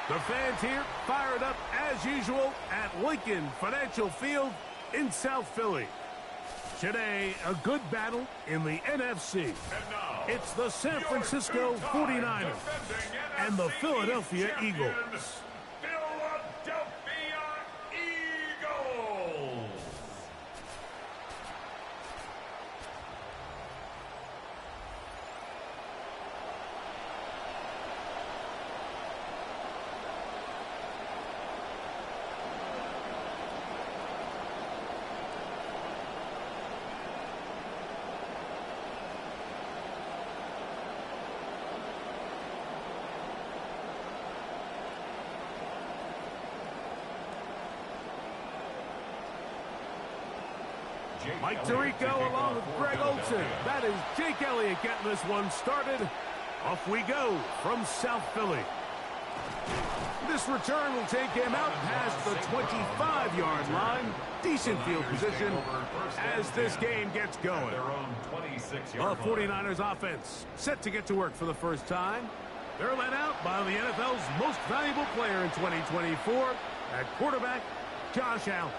The fans here fired up as usual at Lincoln Financial Field in South Philly. Today, a good battle in the NFC. It's the San Francisco 49ers and the Philadelphia Eagles. Mike Tirico along with Greg Olsen. That is Jake Elliott getting this one started. Off we go from South Philly. This return will take him out past the 25-yard line. Decent field position as this game gets going. The 49ers offense set to get to work for the first time. They're led out by the NFL's most valuable player in 2024 at quarterback, Josh Allen.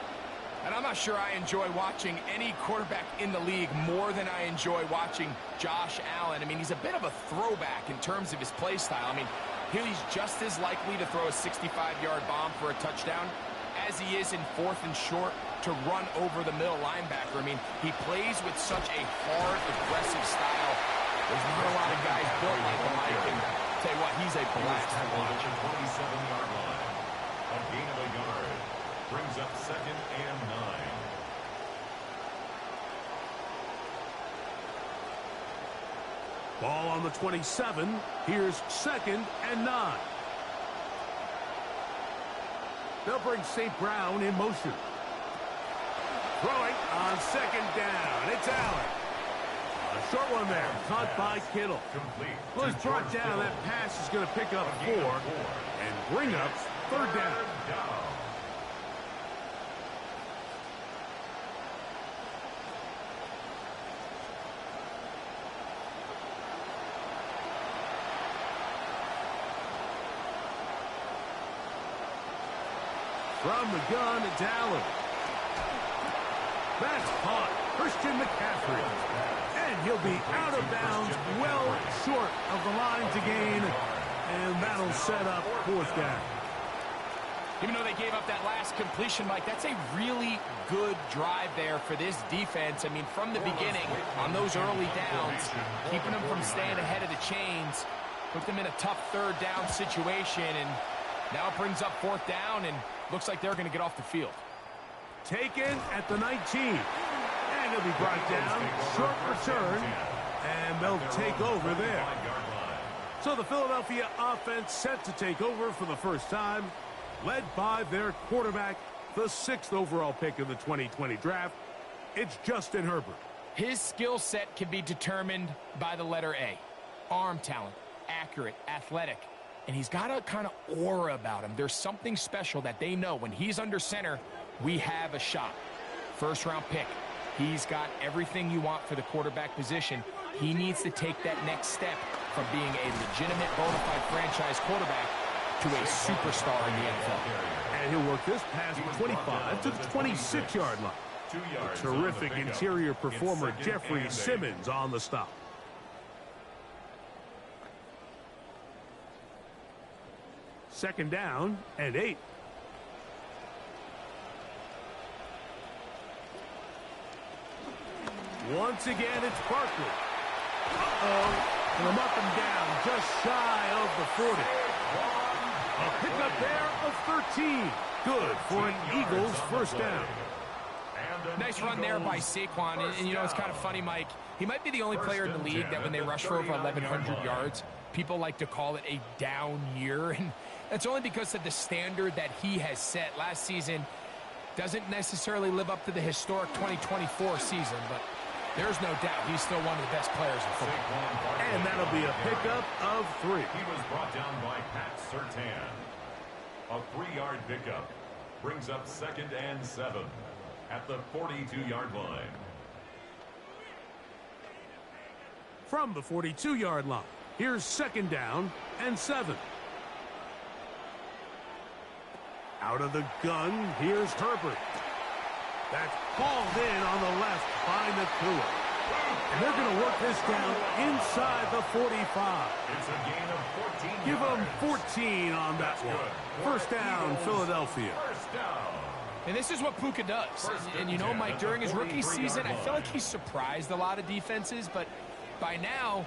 And I'm not sure I enjoy watching any quarterback in the league more than I enjoy watching Josh Allen. I mean, he's a bit of a throwback in terms of his play style. I mean, he's just as likely to throw a 65-yard bomb for a touchdown as he is in 4th and short to run over the middle linebacker. I mean, he plays with such a hard, aggressive style. There's not a lot of guys built like him. I can tell you what, he's a blast to watch. 27-yard line. A gain of a yard. Brings up 2nd and 9. Ball on the 27. Here's 2nd and 9. They'll bring St. Brown in motion. Throwing on 2nd down. It's Allen. A short one there. Caught by Kittle. Well, he's brought down. That pass is going to pick up 4 and bring up 3rd down. From the gun, it's Allen. That's caught. Christian McCaffrey. And he'll be out of bounds, well short of the line to gain. And that'll set up 4th down. Even though they gave up that last completion, Mike, that's a really good drive there for this defense. I mean, from the beginning, on those early downs, keeping them from staying ahead of the chains, put them in a tough 3rd down situation, and now it brings up 4th down, and looks like they're going to get off the field. Taken at the 19. And he'll be brought down. Short return. And they'll take over there. So the Philadelphia offense set to take over for the first time, led by their quarterback, the 6th overall pick in the 2020 draft. It's Justin Herbert. His skill set can be determined by the letter A. Arm talent, accurate, athletic. And he's got a kind of aura about him. There's something special that they know. When he's under center, we have a shot. 1st-round pick. He's got everything you want for the quarterback position. He needs to take that next step from being a legitimate, bona fide franchise quarterback to a superstar in the NFL. And he'll work this past the 25 to the 26-yard line. A terrific interior performer, Jeffrey Simmons, on the stop. Second down and 8. Once again, it's Barkley. And they'll mark him down just shy of the 40. A pickup there of 13. Good for an Eagles 1st down. Nice run there by Saquon. And you know, it's kind of funny, Mike. He might be the only player in the league that when they rush for over 1,100 yards, people like to call it a down year. And that's only because of the standard that he has set. Last season doesn't necessarily live up to the historic 2024 season, but there's no doubt he's still one of the best players in football. And that'll be a pickup of 3. He was brought down by Pat Surtain. A 3-yard pickup brings up 2nd and 7 at the 42-yard line. From the 42-yard line, here's 2nd down and 7. Out of the gun, here's Herbert. That's hauled in on the left by Nakua. And they're going to work this down inside the 45. It's a gain of 14 Give them yards. 14 on that one. 1st down, Philadelphia. 1st down. And this is what Puka does. And you know, Mike, during his rookie season, I feel like he surprised a lot of defenses, but by now,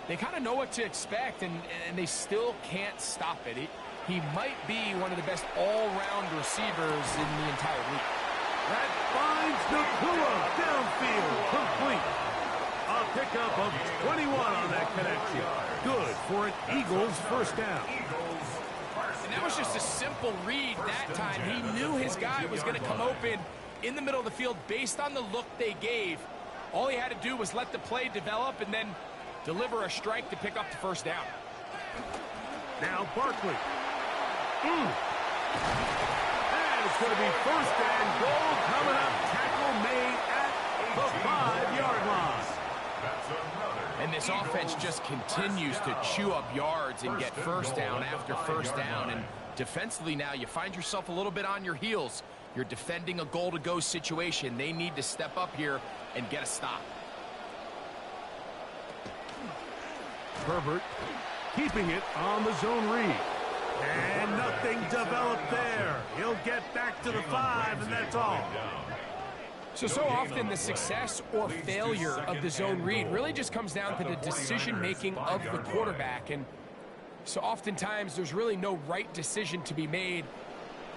they kind of know what to expect, and they still can't stop it. He might be one of the best all-round receivers in the entire league. That finds Nakua downfield, complete. A pickup of 21 on that connection. Good for an Eagles 1st down. And that was just a simple read that time. He knew his guy was going to come open in the middle of the field based on the look they gave. All he had to do was let the play develop and then deliver a strike to pick up the first down. Now Barkley. And it's going to be first and goal coming up. Tackle made at the 5-yard line. And this offense just continues to chew up yards and get first down after first down. And defensively now, you find yourself a little bit on your heels. You're defending a goal-to-go situation. They need to step up here and get a stop. Herbert keeping it on the zone read. And nothing developed there. He'll get back to the 5, and that's all. So often the success or failure of the zone read really just comes down to the decision-making of the quarterback. And so oftentimes there's really no right decision to be made.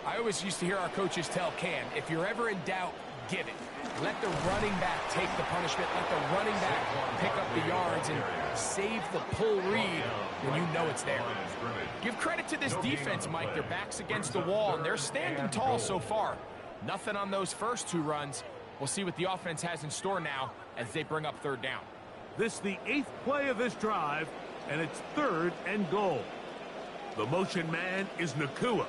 I always used to hear our coaches tell Cam, if you're ever in doubt, give it. Let the running back take the punishment. Let the running back pick up the yards and save the pull read when you know it's there. Give credit to this defense, Mike. Their back's against the wall, and they're standing tall so far. Nothing on those first 2 runs. We'll see what the offense has in store now as they bring up 3rd down. This is the 8th play of this drive, and it's 3rd and goal. The motion man is Nacua.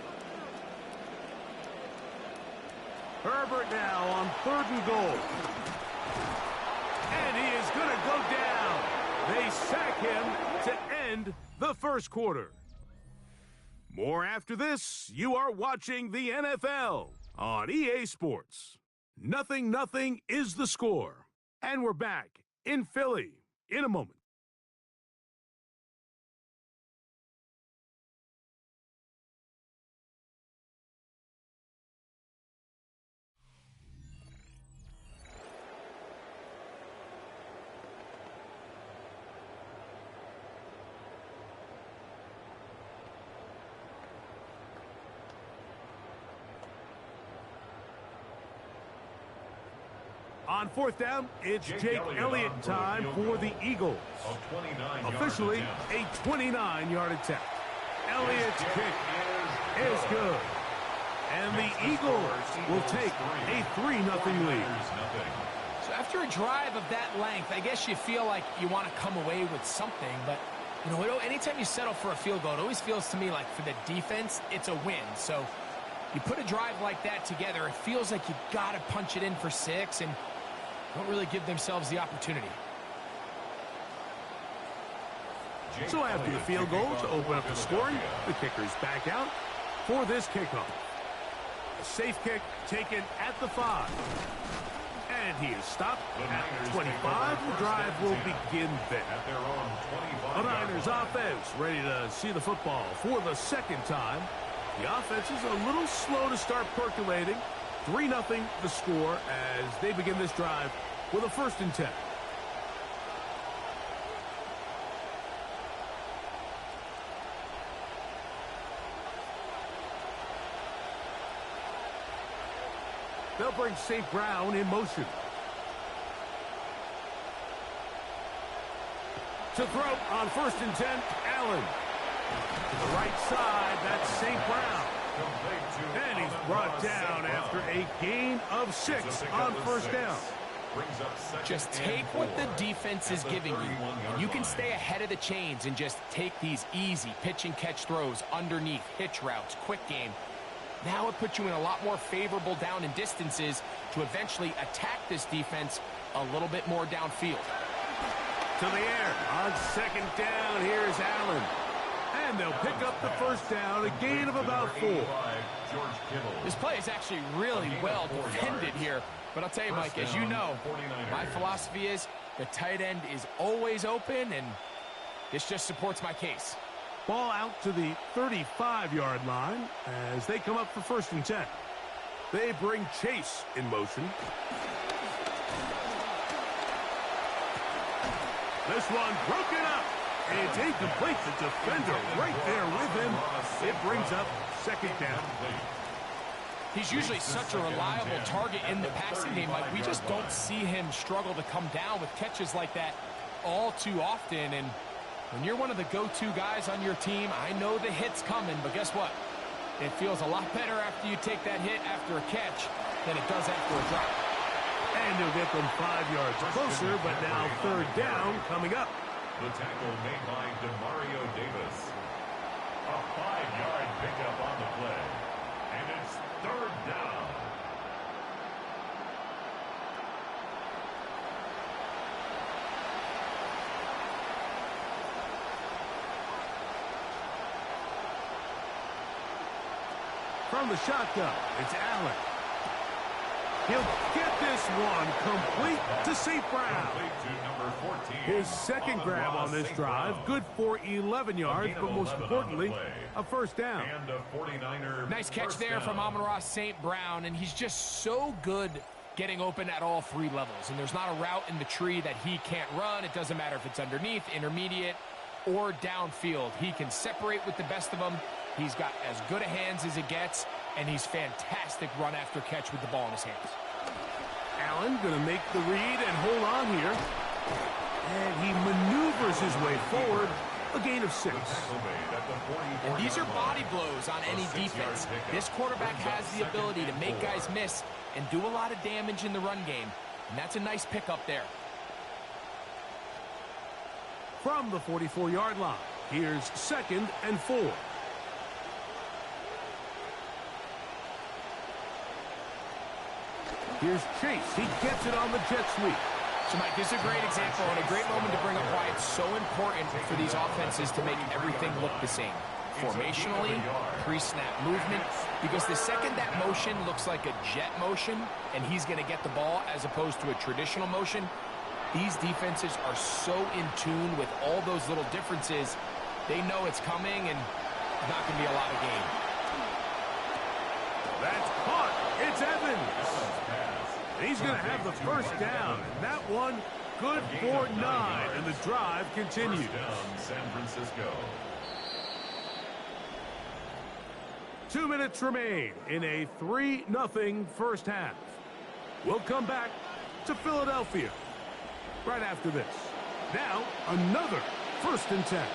Herbert now on 3rd and goal. And he is going to go down. They sack him to end the first quarter. More after this. You are watching the NFL on EA Sports. 0-0 is the score. And we're back in Philly in a moment. On 4th down, it's Jake Elliott time for the Eagles. Officially a 29-yard attempt. Elliott's kick is good. And the Eagles will take a 3-0 lead. So after a drive of that length, I guess you feel like you want to come away with something. But, you know, anytime you settle for a field goal, it always feels to me like for the defense, it's a win. So you put a drive like that together, it feels like you got to punch it in for 6 and don't really give themselves the opportunity. So after the field goal to open up the scoring, the kicker's back out for this kickoff. A safe kick taken at the 5. And he is stopped at the 25. The drive will begin there. The Niners offense ready to see the football for the 2nd time. The offense is a little slow to start percolating. 3-0 the score as they begin this drive with a 1st and 10. They'll bring St. Brown in motion. To throw on 1st and 10, Allen. To the right side, that's St. Brown. And he's brought down after a gain of 6 on 1st down. Just take what the defense is giving you. And you can stay ahead of the chains and just take these easy pitch and catch throws underneath, hitch routes, quick game. Now it puts you in a lot more favorable down and distances to eventually attack this defense a little bit more downfield. To the air on 2nd down, here's Allen. And they'll pick up the 1st down, a gain of about 4. This play is actually really well defended here. But I'll tell you, Mike, as you know, my philosophy is the tight end is always open, and this just supports my case. Ball out to the 35-yard line as they come up for 1st and 10. They bring Chase in motion. This one broken up. It's incomplete. The defender right there with him. It brings up 2nd down. He's usually such a reliable target in the passing game. Like, we just don't see him struggle to come down with catches like that all too often. And when you're one of the go-to guys on your team, I know the hit's coming, but guess what? It feels a lot better after you take that hit after a catch than it does after a drop. And he'll get them 5 yards closer, but now third down coming up. The tackle made by Demario Davis. A 5-yard pickup on the play. And it's third down. From the shotgun, it's Allen. He'll get this one complete to St. Brown. His second grab on this drive, good for 11 yards, but most importantly, a first down. Nice catch there from Amon-Ra St. Brown, and he's just so good getting open at all 3 levels. And there's not a route in the tree that he can't run. It doesn't matter if it's underneath, intermediate, or downfield. He can separate with the best of them. He's got as good a hands as it gets, and he's fantastic run after catch with the ball in his hands. Allen going to make the read and hold on here. And he maneuvers his way forward, a gain of 6. And these are body blows on any defense. This quarterback has the ability to make guys miss and do a lot of damage in the run game. And that's a nice pickup there. From the 44-yard line, here's 2nd and 4. Here's Chase. He gets it on the jet sweep. So, Mike, this is a great example and a great moment to bring up why it's so important for these offenses to make everything look the same. Formationally, pre-snap movement, because the second that motion looks like a jet motion and he's going to get the ball as opposed to a traditional motion, these defenses are so in tune with all those little differences, they know it's coming and not going to be a lot of gain. That's caught. It's Evans. He's going to have the first down. That one good for 9, and the drive continues. First down, San Francisco. 2 minutes remain in a 3-0 first half. We'll come back to Philadelphia right after this. Now, another 1st and 10.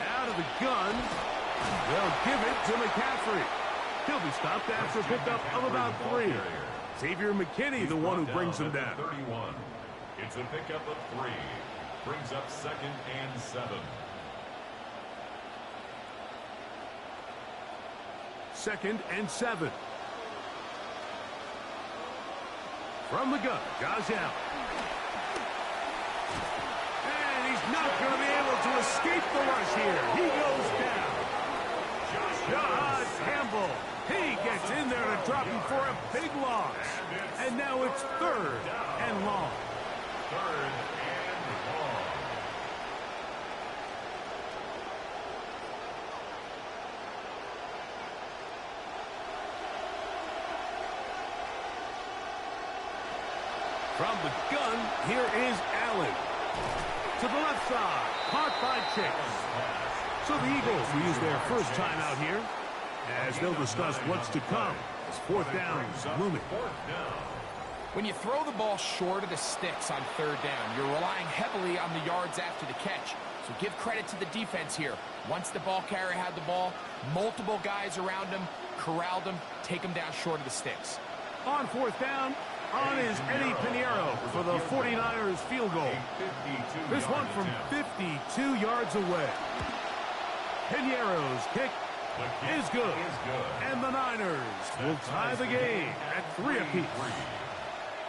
Out of the gun. They'll give it to McCaffrey. He'll be stopped after a pickup of about 3. Xavier McKinney, the one who brings him down. 31. It's a pickup of 3. Brings up 2nd and 7. 2nd and 7. From the gun, Josh Allen. And he's not going to be able to escape the rush here. He goes down. Josh Campbell. He gets in there to drop him for a big loss. And now it's 3rd and long. 3rd and long. From the gun, here is Allen. To the left side, caught by Chase. So the Eagles will use their first timeout here, as they'll discuss what's to come as 4th down is looming. When you throw the ball short of the sticks on 3rd down, you're relying heavily on the yards after the catch. So give credit to the defense here. Once the ball carrier had the ball, multiple guys around him, corralled him, take him down short of the sticks. On 4th down, on is Eddie Pinheiro for the 49ers field goal. This one from 52 yards away. Pinheiro's kick is good. And the Niners will tie the game at 3 apiece.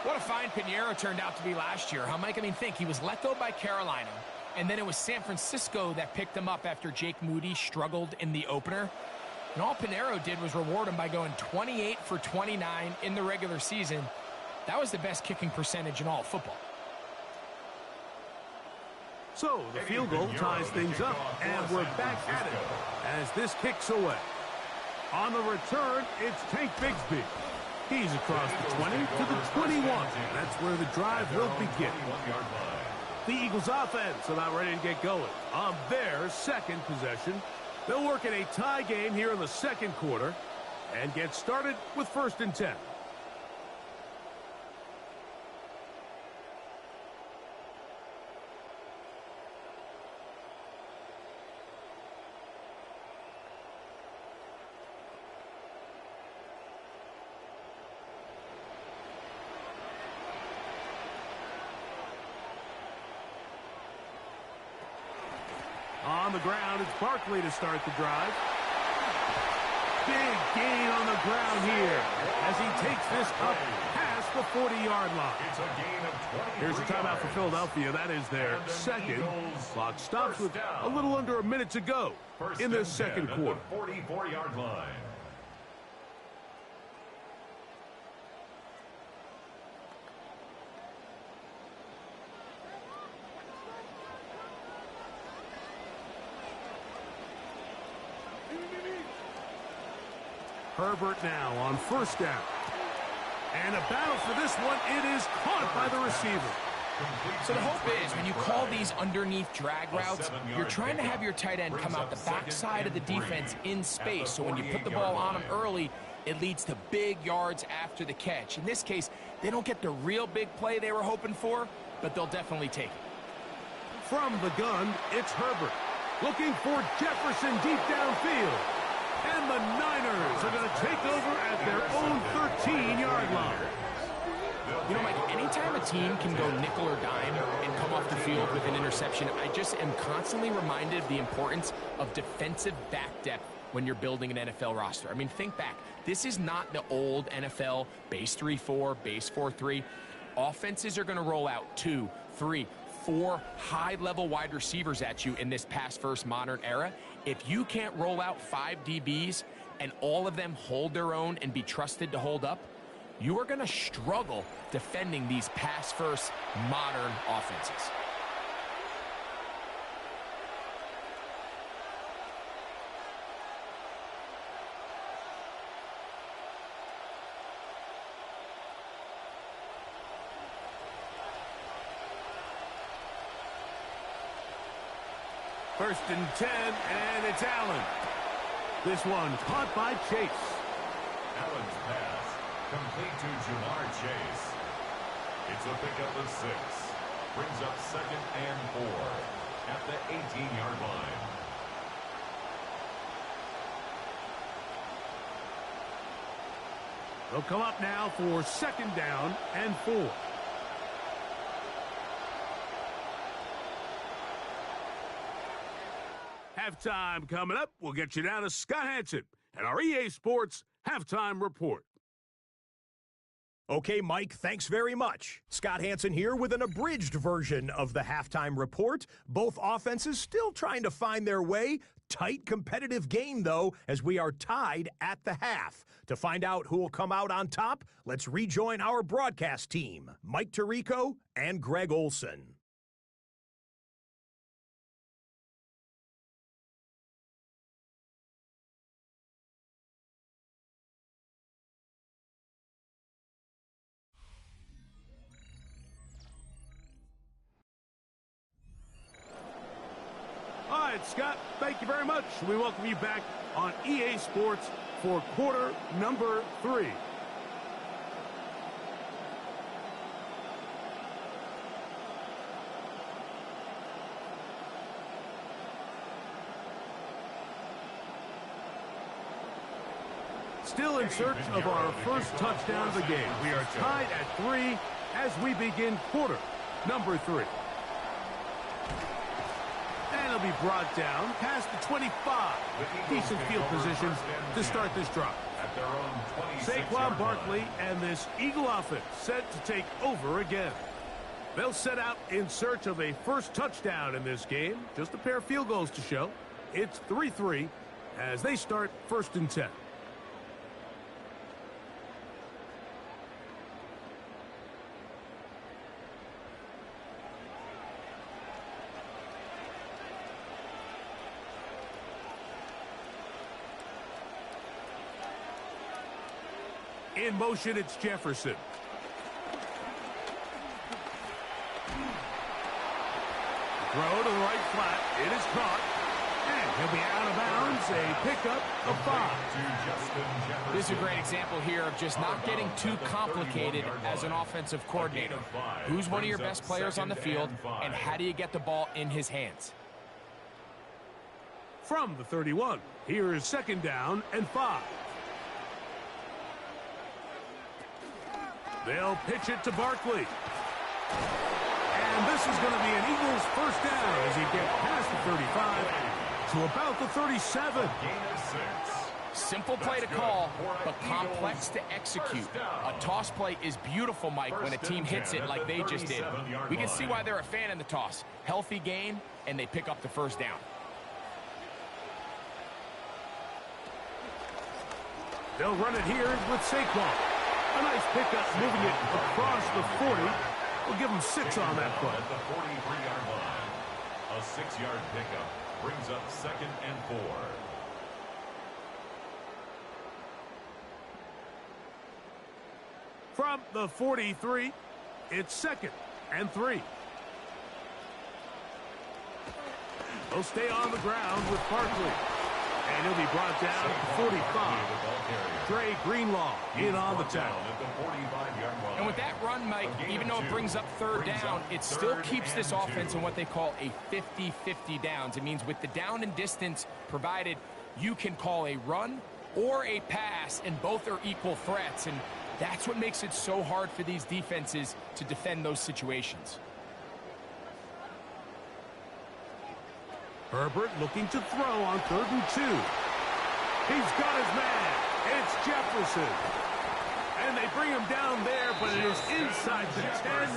What a fine Pinheiro turned out to be last year, huh, Mike? I mean, think, he was let go by Carolina, and then it was San Francisco that picked him up after Jake Moody struggled in the opener. And all Pinheiro did was reward him by going 28 for 29 in the regular season. That was the best kicking percentage in all of football. So the field goal ties things up, and we're back at it as this kicks away. On the return, it's Tank Bigsby. He's across the 20 to the 21. That's where the drive will begin. The Eagles offense about ready to get going on their 2nd possession. They'll work in a tie game here in the 2nd quarter and get started with 1st and 10. on the ground. It's Barkley to start the drive. Big gain on the ground here as he takes this up past the 40-yard line. It's a gain of 20. Here's a timeout for Philadelphia. That is their second. Clock stops with a little under a minute to go in this second quarter. 44-yard line. Herbert now on first down. And a battle for this one. It is caught by the receiver. So the hope is when you call these underneath drag routes, you're trying to have your tight end come out the backside of the defense in space. So when you put the ball on him early, it leads to big yards after the catch. In this case, they don't get the real big play they were hoping for, but they'll definitely take it. From the gun, it's Herbert. Looking for Jefferson deep downfield. And the Niners are going to take over at their own 13-yard line. You know, Mike, anytime a team can go nickel or dime and come off the field with an interception, I just am constantly reminded of the importance of defensive back depth when you're building an NFL roster. I mean, think back. This is not the old NFL base 3-4, base 4-3. Offenses are going to roll out 2, 3, 4 high-level wide receivers at you in this pass-first modern era. If you can't roll out 5 DBs and all of them hold their own and be trusted to hold up, you are going to struggle defending these pass-first modern offenses. First and 10, and it's Allen. This one caught by Chase. Allen's pass complete to Jamar Chase. It's a pickup of 6. Brings up second and 4 at the 18-yard line. They'll come up now for second down and 4. Halftime coming up. We'll get you down to Scott Hanson and our EA Sports Halftime Report. Okay, Mike, thanks very much. Scott Hanson here with an abridged version of the Halftime Report. Both offenses still trying to find their way. Tight competitive game, though, as we are tied at the half. To find out who will come out on top, let's rejoin our broadcast team, Mike Tirico and Greg Olson. All right, Scott, thank you very much. We welcome you back on EA Sports for quarter number 3. Still in search of our first touchdown of the game. We are tied at 3 as we begin quarter number 3. And it'll be brought down past the 25. Decent field position to start this drive. Saquon Barkley and this Eagle offense set to take over again. They'll set out in search of a first touchdown in this game. Just a pair of field goals to show. It's 3-3 as they start first and 10. In motion, it's Jefferson. Throw to the right flat. It is caught. And he'll be out of bounds. A pickup of 5. This is a great example here of just not getting too complicated as an offensive coordinator. Who's one of your best players on the field, and how do you get the ball in his hands? From the 31, here is second down and 5. They'll pitch it to Barkley. And this is going to be an Eagles first down as he gets past the 35 to about the 37. Gain of 6. Simple play to call, but complex to execute. A toss play is beautiful, Mike, when a team hits it like they just did. We can see why they're a fan in the toss. Healthy gain, and they pick up the first down. They'll run it here with Saquon. A nice pickup, moving it across the 40. We'll give them 6 on that play. At the 43-yard line. A 6-yard pickup brings up 2nd and 4. From the 43, it's 2nd and 3. They'll stay on the ground with Barkley. And he'll be brought down at the 45. Dre Greenlaw in on the tackle. And with that run, Mike, even though it brings up 3rd down, it still keeps this offense in what they call a 50-50 downs. It means with the down and distance provided, you can call a run or a pass, and both are equal threats. And that's what makes it so hard for these defenses to defend those situations. Herbert looking to throw on 3rd and 2. He's got his man. It's Jefferson. And they bring him down there, but it is inside the 10.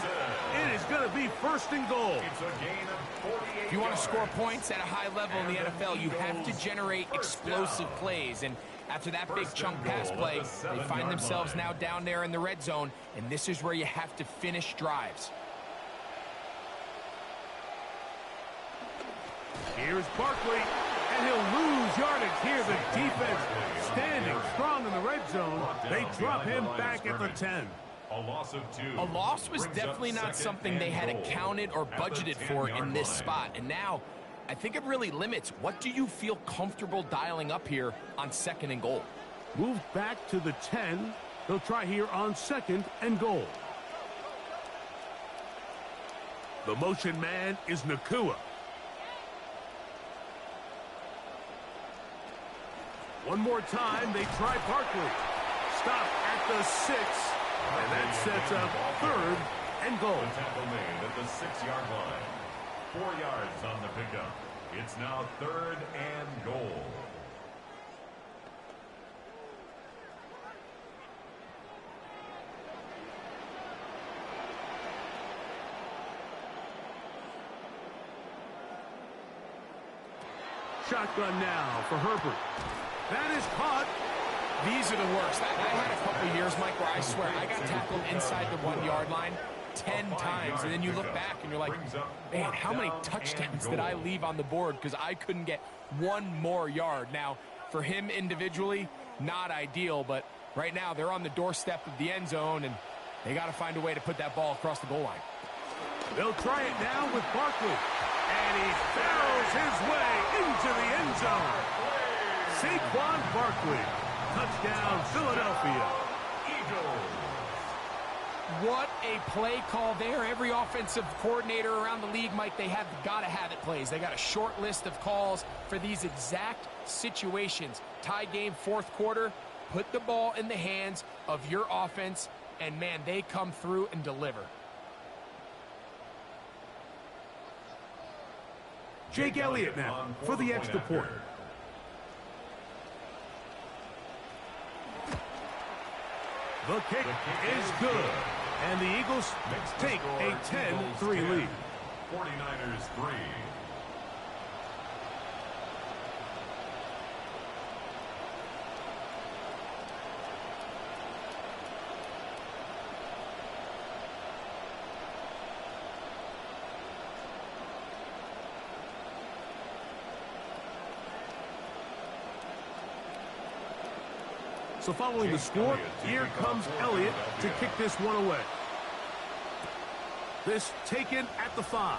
It is going to be 1st and goal. It's a gain of 48. If you want to score points at a high level in the NFL, you have to generate explosive plays. And after that big chunk pass play, they find themselves now down there in the red zone, and this is where you have to finish drives. Here's Barkley, and he'll lose yardage here. The defense standing strong in the red zone. They drop him back at the 10. A loss of 2. A loss was definitely not something they had accounted or budgeted for in this spot. And now, I think it really limits. What do you feel comfortable dialing up here on 2nd and goal? Moved back to the 10. They'll try here on 2nd and goal. The motion man is Nakua. One more time, they try Barkley. Stop at the 6, and that sets up 3rd and goal. The tackle made at the 6-yard line. 4 yards on the pickup. It's now 3rd and goal. Shotgun now for Herbert. That is caught. These are the worst. I had a couple years, Mike, where I swear I got tackled inside the 1-yard line 10 times, and then you look back and you're like, man, how many touchdowns did I leave on the board because I couldn't get one more yard? Now, for him individually, not ideal, but right now they're on the doorstep of the end zone, and they got to find a way to put that ball across the goal line. They'll try it now with Barkley, and he barrels his way into the end zone. Saquon Barkley, touchdown Philadelphia. Eagles. What a play call there. Every offensive coordinator around the league, Mike, they have got to have it plays. They got a short list of calls for these exact situations. Tie game, 4th quarter, put the ball in the hands of your offense, and man, they come through and deliver. Jake Elliott now for the extra point. The kick is good, and the Eagles take a 10-3 lead. 49ers 3. So following the score, here comes Elliott to kick this one away. This taken at the 5.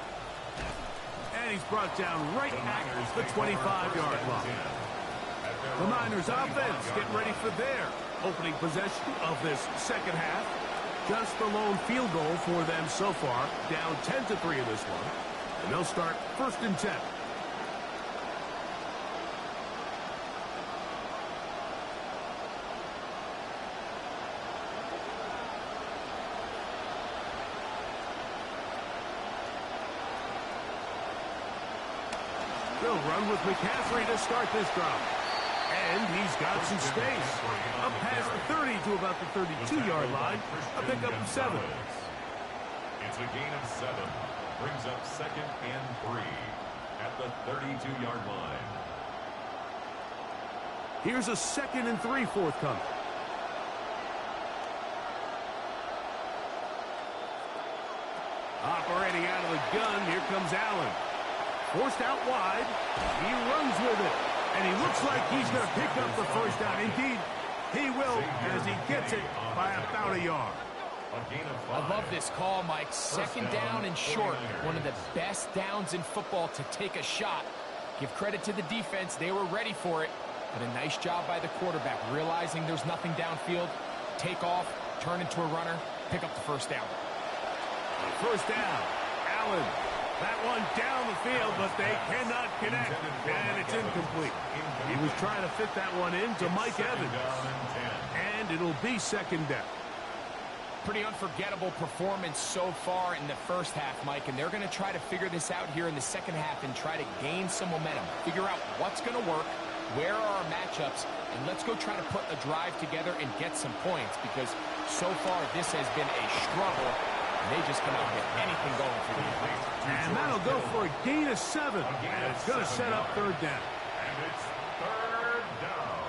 And he's brought down right at the 25-yard line. The Niners offense getting ready for their opening possession of this second half. Just the lone field goal for them so far, down 10-3 in this one. And they'll start 1st and 10. They'll run with McCaffrey to start this drive. And he's got some space. Up past the 30 to about the 32-yard line. A pickup of 7. It's a gain of 7. Brings up 2nd and 3 at the 32-yard line. Here's a 2nd and 3 forthcoming. Operating out of the gun, here comes Allen. Forced out wide. He runs with it. And he looks like he's going to pick up the first down. Indeed, he will as he gets it by about a yard. I love this call, Mike. 2nd down and short. One of the best downs in football to take a shot. Give credit to the defense. They were ready for it. But a nice job by the quarterback, realizing there's nothing downfield. Take off, turn into a runner, pick up the first down. First down, Allen. That one down the field, but they cannot connect, and it's incomplete. He was trying to fit that one into Mike Evans, and it'll be 2nd down. Pretty unforgettable performance so far in the first half, Mike, and they're going to try to figure this out here in the second half and try to gain some momentum. Figure out what's going to work, where are our matchups, and let's go try to put a drive together and get some points, because so far this has been a struggle. They just cannot get anything going for them. And that'll go for a gain of 7. And it's going to set up 3rd down. And it's 3rd down.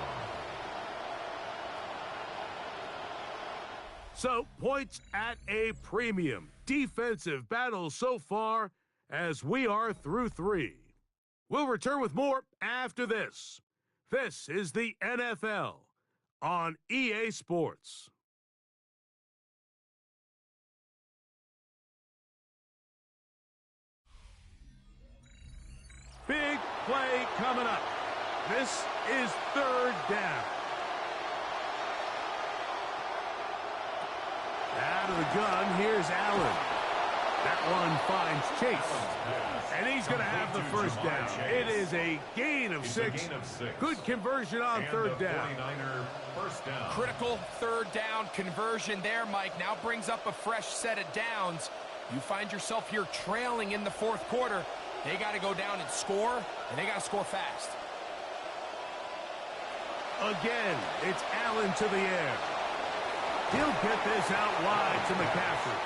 So, points at a premium. Defensive battle so far as we are through 3. We'll return with more after this. This is the NFL on EA Sports. Big play coming up. This is 3rd down. Out of the gun, here's Allen. That one finds Chase. And he's going to have the first down. It is a gain of 6. Good conversion on 3rd down. Critical 3rd down conversion there, Mike. Now brings up a fresh set of downs. You find yourself here trailing in the 4th quarter. They got to go down and score, and they got to score fast. Again, it's Allen to the air. He'll get this out wide to McCaffrey.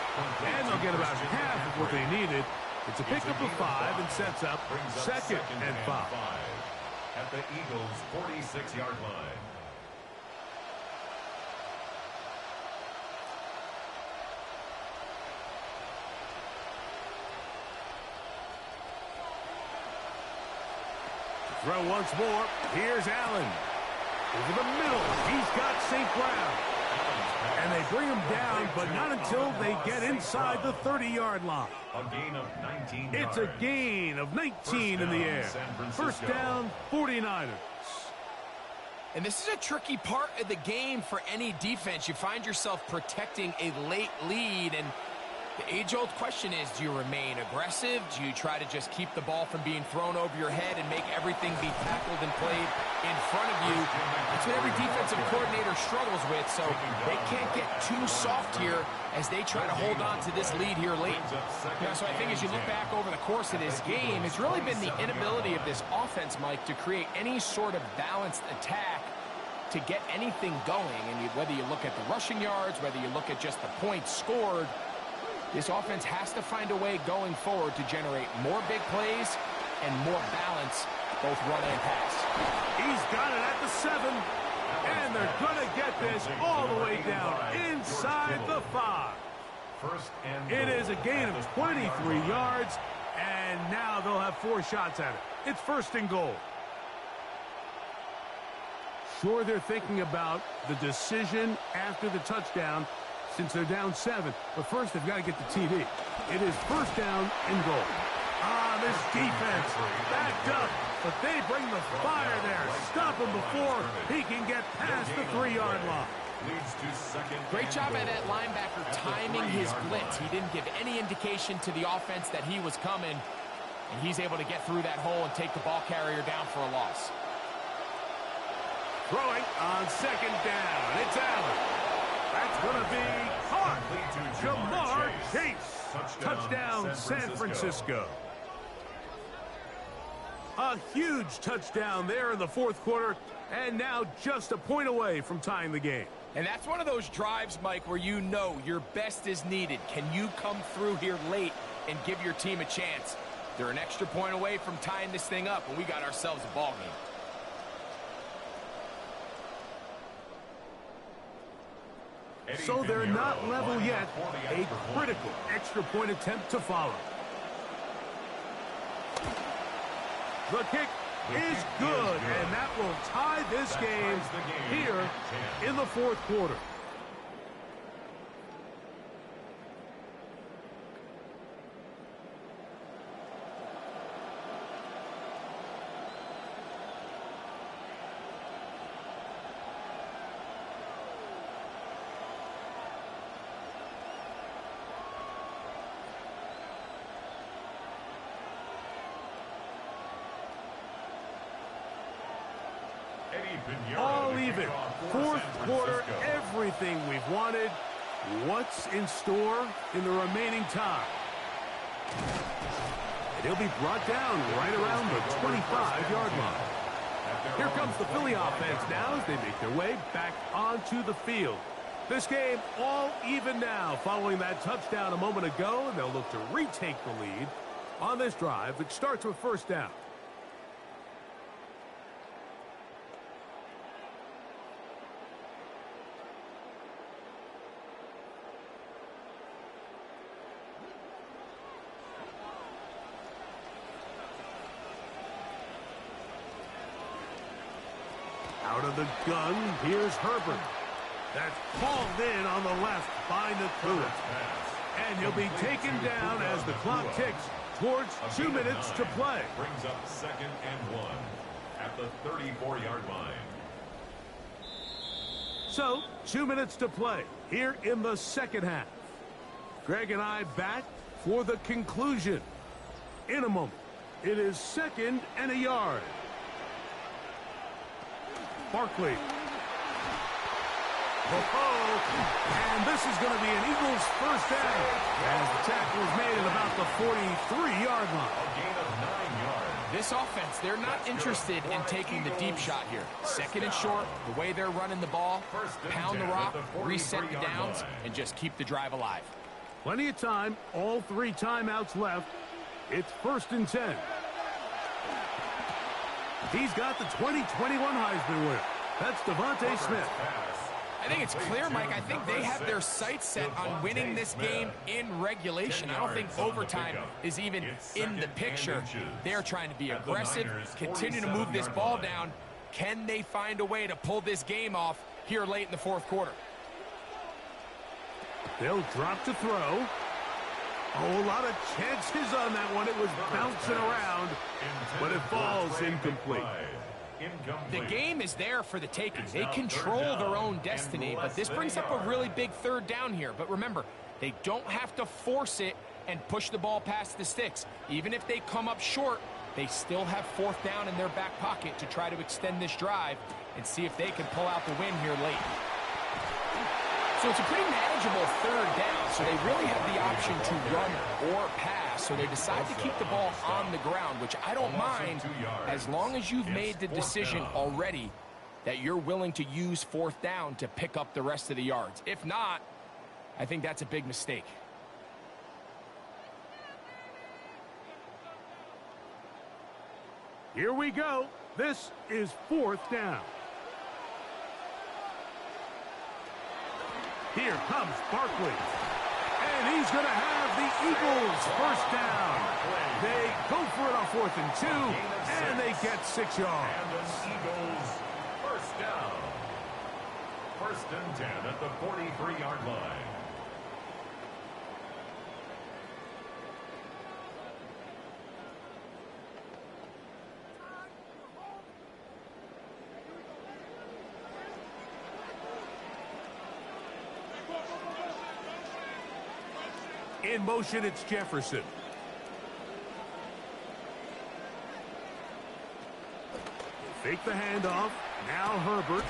And they'll get about half of what they needed. It's a pickup of 5 and sets up 2nd and 5. At the Eagles' 46-yard line. Throw once more. Here's Allen. Over the middle. He's got St. Brown. And they bring him down, but not until they get inside the 30-yard line. A gain of 19 yards. It's a gain of 19 in the air. First down, 49ers. And this is a tricky part of the game for any defense. You find yourself protecting a late lead, and the age-old question is, do you remain aggressive? Do you try to just keep the ball from being thrown over your head and make everything be tackled and played in front of you? That's what every defensive coordinator struggles with, so they can't get too soft here as they try to hold on to this lead here late. Yeah, so I think as you look back over the course of this game, it's really been the inability of this offense, Mike, to create any sort of balanced attack to get anything going. And whether you look at the rushing yards, whether you look at just the points scored, this offense has to find a way going forward to generate more big plays and more balance, both run and pass. He's got it at the 7, and they're going to get this all the way down inside the 5. It is a gain of 23 yards, and now they'll have 4 shots at it. It's 1st and goal. Sure, they're thinking about the decision after the touchdown, since they're down 7. But first, they've got to get the TD. It is 1st down and goal. This defense backed up, but they bring the fire there. Stop him before he can get past the 3-yard line. Great job by that linebacker timing his blitz. He didn't give any indication to the offense that he was coming, and he's able to get through that hole and take the ball carrier down for a loss. Throwing on 2nd down. It's Allen. That's going to be caught. Ja'Marr Chase. Touchdown, San Francisco. A huge touchdown there in the fourth quarter, and now just a point away from tying the game. And that's one of those drives, Mike, where you know your best is needed. Can you come through here late and give your team a chance? They're an extra point away from tying this thing up, and we got ourselves a ball game. So they're not level yet. A critical extra point attempt to follow. The kick is good, and that will tie this game here in the fourth quarter. All even. Fourth quarter, everything we've wanted. What's in store in the remaining time? And he'll be brought down right around the 25-yard line. Here comes the Philly offense now as they make their way back onto the field. This game all even now following that touchdown a moment ago, and they'll look to retake the lead on this drive, which starts with first down. Out of the gun, here's Herbert. That's called in on the left by Nakua. And he'll be taken down as the clock ticks towards 2 minutes to play. Brings up 2nd and 1 at the 34-yard line. So, 2 minutes to play here in the second half. Greg and I back for the conclusion. In a moment, it is 2nd and a yard. Barkley. And this is going to be an Eagles first down as the tackle is made at about the 43-yard line. A gain of 9 yards. This offense, they're not interested in taking the deep shot here. 2nd and short, the way they're running the ball, pound the rock, reset the downs, and just keep the drive alive. Plenty of time, all 3 timeouts left. It's 1st and 10. He's got the 2021 Heisman winner. That's Devontae Smith. I think it's clear, Mike. I think they have their sights set on winning this game in regulation. I don't think overtime is even in the picture. They're trying to be aggressive, continue to move this ball down. Can they find a way to pull this game off here late in the fourth quarter? They'll drop to throw. Oh, a lot of chances on that one. It was bouncing around, but it falls incomplete. The game is there for the taking. They control their own destiny, but this brings up a really big third down here. But remember, they don't have to force it and push the ball past the sticks. Even if they come up short, they still have 4th down in their back pocket to try to extend this drive and see if they can pull out the win here late. So it's a pretty manageable third down, so they really have the option to run or pass, so they decide to keep the ball on the ground, which I don't mind as long as you've made the decision already that you're willing to use 4th down to pick up the rest of the yards. If not, I think that's a big mistake. Here we go. This is 4th down. Here comes Barkley. And he's going to have the Eagles first down. They go for it on 4th and 2, and they get 6 yards. And the Eagles first down. 1st and 10 at the 43-yard line. In motion, it's Jefferson. Fake the handoff. Now Herbert.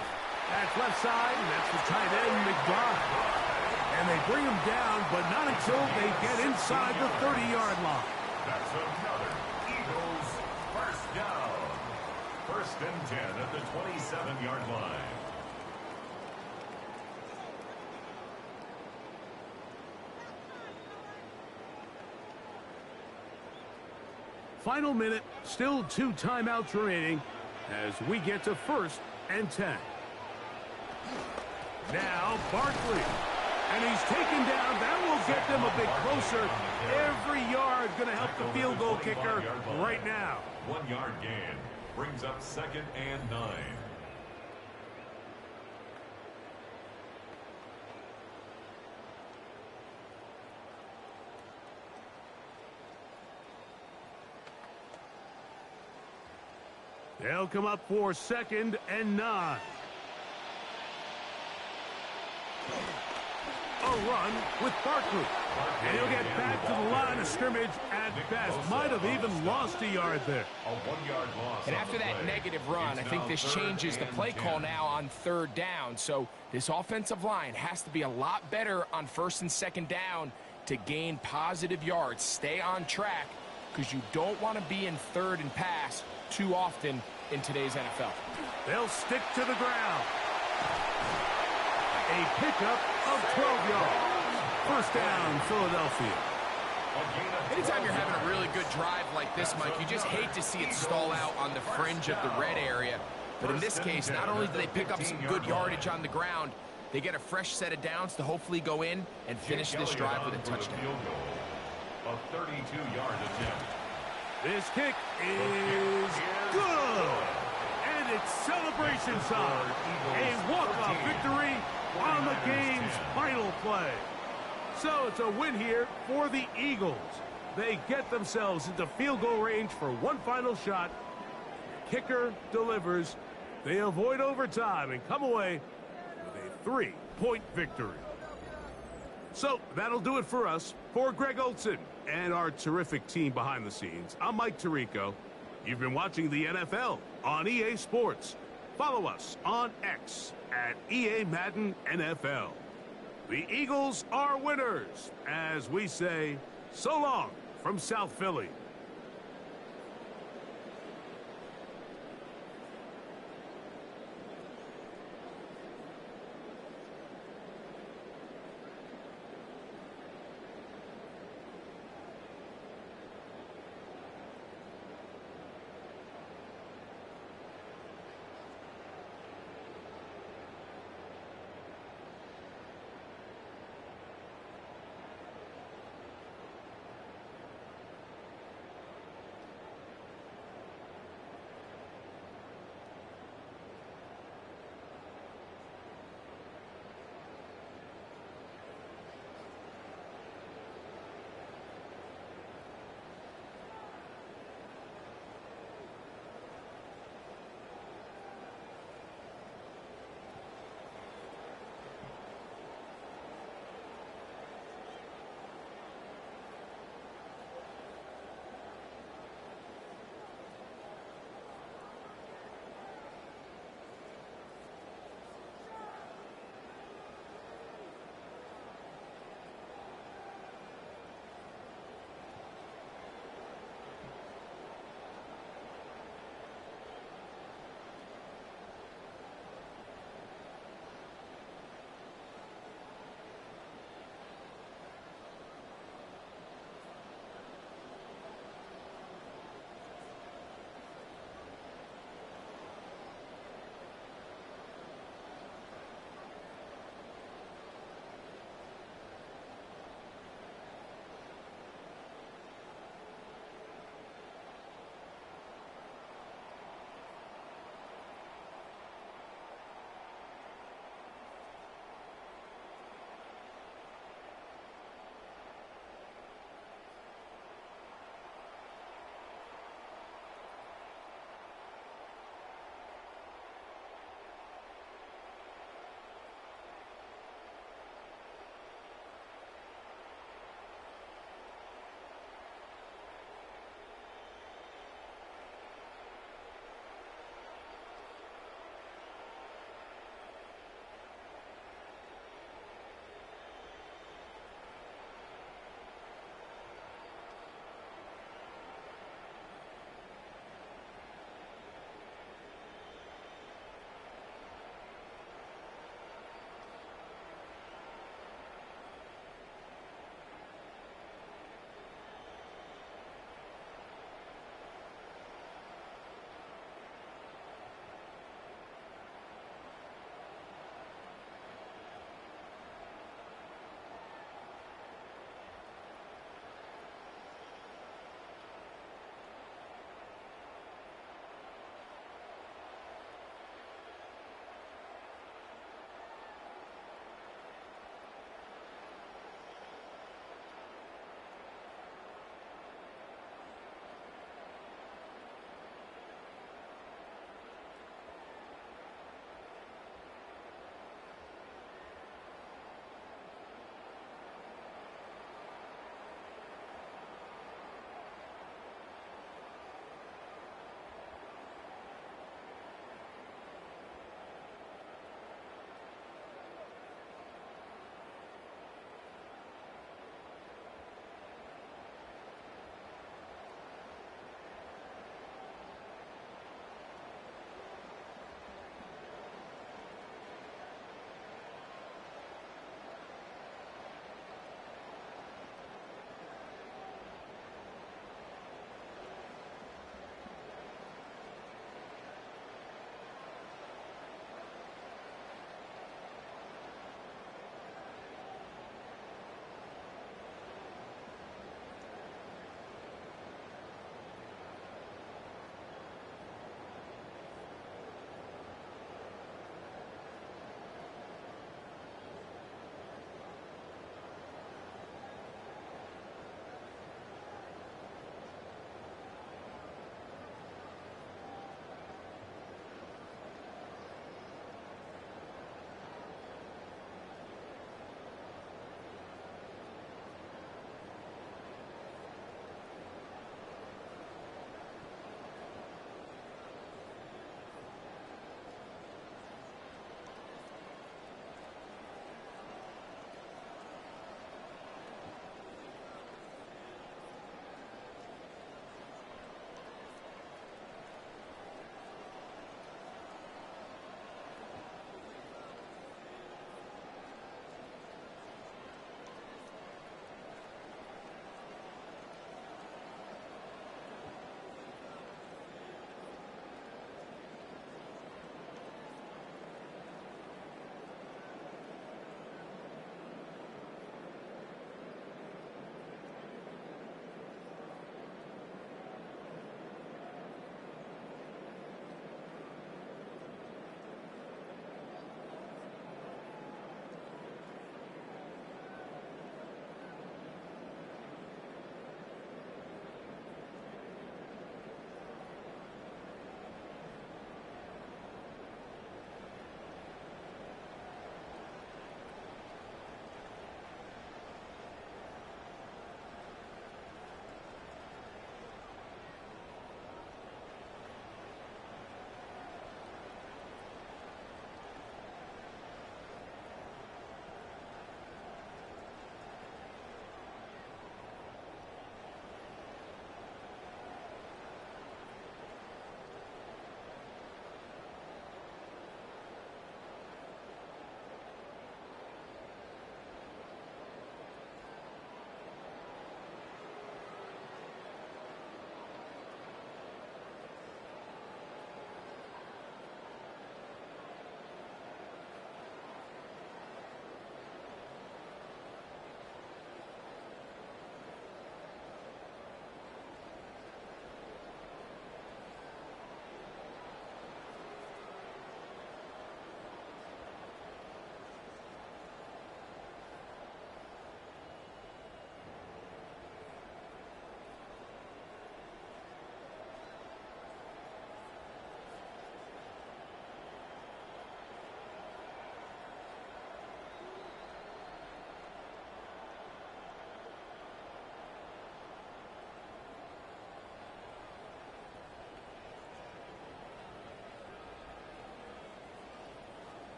That's left side, and that's the tight end, McBride. And they bring him down, but not until they get inside the 30-yard line. That's another Eagles first down. First and 10 at the 27-yard line. Final minute, still 2 timeouts remaining as we get to first and 10. Now Barkley. And he's taken down. That will get them a bit closer. Every yard going to help the field goal kicker right now. 1 yard gain brings up second and 9. They'll come up for second and 9. A run with Barkley. And he'll get back to the line of scrimmage at best. Might have even lost a yard there. A 1 yard loss. And after that negative run, I think this changes the play call now on third down. So this offensive line has to be a lot better on first and second down to gain positive yards. Stay on track because you don't want to be in third and pass too often in today's NFL. They'll stick to the ground. A pickup of 12 yards. First down, Philadelphia. Anytime you're having a really good drive like this, Mike, you just hate to see it stall out on the fringe of the red area. But in this case, not only do they pick up some good yardage on the ground, they get a fresh set of downs to hopefully go in and finish this drive with a touchdown. A 32-yard attempt. This kick is good. And it's celebration time. A walk-off victory on the game's final play. So it's a win here for the Eagles. They get themselves into field goal range for one final shot. Kicker delivers. They avoid overtime and come away with a 3-point victory. So that'll do it for us. For Greg Olson and our terrific team behind the scenes, I'm Mike Tirico. You've been watching the NFL on EA Sports. Follow us on X at EA Madden NFL. The Eagles are winners, as we say, so long from South Philly.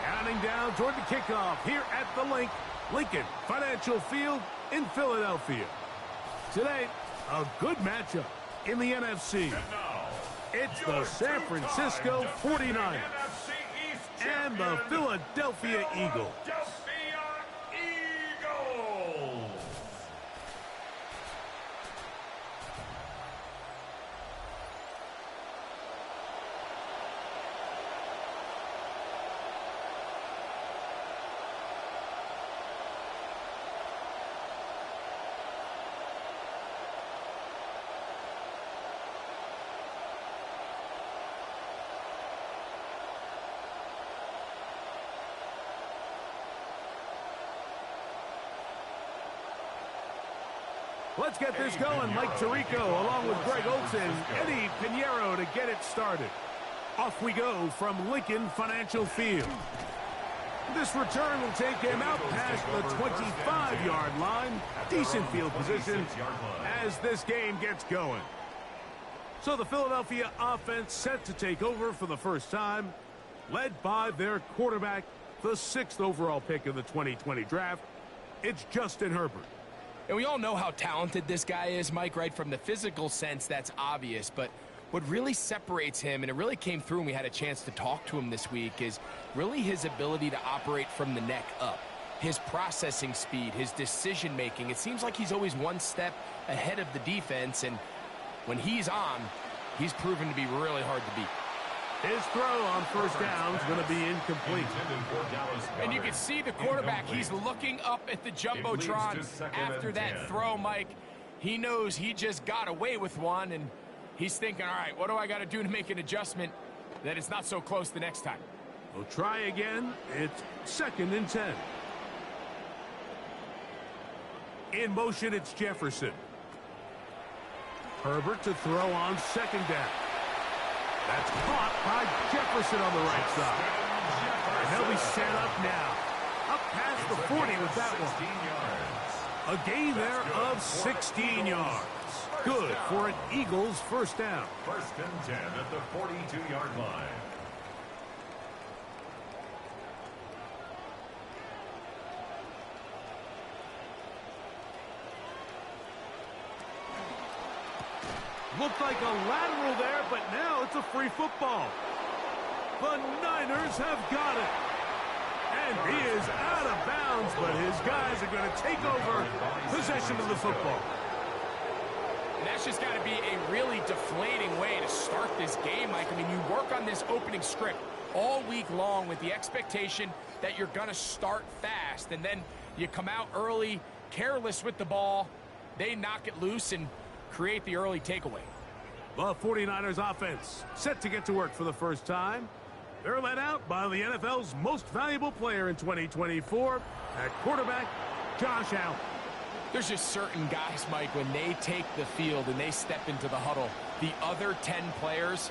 Counting down toward the kickoff here at the Lincoln Financial Field in Philadelphia. Today, a good matchup in the NFC. It's the San Francisco 49ers and the Philadelphia Eagles. Let's get this going. Mike Tirico along with Greg Olson, Eddie Pinheiro to get it started. Off we go from Lincoln Financial Field. This return will take him out past the 25-yard line. Decent field position as this game gets going. So the Philadelphia offense set to take over for the first time, led by their quarterback, the 6th overall pick of the 2020 draft. It's Justin Herbert. And we all know how talented this guy is, Mike, right? From the physical sense, that's obvious. But what really separates him, and it really came through when we had a chance to talk to him this week, is really his ability to operate from the neck up. His processing speed, his decision-making. It seems like he's always one step ahead of the defense. And when he's on, he's proven to be really hard to beat. His throw on first down is going to be incomplete. And you can see the quarterback, he's looking up at the Jumbotron after that throw, Mike. He knows he just got away with one, and he's thinking, all right, what do I got to do to make an adjustment that it's not so close the next time? We'll try again. It's 2nd and 10. In motion, it's Jefferson. Herbert to throw on 2nd down. That's caught by Jefferson on the right side. And he'll be set up now. Up past the 40 with that one. A gain there of 16 yards. Good for an Eagles first down. 1st and 10 at the 42-yard line. Looked like a lateral there, but now it's a free football. The Niners have got it. And he is out of bounds, but his guys are going to take over possession of the football. And that's just got to be a really deflating way to start this game, Mike. I mean, you work on this opening script all week long with the expectation that you're going to start fast, and then you come out early, careless with the ball. They knock it loose and create the early takeaway. The 49ers offense set to get to work for the first time. They're led out by the NFL's most valuable player in 2024, at quarterback, Josh Allen. There's just certain guys, Mike, when they take the field and they step into the huddle, the other 10 players,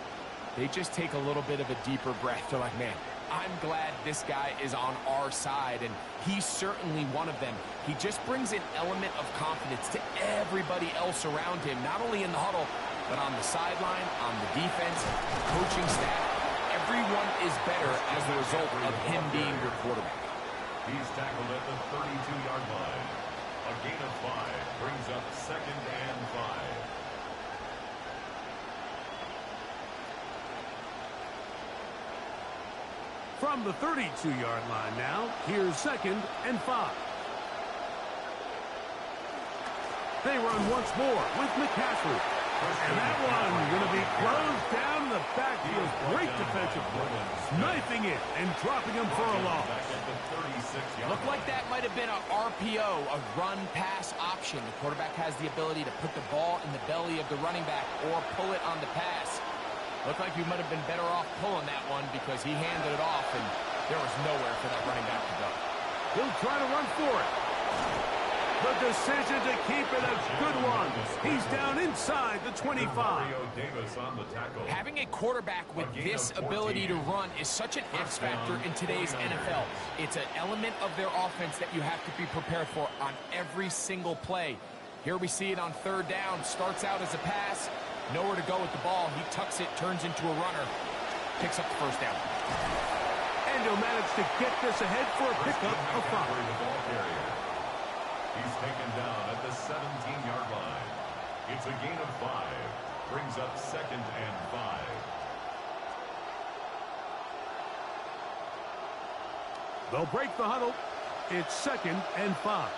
they just take a little bit of a deeper breath. They're like, man, I'm glad this guy is on our side, and he's certainly one of them. He just brings an element of confidence to everybody else around him, not only in the huddle, but on the sideline, on the defense, the coaching staff. Everyone is better as a result of him being your quarterback. He's tackled at the 32-yard line. A gain of 5 brings up 2nd and 5. From the 32-yard line now, here's 2nd and 5. They run once more with McCaffrey. And that one going to be closed down in the backfield. Great defensive play. Knifing it and dropping him for a loss. Looked like that might have been an RPO, a run-pass option. The quarterback has the ability to put the ball in the belly of the running back or pull it on the pass. Looked like you might have been better off pulling that one because he handed it off, and there was nowhere for that running back to go. He'll try to run for it. The decision to keep it a good one. He's down inside the 25. Having a quarterback with this ability to run is such an X factor in today's NFL. It's an element of their offense that you have to be prepared for on every single play. Here we see it on 3rd down. Starts out as a pass. Nowhere to go with the ball. He tucks it, turns into a runner. Picks up the 1st down. And he'll manage to get this ahead for a pickup of 5. He's taken down at the 17-yard line. It's a gain of 5. Brings up 2nd and 5. They'll break the huddle. It's 2nd and 5.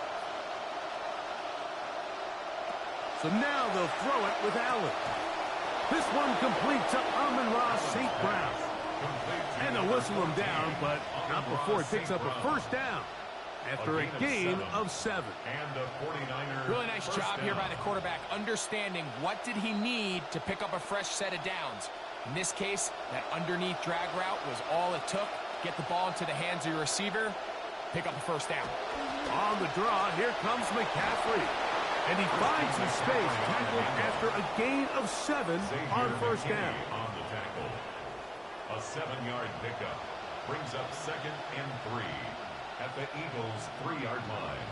So now they'll throw it with Allen. This one complete to Amon-Ra St. Brown. And they'll whistle him down, but not before it picks up a 1st down. After a gain of 7. Really nice job here by the quarterback, understanding what did he need to pick up a fresh set of downs. In this case, that underneath drag route was all it took. Get the ball into the hands of your receiver, pick up the 1st down. On the draw, here comes McCaffrey. And he finds his space, tackled after a gain of 7 on 1st down. On the tackle. A 7-yard pickup brings up 2nd and 3. At the Eagles' 3-yard line.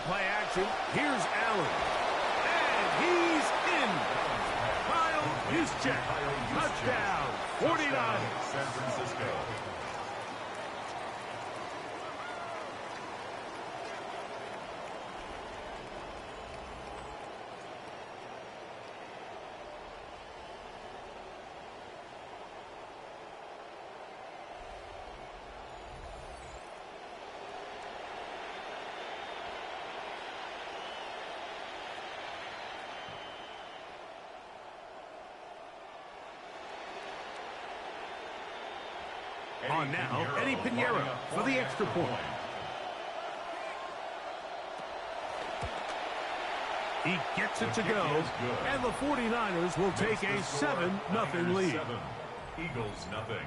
Play action. Here's Allen. And he's in. Kyle Juszczyk. Touchdown. 49. San Francisco. On now, Eddie Pinheiro for the extra point. He gets it to go, and the 49ers will take a 7-0 lead. Eagles nothing.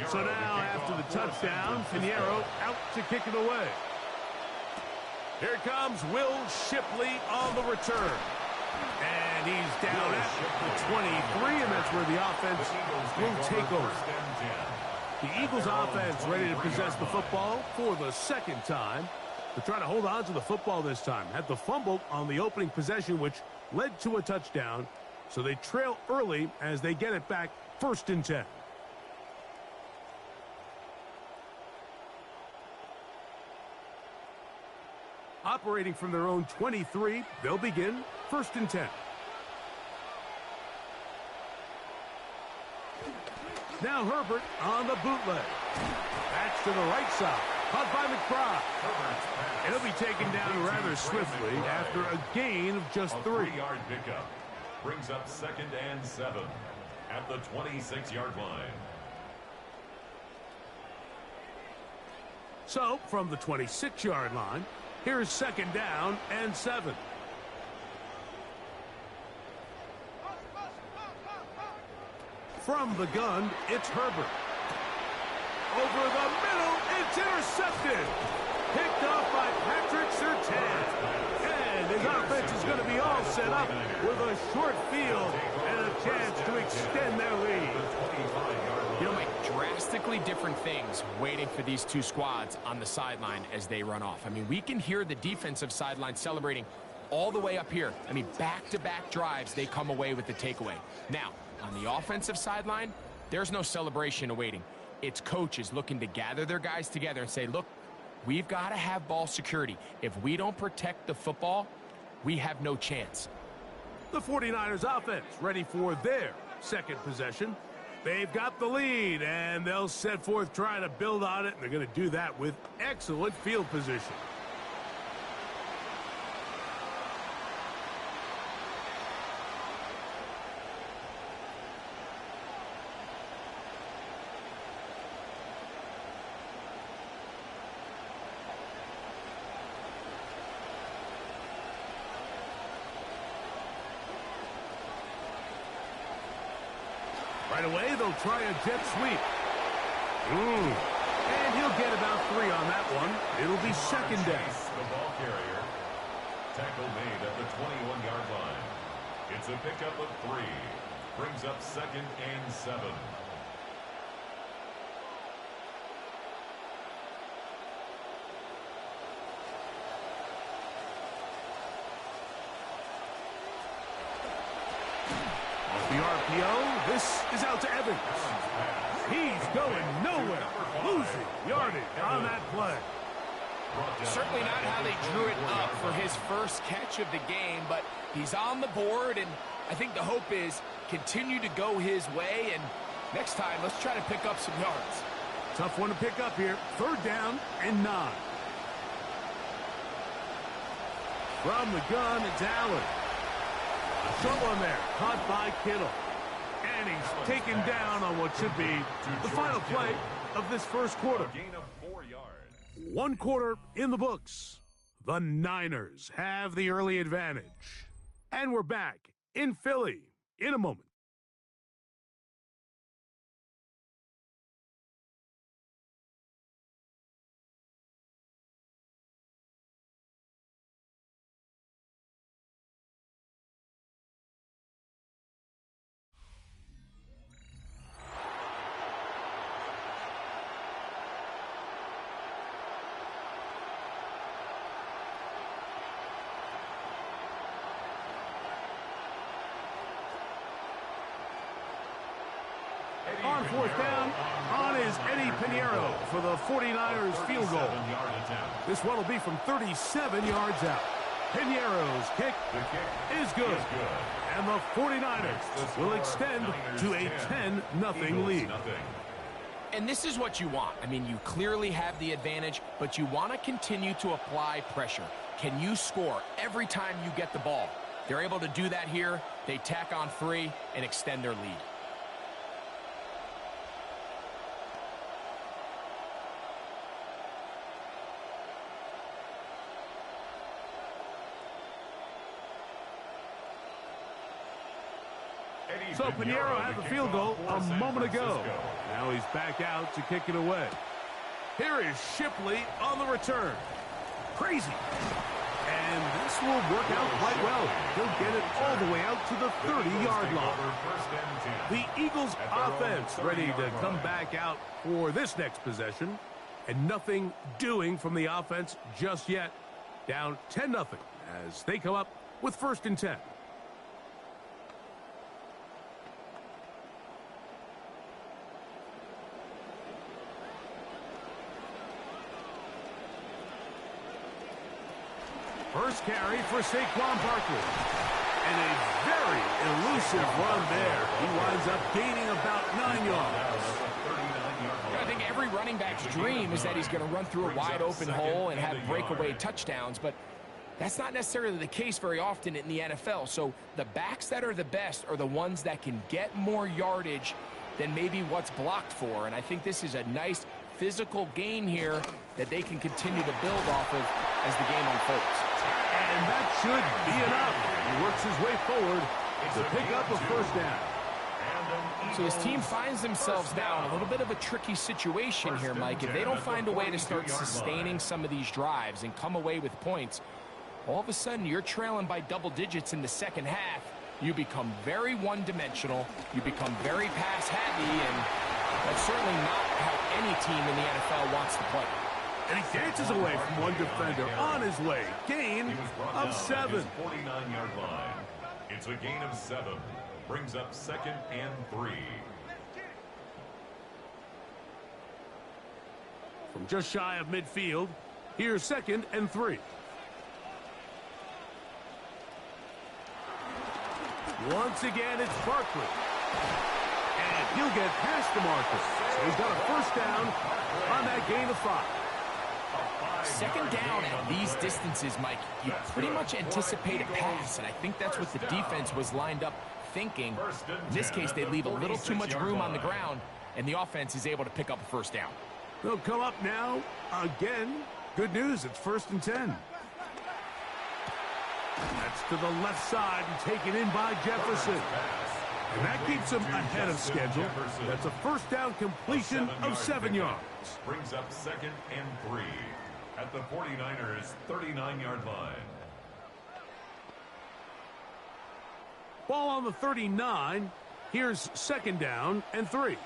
So now, after the touchdown, Pinheiro out to kick it away. Here comes Will Shipley on the return. And he's down at the 23, and that's where the offense will take over. The Eagles offense ready to possess the football for the 2nd time. They're trying to hold on to the football this time. Had the fumble on the opening possession, which led to a touchdown. So they trail early as they get it back 1st and 10. Operating from their own 23, they'll begin 1st and 10. Now Herbert on the bootleg. That's to the right side. Caught by McBride. It'll be taken down rather swiftly after a gain of just 3. 3-yard pickup brings up 2nd and 7 at the 26-yard line. So, from the 26-yard line, here's 2nd down and 7. From the gun, it's Herbert. Over the middle, it's intercepted. Picked off by Patrick Surtain. And his offense is going to be all with a short field and a chance to extend their lead. You know, Mike, drastically different things waiting for these two squads on the sideline as they run off. I mean, we can hear the defensive sideline celebrating all the way up here. I mean, back-to-back drives, they come away with the takeaway. Now, on the offensive sideline, there's no celebration awaiting. It's coaches looking to gather their guys together and say, look, we've got to have ball security. If we don't protect the football, we have no chance. The 49ers offense ready for their second possession. They've got the lead, and they'll set forth trying to build on it, and they're going to do that with excellent field position. Right away, they'll try a jet sweep. And he'll get about 3 on that one. It'll be second down. The ball carrier. Tackle made at the 21-yard line. It's a pickup of 3. Brings up 2nd and 7. The RPO, this is out to Evans. He's going nowhere, losing yardage on that play. Certainly not how they drew it up for his first catch of the game, but he's on the board, and I think the hope is continue to go his way, and next time, let's try to pick up some yards. Tough one to pick up here. 3rd down and 9. From the gun, it's Allen. Someone there, caught by Kittle. And he's taken down on what should be the final play of this first quarter. Gain of 4 yards. 1 quarter in the books. The Niners have the early advantage. And we're back in Philly in a moment. On 4th down, on is Eddie Pinheiro for the 49ers field goal. This one will be from 37 yards out. Pinheiro's kick is good. And the 49ers will extend to a 10-0 lead. And this is what you want. I mean, you clearly have the advantage, but you want to continue to apply pressure. Can you score every time you get the ball? They're able to do that here. They tack on 3 and extend their lead. So Pinheiro had the field goal a moment ago. Now he's back out to kick it away. Here is Shipley on the return. Crazy. And this will work out quite well. He'll get it all the way out to the 30-yard line. The Eagles offense ready to come back out for this next possession. And nothing doing from the offense just yet. Down 10-0 as they come up with 1st and 10. First carry for Saquon Barkley. And a very elusive run there. He winds up gaining about 9 yards. I think every running back's dream is that he's going to run through a wide-open hole and have breakaway touchdowns, but that's not necessarily the case very often in the NFL. So the backs that are the best are the ones that can get more yardage than maybe what's blocked for. And I think this is a nice physical gain here that they can continue to build off of as the game unfolds. And that should be enough. He works his way forward to pick up a 1st down. So his team finds themselves now in a little bit of a tricky situation here, Mike. If they don't find a way to start sustaining some of these drives and come away with points, all of a sudden you're trailing by double digits in the second half. you become very one-dimensional, you become very pass-heavy, and that's certainly not how any team in the NFL wants to play. And he dances away from one defender on his way. Gain of 7. 49-yard line. It's a gain of 7. Brings up 2nd and 3. From just shy of midfield, here's 2nd and 3. Once again, it's Barkley. And he'll get past the marker. So he's got a first down on that gain of 5. Second down at these distances, Mike, you pretty much anticipate a pass, and I think that's what the defense was lined up thinking. In this case, they leave a little too much room on the ground, and the offense is able to pick up a first down. They'll come up now again. Good news, it's 1st and 10. That's to the left side and taken in by Jefferson. And that keeps him ahead of schedule. That's a first down completion of 7 yards. Brings up 2nd and 3 at the 49ers' 39-yard line. Ball on the 39. Here's 2nd down and 3.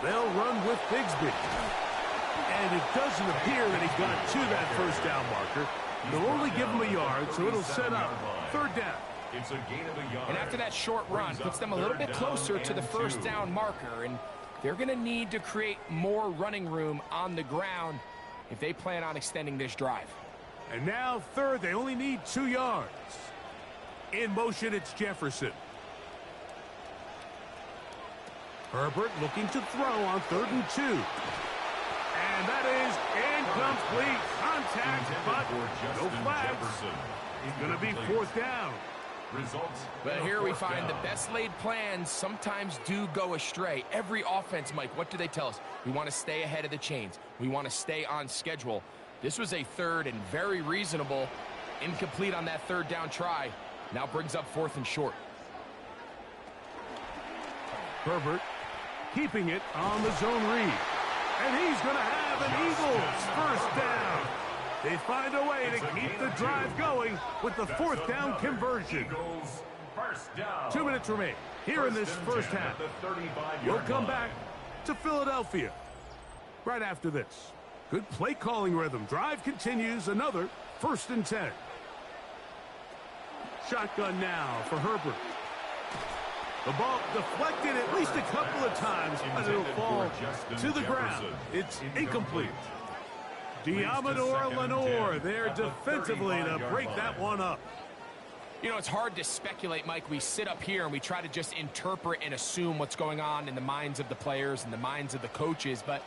They'll run with Bigsby. And it doesn't appear that he got to that first down marker. They'll only give him a yard, so it'll set up 3rd down. It's a gain of a yard. And after that short run, puts them a little bit closer to the first down marker, and they're going to need to create more running room on the ground if they plan on extending this drive. And now 3rd, they only need 2 yards. In motion, it's Jefferson. Herbert looking to throw on 3rd and 2. And that is incomplete. Contact, but no flags. It's going to be 4th down. Results. But here we find the best laid plans sometimes do go astray. Every offense, Mike, what do they tell us? We want to stay ahead of the chains. We want to stay on schedule. This was a 3rd and very reasonable. Incomplete on that 3rd down try. Now brings up 4th and short. Herbert keeping it on the zone read. And he's going to have an Eagles first down. They find a way to keep the drive going with the 4th down conversion. Eagles first down. 2 minutes remain here in this first half. We'll come back to Philadelphia right after this. Good play calling rhythm. Drive continues. Another 1st and 10. Shotgun now for Herbert. The ball deflected at least a couple of times, but it'll fall to the ground. It's incomplete. Diamador Lenore there defensively to break that one up. You know, it's hard to speculate, Mike. We sit up here and we try to just interpret and assume what's going on in the minds of the players and the minds of the coaches, but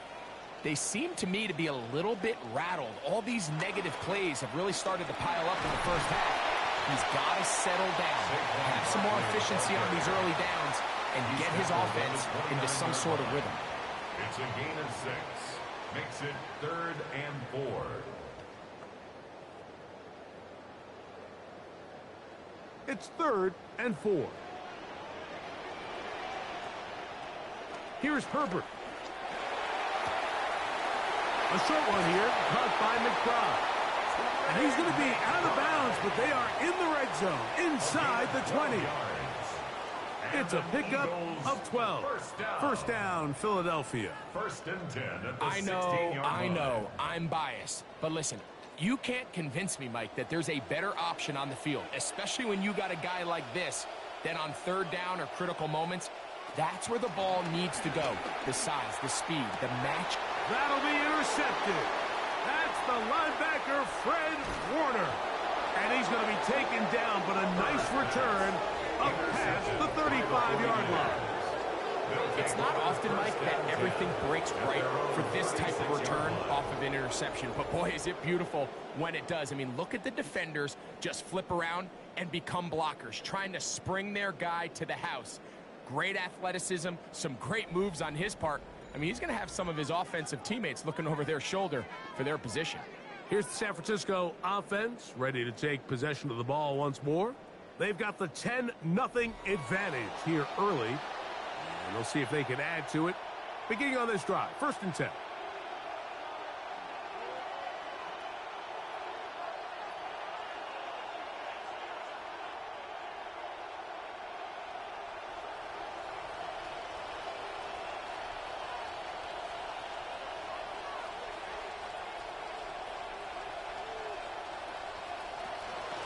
they seem to me to be a little bit rattled. All these negative plays have really started to pile up in the first half. He's got to settle down, have some more efficiency on these early downs, and get his offense into some sort of rhythm. It's a gain of 6. Makes it 3rd and 4. It's 3rd and 4. Here's Herbert. A short one here, caught by McBride. And he's going to be out of bounds, but they are in the red zone, inside the 20. It's a pickup of 12. First down, Philadelphia. 1st and 10 at the I 16-yard line. know, I'm biased. But listen, you can't convince me, Mike, that there's a better option on the field, especially when you got a guy like this, that on 3rd down or critical moments, that's where the ball needs to go. The size, the speed, the match. That'll be intercepted. That's the linebacker, Fred Warner. And he's going to be taken down, but a nice return up past the 35-yard line. It's not often, Mike, that everything breaks right for this type of return off of an interception. But, boy, is it beautiful when it does. I mean, look at the defenders just flip around and become blockers, trying to spring their guy to the house. Great athleticism, some great moves on his part. I mean, he's going to have some of his offensive teammates looking over their shoulder for their position. Here's the San Francisco offense, ready to take possession of the ball once more. They've got the 10-0 advantage here early. And they'll see if they can add to it. Beginning on this drive, 1st and 10.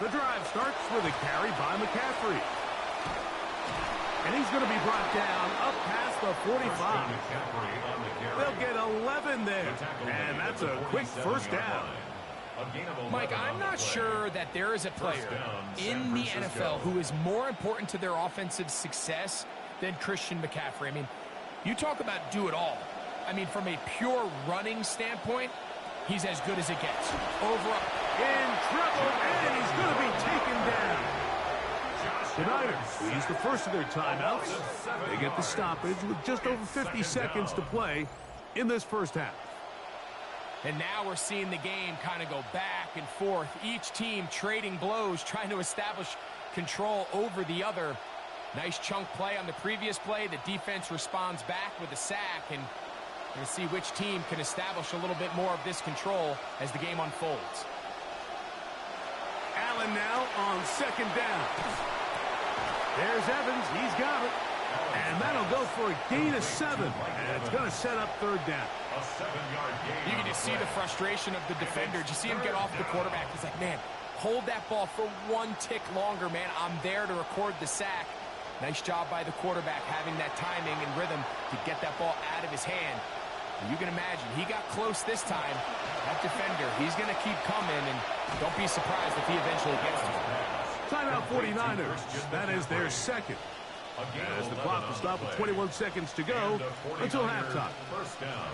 The drive starts with a carry by McCaffrey. And he's going to be brought down up past the 45. They'll get 11 there. And that's a quick first down. Mike, I'm not sure that there is a player in the NFL who is more important to their offensive success than Christian McCaffrey. I mean, you talk about do it all. I mean, from a pure running standpoint, he's as good as it gets. Over in trouble, and he's going to be taken down. The Niners use the first of their timeouts. They get the stoppage with just over 50 seconds to play in this first half. And now we're seeing the game kind of go back and forth. Each team trading blows, trying to establish control over the other. Nice chunk play on the previous play. The defense responds back with a sack, and we're going to see which team can establish a little bit more of this control as the game unfolds. Allen now on second down. There's Evans. He's got it. And that'll go for a gain of 7. And it's going to set up third down. You can just see the frustration of the defender. Just see him get off the quarterback. He's like, man, hold that ball for one tick longer, man. I'm there to record the sack. Nice job by the quarterback having that timing and rhythm to get that ball out of his hand. And you can imagine, he got close this time. That defender, he's going to keep coming, and don't be surprised if he eventually gets to him. Timeout 49ers. That is their second. As the clock will stop with 21 seconds to go until halftime. First down.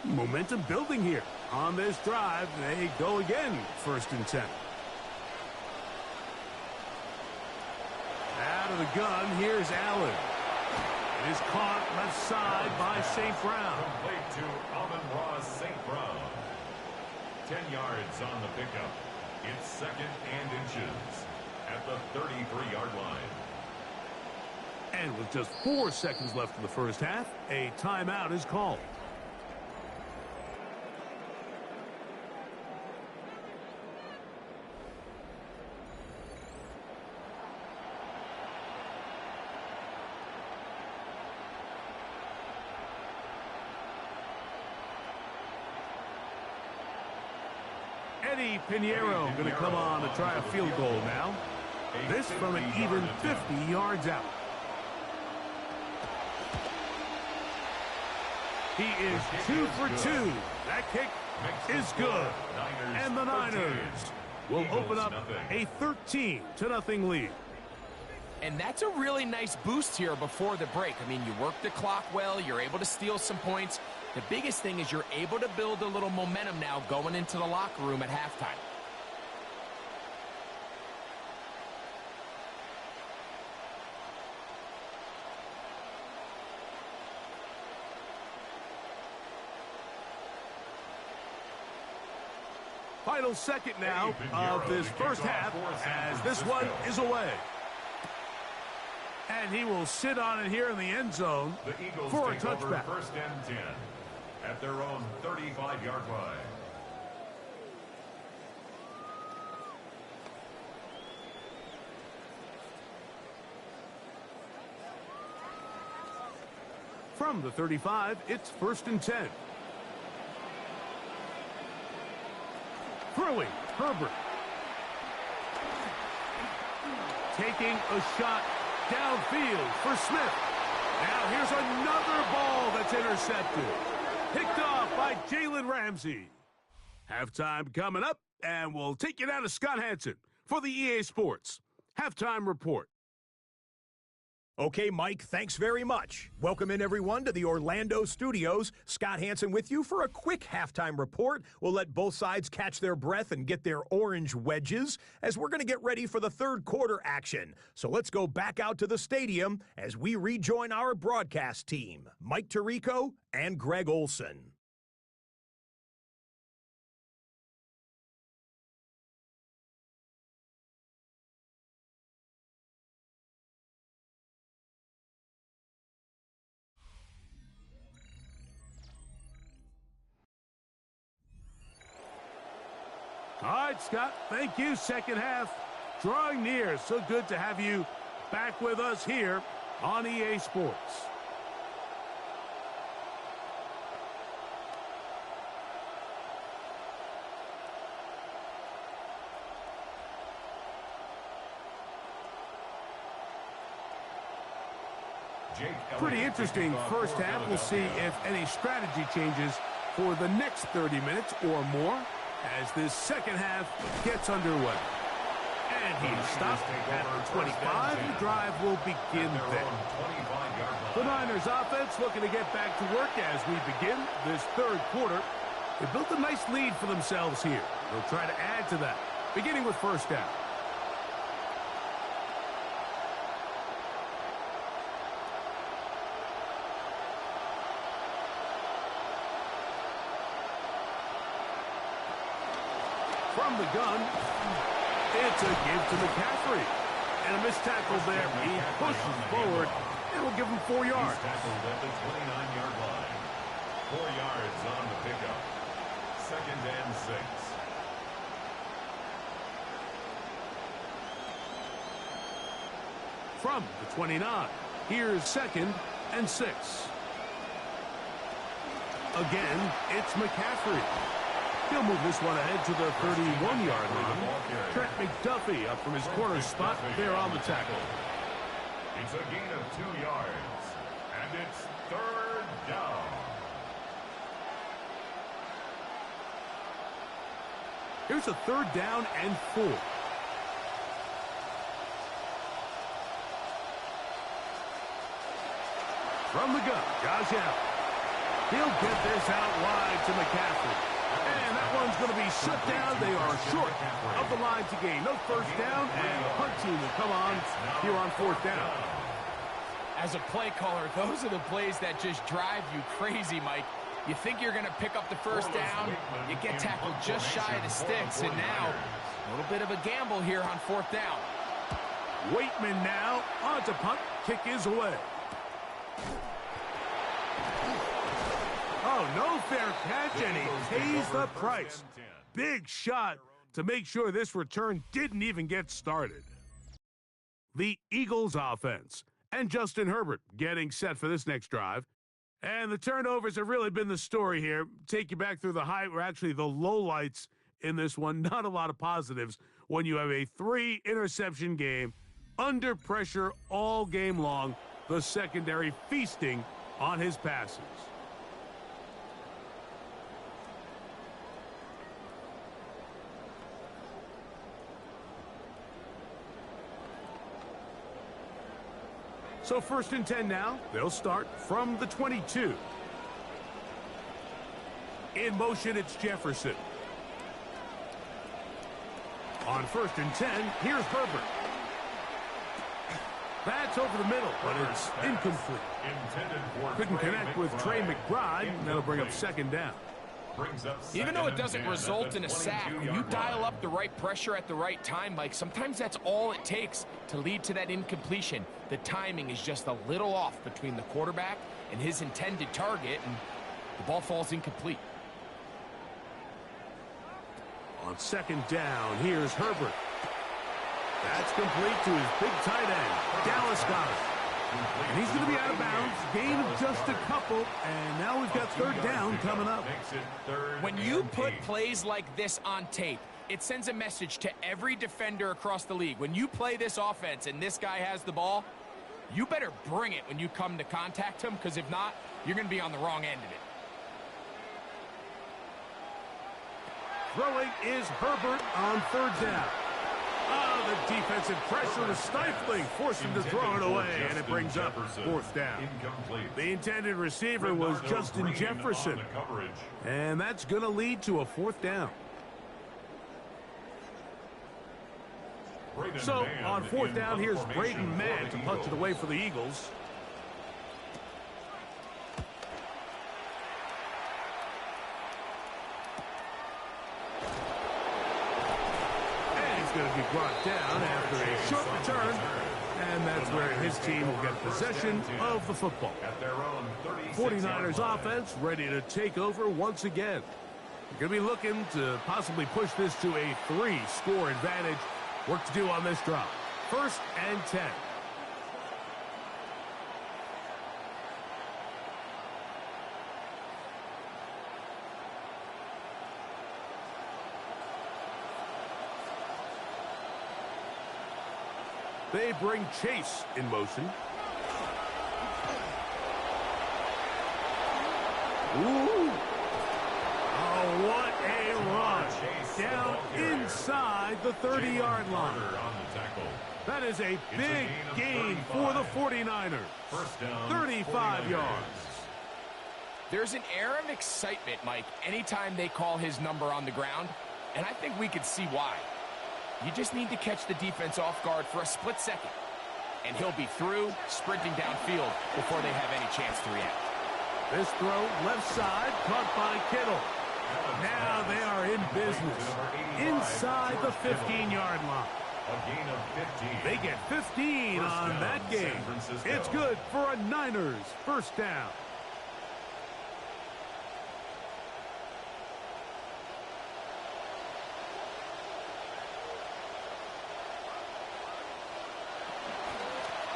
Momentum building here. On this drive, they go again, 1st and 10. Out of the gun, here's Allen. It is caught left side by St. Brown. Complete to Amon-Ra St. Brown. 10 yards on the pickup. It's 2nd and inches at the 33-yard line. And with just 4 seconds left in the first half, a timeout is called. Eddie Pinheiro going to come on to try a field goal now. This from an even 50 yards out. He is 2 for 2. That kick is good. And the Niners will open up a 13-0 lead. And that's a really nice boost here before the break. I mean, you work the clock well. You're able to steal some points. The biggest thing is you're able to build a little momentum now going into the locker room at halftime. Final second now of this first half as this one is away. And he will sit on it here in the end zone for a touchback. 1st and 10 at their own 35-yard line. From the 35, it's 1st and 10. Throwing, Herbert. Taking a shot downfield for Smith. Now here's another ball that's intercepted. Picked off by Jalen Ramsey. Halftime coming up, and we'll take you down to Scott Hanson for the EA Sports Halftime Report. Okay, Mike, thanks very much. Welcome in, everyone, to the Orlando studios. Scott Hanson with you for a quick halftime report. We'll let both sides catch their breath and get their orange wedges as we're going to get ready for the third quarter action. So let's go back out to the stadium as we rejoin our broadcast team, Mike Tirico and Greg Olson. All right, Scott, thank you. Second half drawing near. So good to have you back with us here on EA Sports. Pretty interesting first half. We'll see if any strategy changes for the next 30 minutes or more as this second half gets underway. And he's stopped at the 25. The drive will begin there. The Niners offense looking to get back to work as we begin this third quarter. They built a nice lead for themselves here. They'll try to add to that, beginning with first down. From the gun, it's a give to McCaffrey. And a missed tackle there. He pushes forward, and will give him 4 yards. Tackled at the 29-yard line. 4 yards on the pickup. 2nd and 6. From the 29, here's 2nd and 6. Again, it's McCaffrey. He'll move this one ahead to the 31-yard line. Trent McDuffie up from his corner spot there on the tackle. It's a gain of 2 yards, and it's 3rd down. Here's a 3rd down and 4. From the gun, Josh Allen. He'll get this out wide to McCaffrey. And that one's going to be shut down. They are short of the line to gain. No first down, and the punt team will come on here on 4th down. As a play caller, those are the plays that just drive you crazy, Mike. You think you're going to pick up the first down, you get tackled just shy of the sticks, and now a little bit of a gamble here on 4th down. Waitman now on to punt. Kick is away. Oh, no fair catch, and he pays the price. Big shot to make sure this return didn't even get started. The Eagles offense and Justin Herbert getting set for this next drive. And the turnovers have really been the story here. Take you back through the actually the lowlights in this one. Not a lot of positives when you have a 3-interception game under pressure all game long. The secondary feasting on his passes. So 1st and 10 now. They'll start from the 22. In motion, it's Jefferson. On 1st and 10, here's Herbert. That's over the middle, but it's incomplete. Couldn't connect with Trey McBride. That'll bring up 2nd down. Even though it doesn't result in a sack, when you dial up the right pressure at the right time, Mike, sometimes that's all it takes to lead to that incompletion. The timing is just a little off between the quarterback and his intended target, and the ball falls incomplete. On 2nd down, here's Herbert. That's complete to his big tight end. Dallas got it. And he's going to be out of bounds. Gain of just a couple. And now we've got 3rd down coming up. When you put plays like this on tape, it sends a message to every defender across the league. When you play this offense and this guy has the ball, you better bring it when you come to contact him, because if not, you're going to be on the wrong end of it. Throwing is Herbert on 3rd down. Oh, the defensive pressure was stifling, forced him to throw it away, and it brings up 4th down. The intended receiver was Justin Jefferson, and that's going to lead to a 4th down. So, on 4th down, here's Braden Mann to punch it away for the Eagles. Going to be brought down after a short return, and that's where his team will get possession of the football. 49ers offense ready to take over once again. They're going to be looking to possibly push this to a 3-score advantage. Work to do on this drive. 1st and 10. They bring Chase in motion. Ooh. Oh, what a run. Down inside the 30-yard line. That is a big gain for the 49ers. 35 yards. There's an air of excitement, Mike, anytime they call his number on the ground, and I think we could see why. You just need to catch the defense off guard for a split second, and he'll be through, sprinting downfield before they have any chance to react. This throw left side, caught by Kittle. Now they are in business inside the 15-yard line. A gain of 15. They get 15 on that game. It's good for a Niners first down.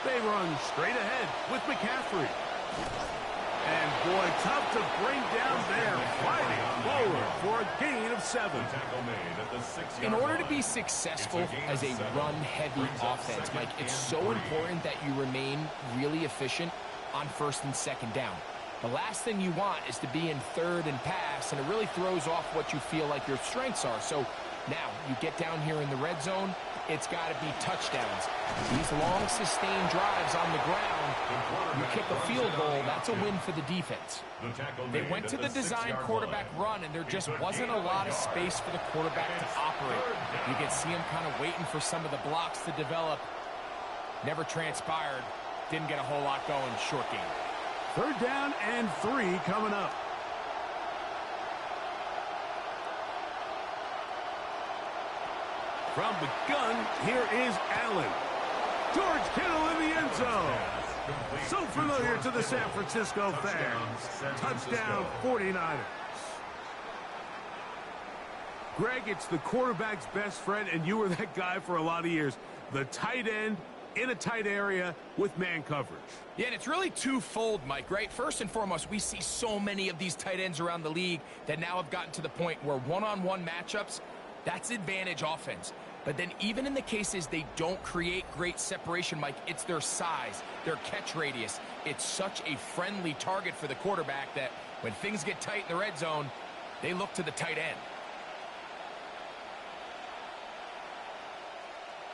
They run straight ahead with McCaffrey. And boy, tough to bring down there, fighting forward for a gain of 7. In order to be successful as a run-heavy offense, Mike, it's so important that you remain really efficient on first and second down. The last thing you want is to be in third and pass, and it really throws off what you feel like your strengths are. So now you get down here in the red zone, it's got to be touchdowns. These long, sustained drives on the ground, you kick a field goal, that's a win for the defense. They went to the design quarterback run, and there just wasn't a lot of space for the quarterback to operate. You can see him kind of waiting for some of the blocks to develop. Never transpired. Didn't get a whole lot going. Short game. 3rd down and 3 coming up. From the gun, here is Allen. George Kittle in the end zone. So familiar to the San Francisco fans. Touchdown 49ers. Greg, it's the quarterback's best friend, and you were that guy for a lot of years. The tight end in a tight area with man coverage. Yeah, and it's really twofold, Mike, right? First and foremost, we see so many of these tight ends around the league that now have gotten to the point where one-on-one matchups, that's advantage offense. But then even in the cases they don't create great separation, Mike, it's their size, their catch radius. It's such a friendly target for the quarterback that when things get tight in the red zone, they look to the tight end.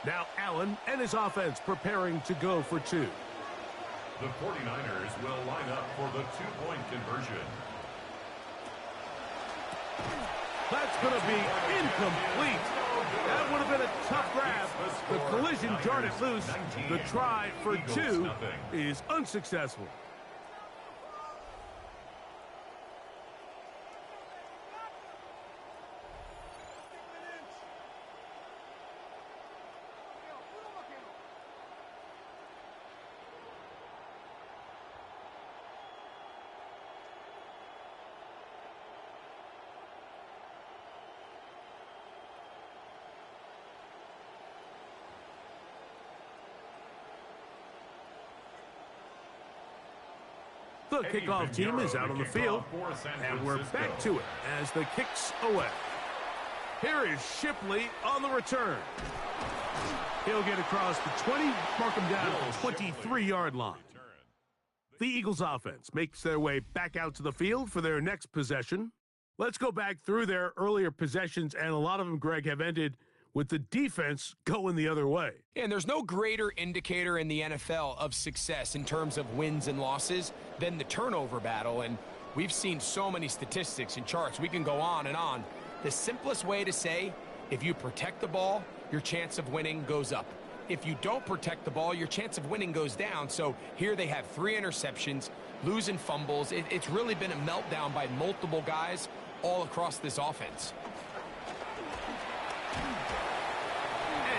Now Allen and his offense preparing to go for 2. The 49ers will line up for the 2-point conversion. That's going to be incomplete. That would have been a tough grab. The collision jarred it loose. The try for 2 is unsuccessful. The kickoff team is out on the field, and we're back to it as the kicks away. Here is Shipley on the return. He'll get across the 20, mark him down at the 23-yard line. The Eagles offense makes their way back out to the field for their next possession. Let's go back through their earlier possessions, and a lot of them, Greg, have ended with the defense going the other way. And there's no greater indicator in the NFL of success in terms of wins and losses than the turnover battle. And we've seen so many statistics and charts. We can go on and on. The simplest way to say, if you protect the ball, your chance of winning goes up. If you don't protect the ball, your chance of winning goes down. So here they have 3 interceptions, losing fumbles. It's really been a meltdown by multiple guys all across this offense.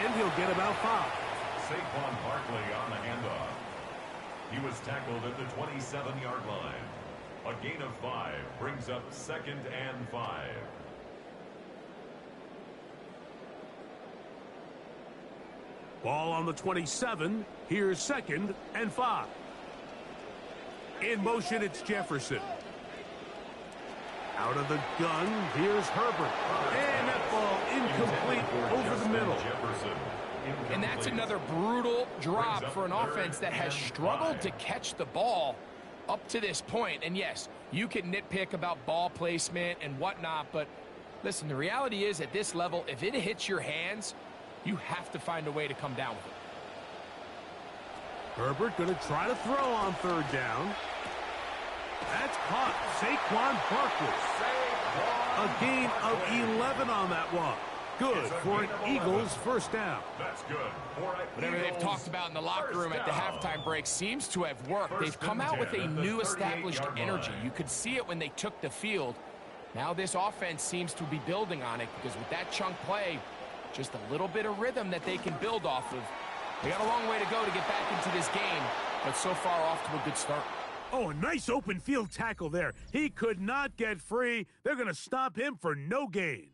And he'll get about 5. Saquon Barkley on the handoff. He was tackled at the 27-yard line. A gain of 5 brings up 2nd and 5. Ball on the 27. Here's 2nd and 5. In motion, it's Jefferson. Out of the gun, here's Herbert. And that ball incomplete over the middle. Jefferson. And that's another brutal drop for an offense that has struggled to catch the ball up to this point. And yes, you can nitpick about ball placement and whatnot, but listen, the reality is at this level, if it hits your hands, you have to find a way to come down with it. Herbert going to try to throw on third down. That's caught. Saquon Barkley. A gain of 11 on that one. Good for an Eagles first down. That's good. Whatever they've talked about in the locker room at the halftime break seems to have worked. They've come out with a new established energy. You could see it when they took the field. Now this offense seems to be building on it because with that chunk play, just a little bit of rhythm that they can build off of. They got a long way to go to get back into this game, but so far off to a good start. Oh, a nice open field tackle there. He could not get free. They're going to stop him for no gain.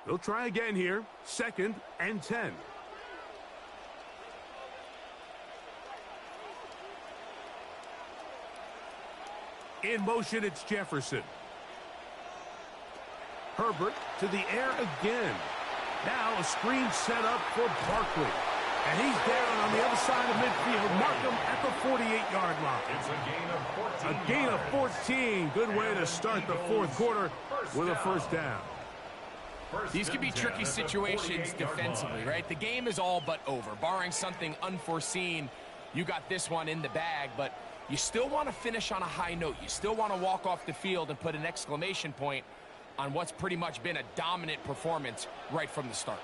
They'll try again here. 2nd and 10. In motion, it's Jefferson. Herbert to the air again. Now a screen set up for Barkley. And he's down on the other side of midfield. Mark him at the 48-yard line. It's a gain of 14. A gain of 14. Good way to start the fourth quarter with a first down. These could be tricky situations defensively, right? The game is all but over. Barring something unforeseen, you got this one in the bag, but you still want to finish on a high note. You still want to walk off the field and put an exclamation point on what's pretty much been a dominant performance right from the start.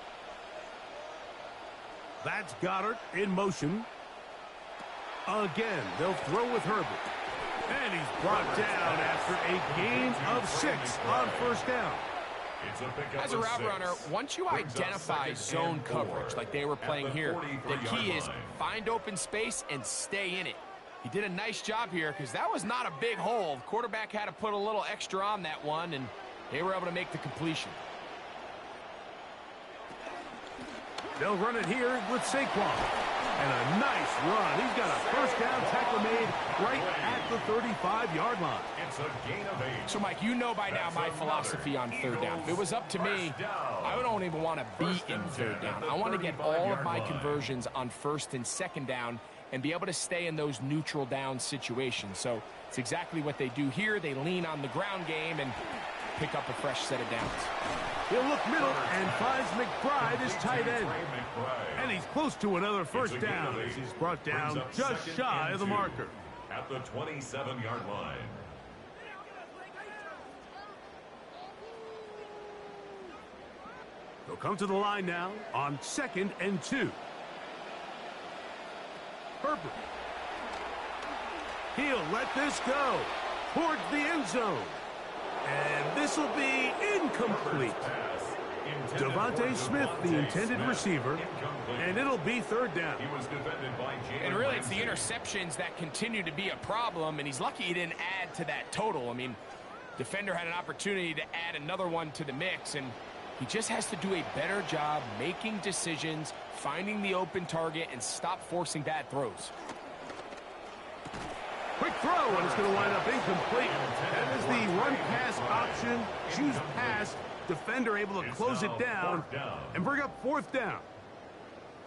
That's Goddard in motion. Again, they'll throw with Herbert. And he's brought down after a gain of 6 on first down. As a route runner, once you identify zone coverage like they were playing here, the key is find open space and stay in it. He did a nice job here because that was not a big hole. The quarterback had to put a little extra on that one, and they were able to make the completion. They'll run it here with Saquon. And a nice run. He's got a first down tackle made right at the 35-yard line. It's a gain of 8. So, Mike, you know by now my philosophy on third down. If it was up to me, I don't even want to be in third down. I want to get all of my conversions on first and second down and be able to stay in those neutral down situations. So it's exactly what they do here. They lean on the ground game and pick up a fresh set of downs. He'll look middle and finds McBride as tight end. And he's close to another first down as he's brought down just shy of the marker. At the 27-yard line. They'll come to the line now on 2nd and 2. Herbert. He'll let this go towards the end zone. And this will be incomplete. Devontae Smith, the intended receiver, and it'll be third down. And really, it's the interceptions that continue to be a problem, and he's lucky he didn't add to that total. I mean, defender had an opportunity to add another one to the mix, and he just has to do a better job making decisions, finding the open target, and stop forcing bad throws. Quick throw, and it's going to wind up incomplete. That is the run-pass option. Choose pass. Defender able to close it down and bring up fourth down.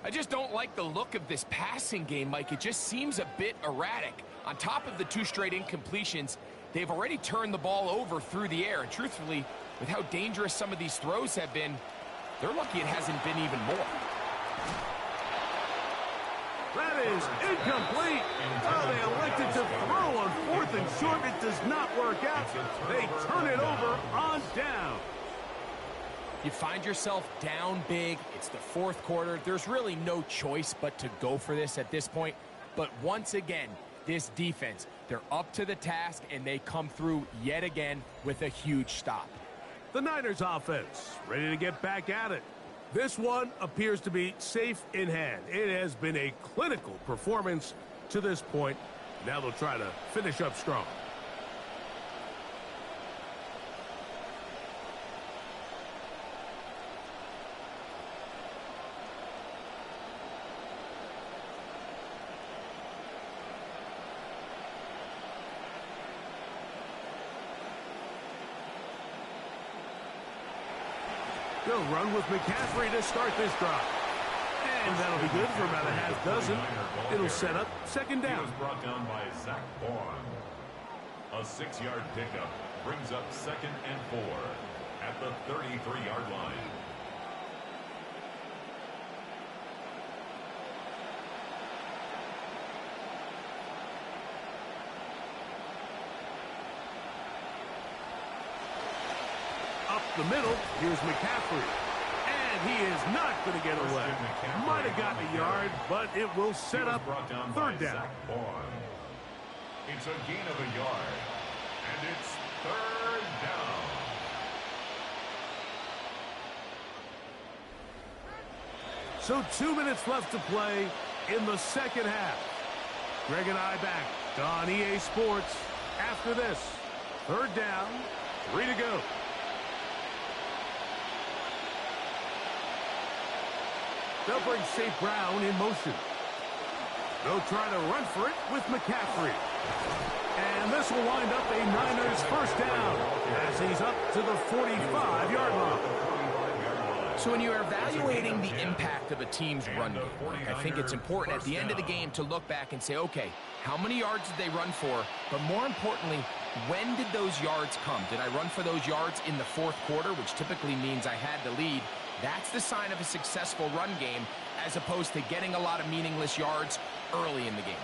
I just don't like the look of this passing game, Mike. It just seems a bit erratic. On top of the 2 straight incompletions, they've already turned the ball over through the air. And truthfully, with how dangerous some of these throws have been, they're lucky it hasn't been even more. That is incomplete. Oh, they elected to throw on 4th and short. It does not work out. They turn it over on down. You find yourself down big. It's the 4th quarter. There's really no choice but to go for this at this point. But once again, this defense. They're up to the task, and they come through yet again with a huge stop. The Niners offense ready to get back at it. This one appears to be safe in hand. It has been a clinical performance to this point. Now they'll try to finish up strong. They'll run with McCaffrey to start this drive. And that'll be good for about a half dozen. It'll set up second down. He was brought down by Zach Bourne. A 6-yard pickup brings up 2nd and 4 at the 33-yard line. Up the middle, here's McCaffrey. And he is not going to get away. Might have gotten a yard, but it will set up third down. It's a gain of a yard. And it's third down. So 2 minutes left to play in the second half. Greg and I back on EA Sports after this. Third down, 3 to go. They'll bring St. Brown in motion. They'll try to run for it with McCaffrey. And this will wind up a Niners first down as he's up to the 45-yard line. So when you're evaluating the impact of a team's run game, I think it's important at the end of the game to look back and say, okay, how many yards did they run for? But more importantly, when did those yards come? Did I run for those yards in the fourth quarter, which typically means I had the lead? That's the sign of a successful run game, as opposed to getting a lot of meaningless yards early in the game.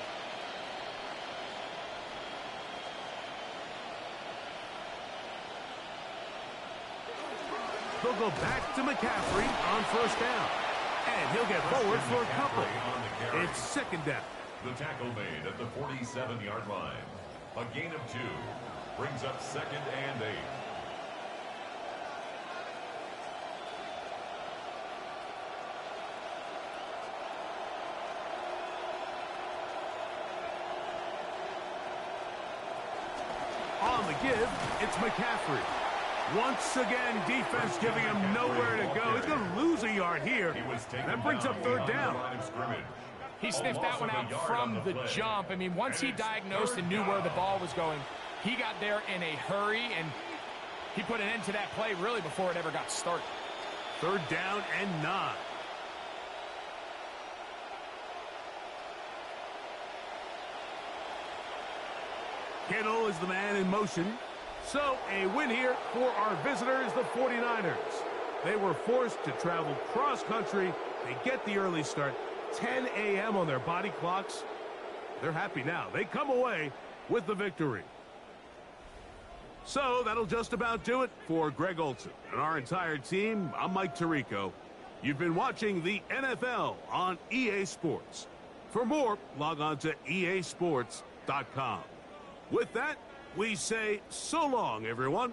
They'll go back to McCaffrey on first down. And he'll get forward for a couple. It's second down. The tackle made at the 47-yard line. A gain of 2 brings up 2nd and 8. On the give, it's McCaffrey. Once again, defense giving him nowhere to go. He's going to lose a yard here. That brings up third down. He sniffed that one out from the jump. I mean, once he diagnosed and knew where the ball was going, he got there in a hurry, and he put an end to that play really before it ever got started. Third down and 9. Kittle is the man in motion. So a win here for our visitors, the 49ers. They were forced to travel cross-country. They get the early start, 10 a.m. on their body clocks. They're happy now. They come away with the victory. So that'll just about do it for Greg Olsen and our entire team. I'm Mike Tirico. You've been watching the NFL on EA Sports. For more, log on to easports.com. With that, we say so long, everyone.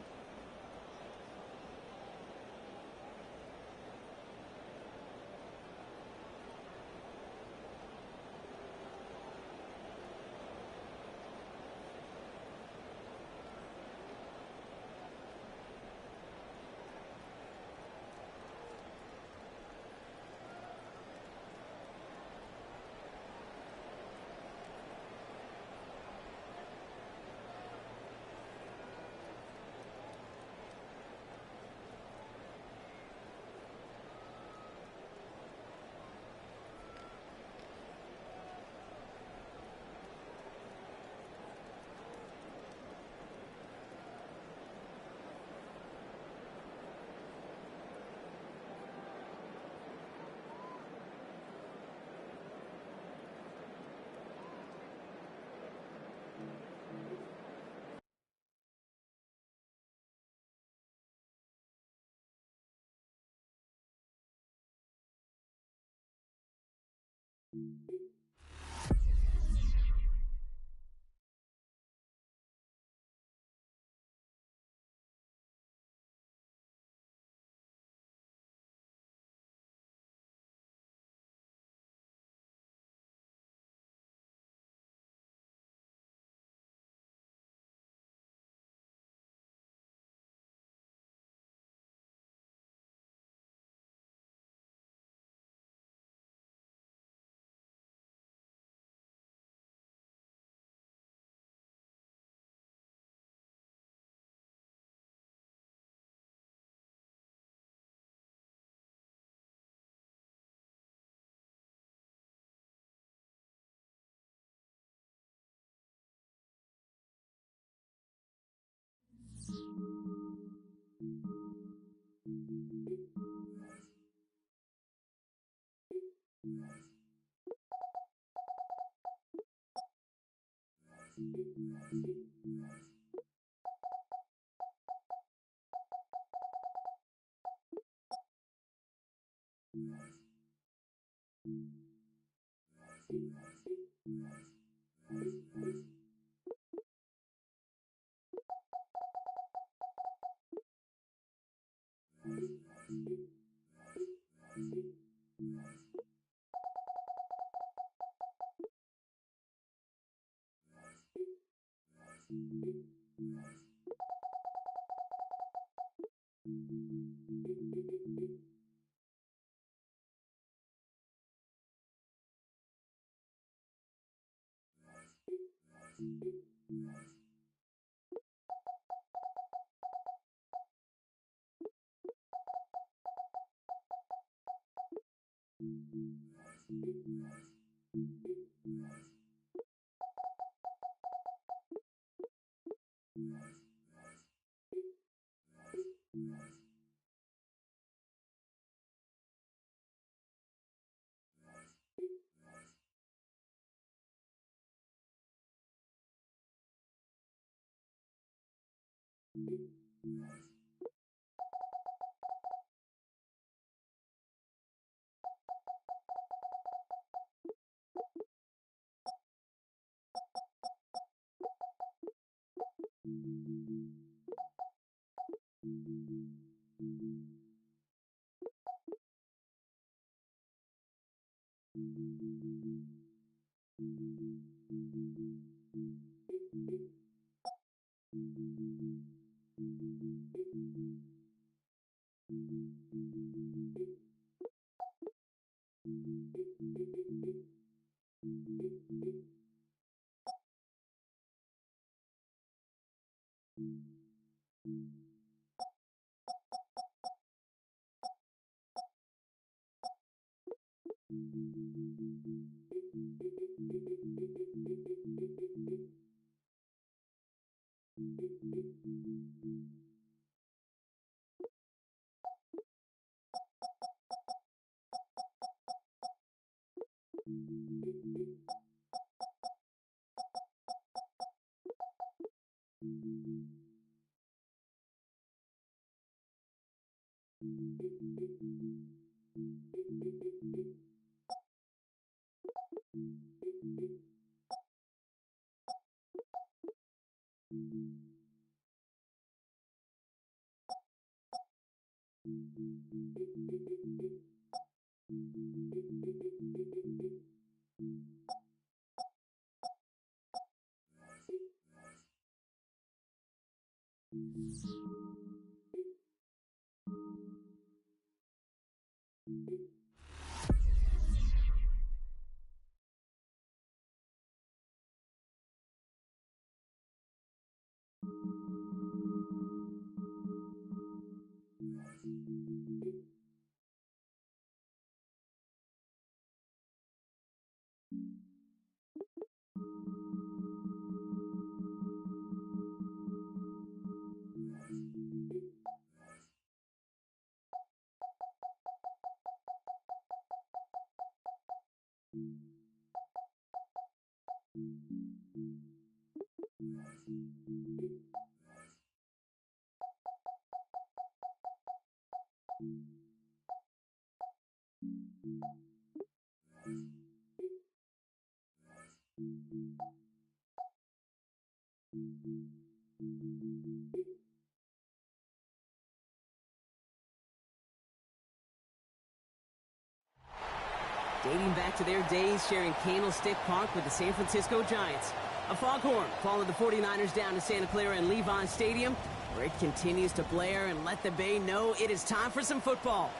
Dating back to their days sharing Candlestick Park with the San Francisco Giants. A foghorn followed the 49ers down to Santa Clara and Levon Stadium, where it continues to blare and let the Bay know it is time for some football.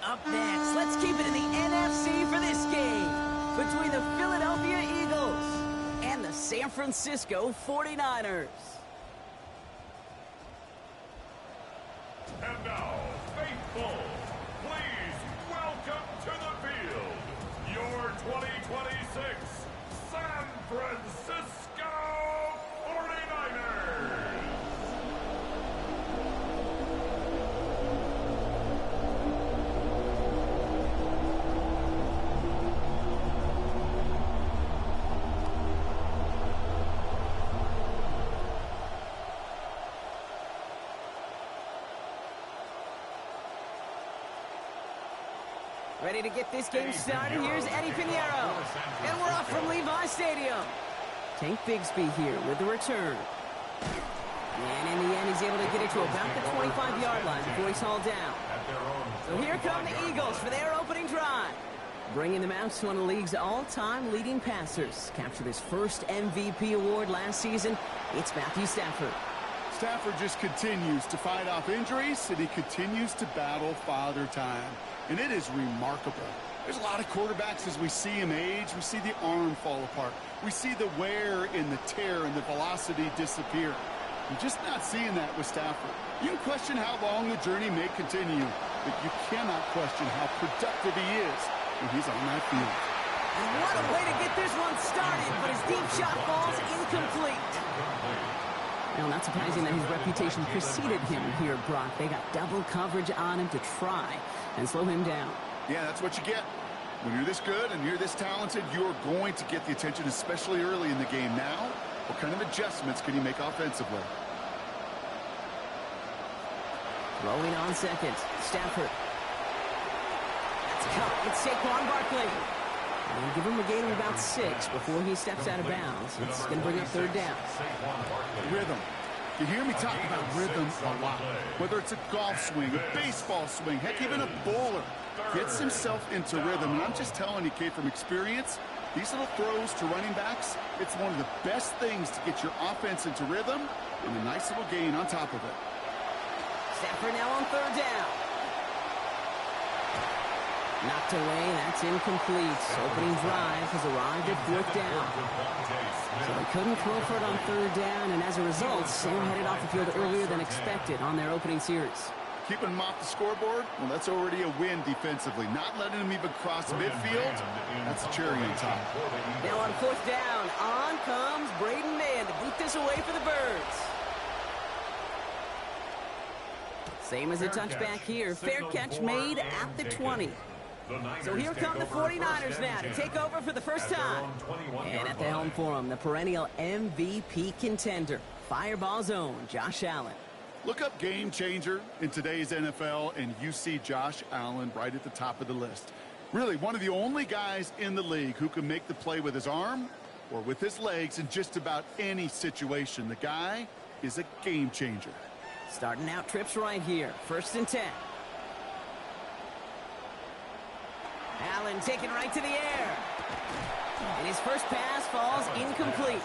Up next, let's keep it in the NFC for this game between the Philadelphia Eagles and the San Francisco 49ers. And now, faithful, please welcome to the field your 2026 San Francisco 49ers. Ready to get this game started. Here's Eddie Pinheiro. And we're off from Levi Stadium. Tank Bigsby here with the return. And in the end, he's able to get it to about the 25-yard line before he's hauled down. So here come the Eagles for their opening drive. Bringing them out to one of the league's all-time leading passers. Captured his first MVP award last season. It's Matthew Stafford. Stafford just continues to fight off injuries, and he continues to battle Father Time. And it is remarkable. There's a lot of quarterbacks as we see him age. We see the arm fall apart. We see the wear in the tear and the velocity disappear. You're just not seeing that with Stafford. You can question how long the journey may continue, but you cannot question how productive he is when he's on that field. And what a way to get this one started, but his deep shot falls incomplete. Now, not surprising that his reputation preceded him here, Brock. They got double coverage on him to try and slow him down. Yeah, that's what you get. When you're this good and you're this talented, you're going to get the attention, especially early in the game. Now, what kind of adjustments can you make offensively? Throwing on second, Stafford. That's caught. It's Saquon Barkley. And give him a gain of about 6 before he steps out of bounds. It's going to bring up third down. Rhythm. You hear me talk about rhythm a lot. Whether it's a golf swing, a baseball swing, heck, even a bowler gets himself into rhythm. And I'm just telling you, Kate, from experience, these little throws to running backs, it's one of the best things to get your offense into rhythm and a nice little gain on top of it. Stafford now on third down. Knocked away, that's incomplete. Opening drive has arrived at fourth down. So they couldn't throw for it on third down, and as a result, Sam headed off the field earlier than expected on their opening series. Keeping him off the scoreboard, well, that's already a win defensively. Not letting him even cross midfield, that's a cherry on top. Now on fourth down, on comes Braden Mann to boot this away for the Birds. Same as a touchback here. Fair catch made at the 20. So here come the 49ers now to take over for the first time. And at the helm for them, the perennial MVP contender, Fireball Zone, Josh Allen. Look up game changer in today's NFL, and you see Josh Allen right at the top of the list. Really, one of the only guys in the league who can make the play with his arm or with his legs in just about any situation. The guy is a game changer. Starting out trips right here. First and 10. Allen taken right to the air. And his first pass falls incomplete.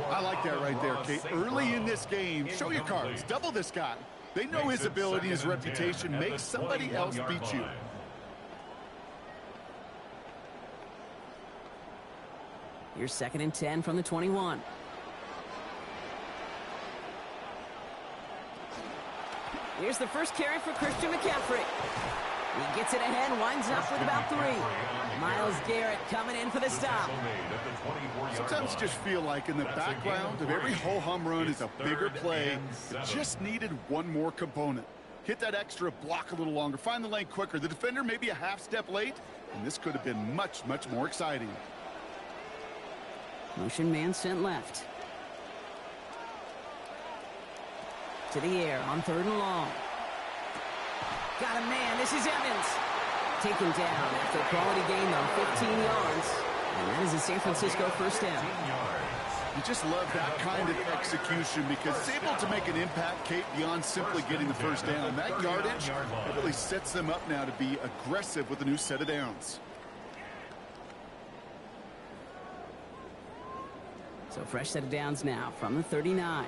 I like that right there, Kate. Early in this game, show your cards. Double this guy. They know his ability, his reputation. Make somebody else beat you. Here's second and 10 from the 21. Here's the first carry for Christian McCaffrey. He gets it ahead, winds up with about 3. Myles Garrett coming in for the stop. Sometimes you just feel like in the background of every ho-hum run is a bigger play. It just needed one more component. Hit that extra block a little longer. Find the lane quicker. The defender may be a half step late, and this could have been much, much more exciting. Motion man sent left. To the air on third and long. Got a man. This is Evans. Taken down after a quality gain, though, 15 yards. And that is a San Francisco first down. You just love that kind of execution because it's able to make an impact, Kate, beyond simply getting the first down. That yardage, it really sets them up now to be aggressive with a new set of downs. So fresh set of downs now from the 39.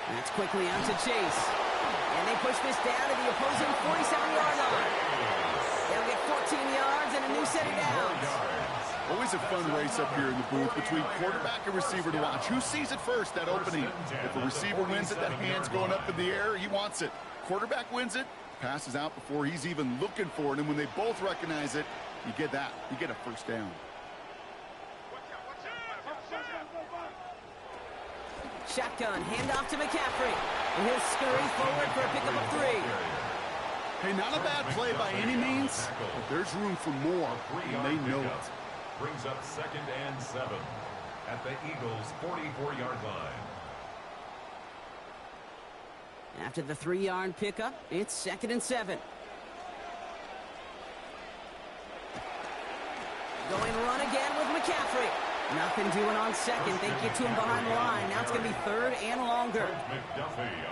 That's quickly out to Chase. And they push this down to the opposing 47-yard line. They'll get 14 yards and a new set of downs. Always a fun race up here in the booth between quarterback and receiver to watch. Who sees it first, that opening? If a receiver wins it, that hand's going up in the air, he wants it. Quarterback wins it, passes out before he's even looking for it. And when they both recognize it, you get that. You get a first down. Shotgun, handoff to McCaffrey. And he'll scurry forward for a pickup of 3. Hey, not a bad play by any means, but there's room for more, and they know it. Brings up 2nd and 7 at the Eagles' 44-yard line. After the 3-yard pickup, it's 2nd and 7. Going run again with McCaffrey. Nothing doing on second. They get to him behind the line. Now it's going to be 3rd and longer.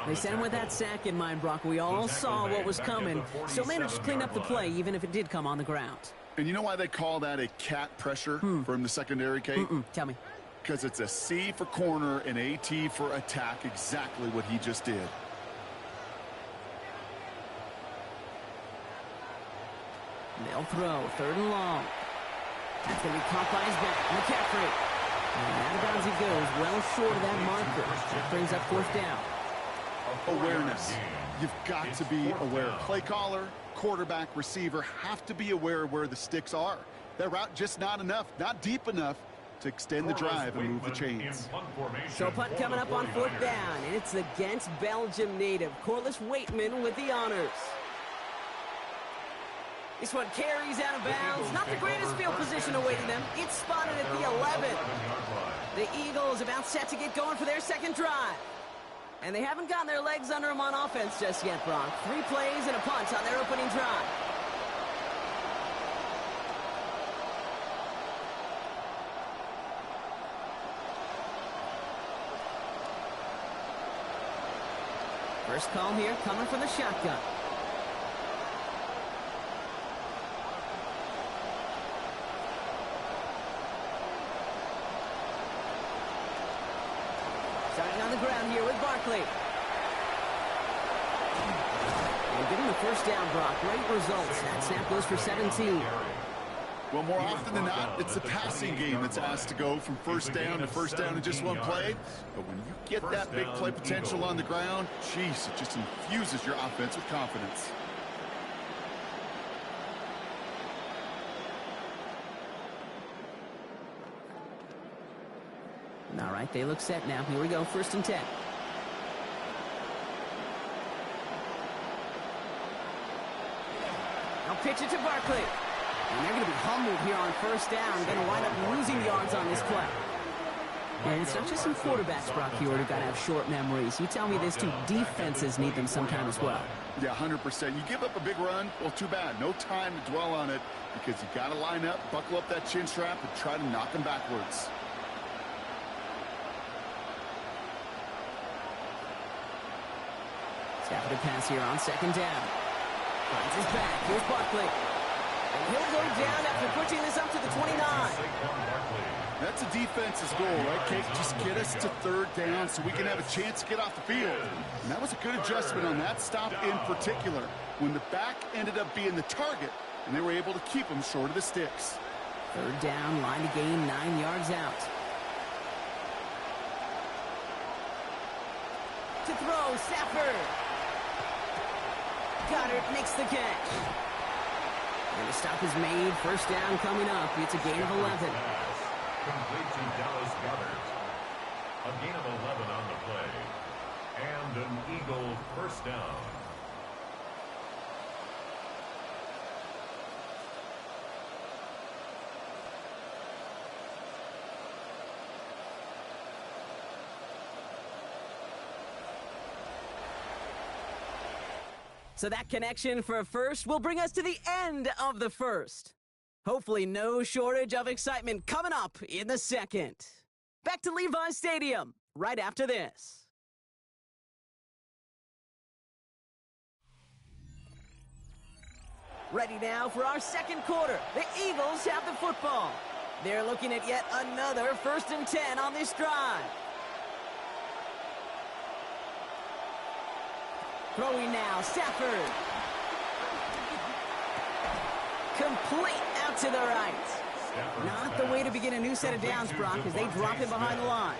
They sent him with that sack in mind, Brock. We all saw what was coming. Still managed to clean up the play, even if it did come on the ground. And you know why they call that a cat pressure from the secondary, Kate? Tell me. Because it's a C for corner and a T for attack, exactly what he just did. They'll throw 3rd and long. That's going to be caught by his back. McCaffrey. And out of bounds he goes, well short of that marker. That brings up 4th down. Awareness. You've got to be aware. Play caller, quarterback, receiver have to be aware of where the sticks are. That route just not enough, not deep enough to extend the drive and move the chains. So punt coming up on 4th down, and it's against Belgium native Corliss Waitman with the honors. This one carries out of bounds. Not the greatest field position awaiting them. It's spotted at the 11. The Eagles about set to get going for their 2nd drive. And they haven't gotten their legs under them on offense just yet, Brock. 3 plays and a punt on their opening drive. First call here coming from the shotgun. Starting on the ground here with Barkley. And getting the 1st down, Brock. Great results. That snap goes for 17. Well, more often than not, it's the passing game that's asked to go from 1st down to 1st down in just one play. But when you get that big play potential on the ground, geez, it just infuses your offense with confidence. All right, they look set now. Here we go, 1st and 10. Now pitch it to Barkley. And they're going to be humbled here on 1st down. Going to wind up losing yards on this play. And it's not just some quarterbacks, Brock, here who got to have short memories. You tell me this too, defenses need them sometime as well. Yeah, 100%. You give up a big run, well, too bad. No time to dwell on it because you got to line up, buckle up that chin strap, and try to knock them backwards. Stafford to pass here on 2nd down. Finds his back. Here's Barkley. And he'll go down after pushing this up to the 29. That's a defense's goal, right, Kate? Just get us to 3rd down so we can have a chance to get off the field. And that was a good adjustment on that stop in particular, when the back ended up being the target, and they were able to keep him short of the sticks. 3rd down, line to gain 9 yards out. To throw, Stafford. Goddard makes the catch. And the stop is made. 1st down coming up. It's a gain of 11. Complete to Dallas Goedert. A gain of 11 on the play. And an Eagle 1st down. So that connection for a first will bring us to the end of the 1st. Hopefully no shortage of excitement coming up in the 2nd. Back to Levi Stadium right after this. Ready now for our 2nd quarter. The Eagles have the football. They're looking at yet another 1st and 10 on this drive. Throwing now, Stafford. Complete out to the right. Not the way to begin a new set of downs, Brock, as they drop it behind the line.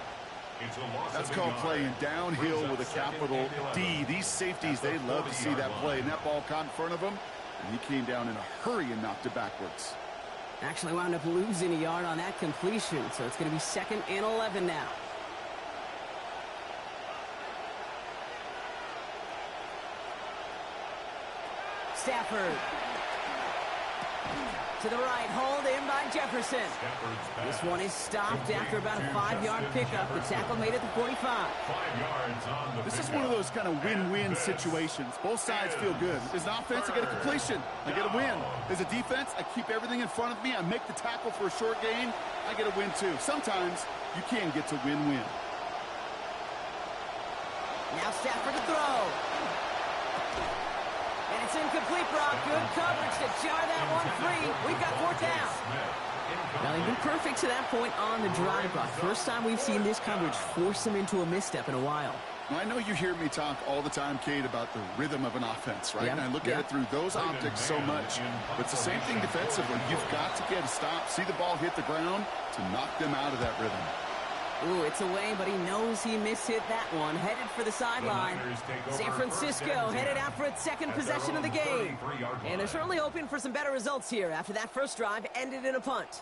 That's called playing downhill with a capital D. These safeties, they love to see that play. And that ball caught in front of him, and he came down in a hurry and knocked it backwards. Actually wound up losing a yard on that completion, so it's going to be 2nd and 11 now. Stafford. To the right, hauled in by Jefferson. This one is stopped after about a 5-yard pickup. The tackle made it to 45. 5 yards on the This is pickup. one of those kind of win-win situations. Both sides feel good. As an offense, I get a completion. I get a win. As a defense, I keep everything in front of me. I make the tackle for a short gain. I get a win, too. Sometimes you can get to win-win. Now Stafford to throw. And it's incomplete, Brock. Good coverage to jar that one free. We've got 4th down. Now, they've been perfect to that point on the drive, Brock. First time we've seen this coverage force them into a misstep in a while. Well, I know you hear me talk all the time, Kate, about the rhythm of an offense, right? Yeah. And I look at it through those optics so much. But it's the same thing defensively. You've got to get a stop, see the ball hit the ground to knock them out of that rhythm. Ooh, it's away, but he knows he mishit that one. Headed for the sideline. San Francisco headed out for its second possession of the game. And they're certainly hoping for some better results here after that first drive ended in a punt.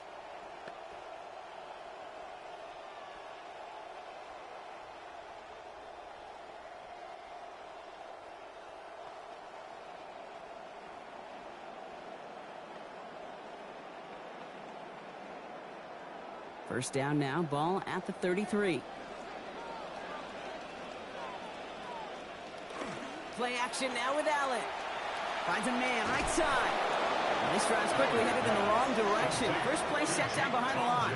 First down now, ball at the 33. Play action now with Allen. Finds a man right side. This drive's quickly headed in the wrong direction. First play set down behind the line.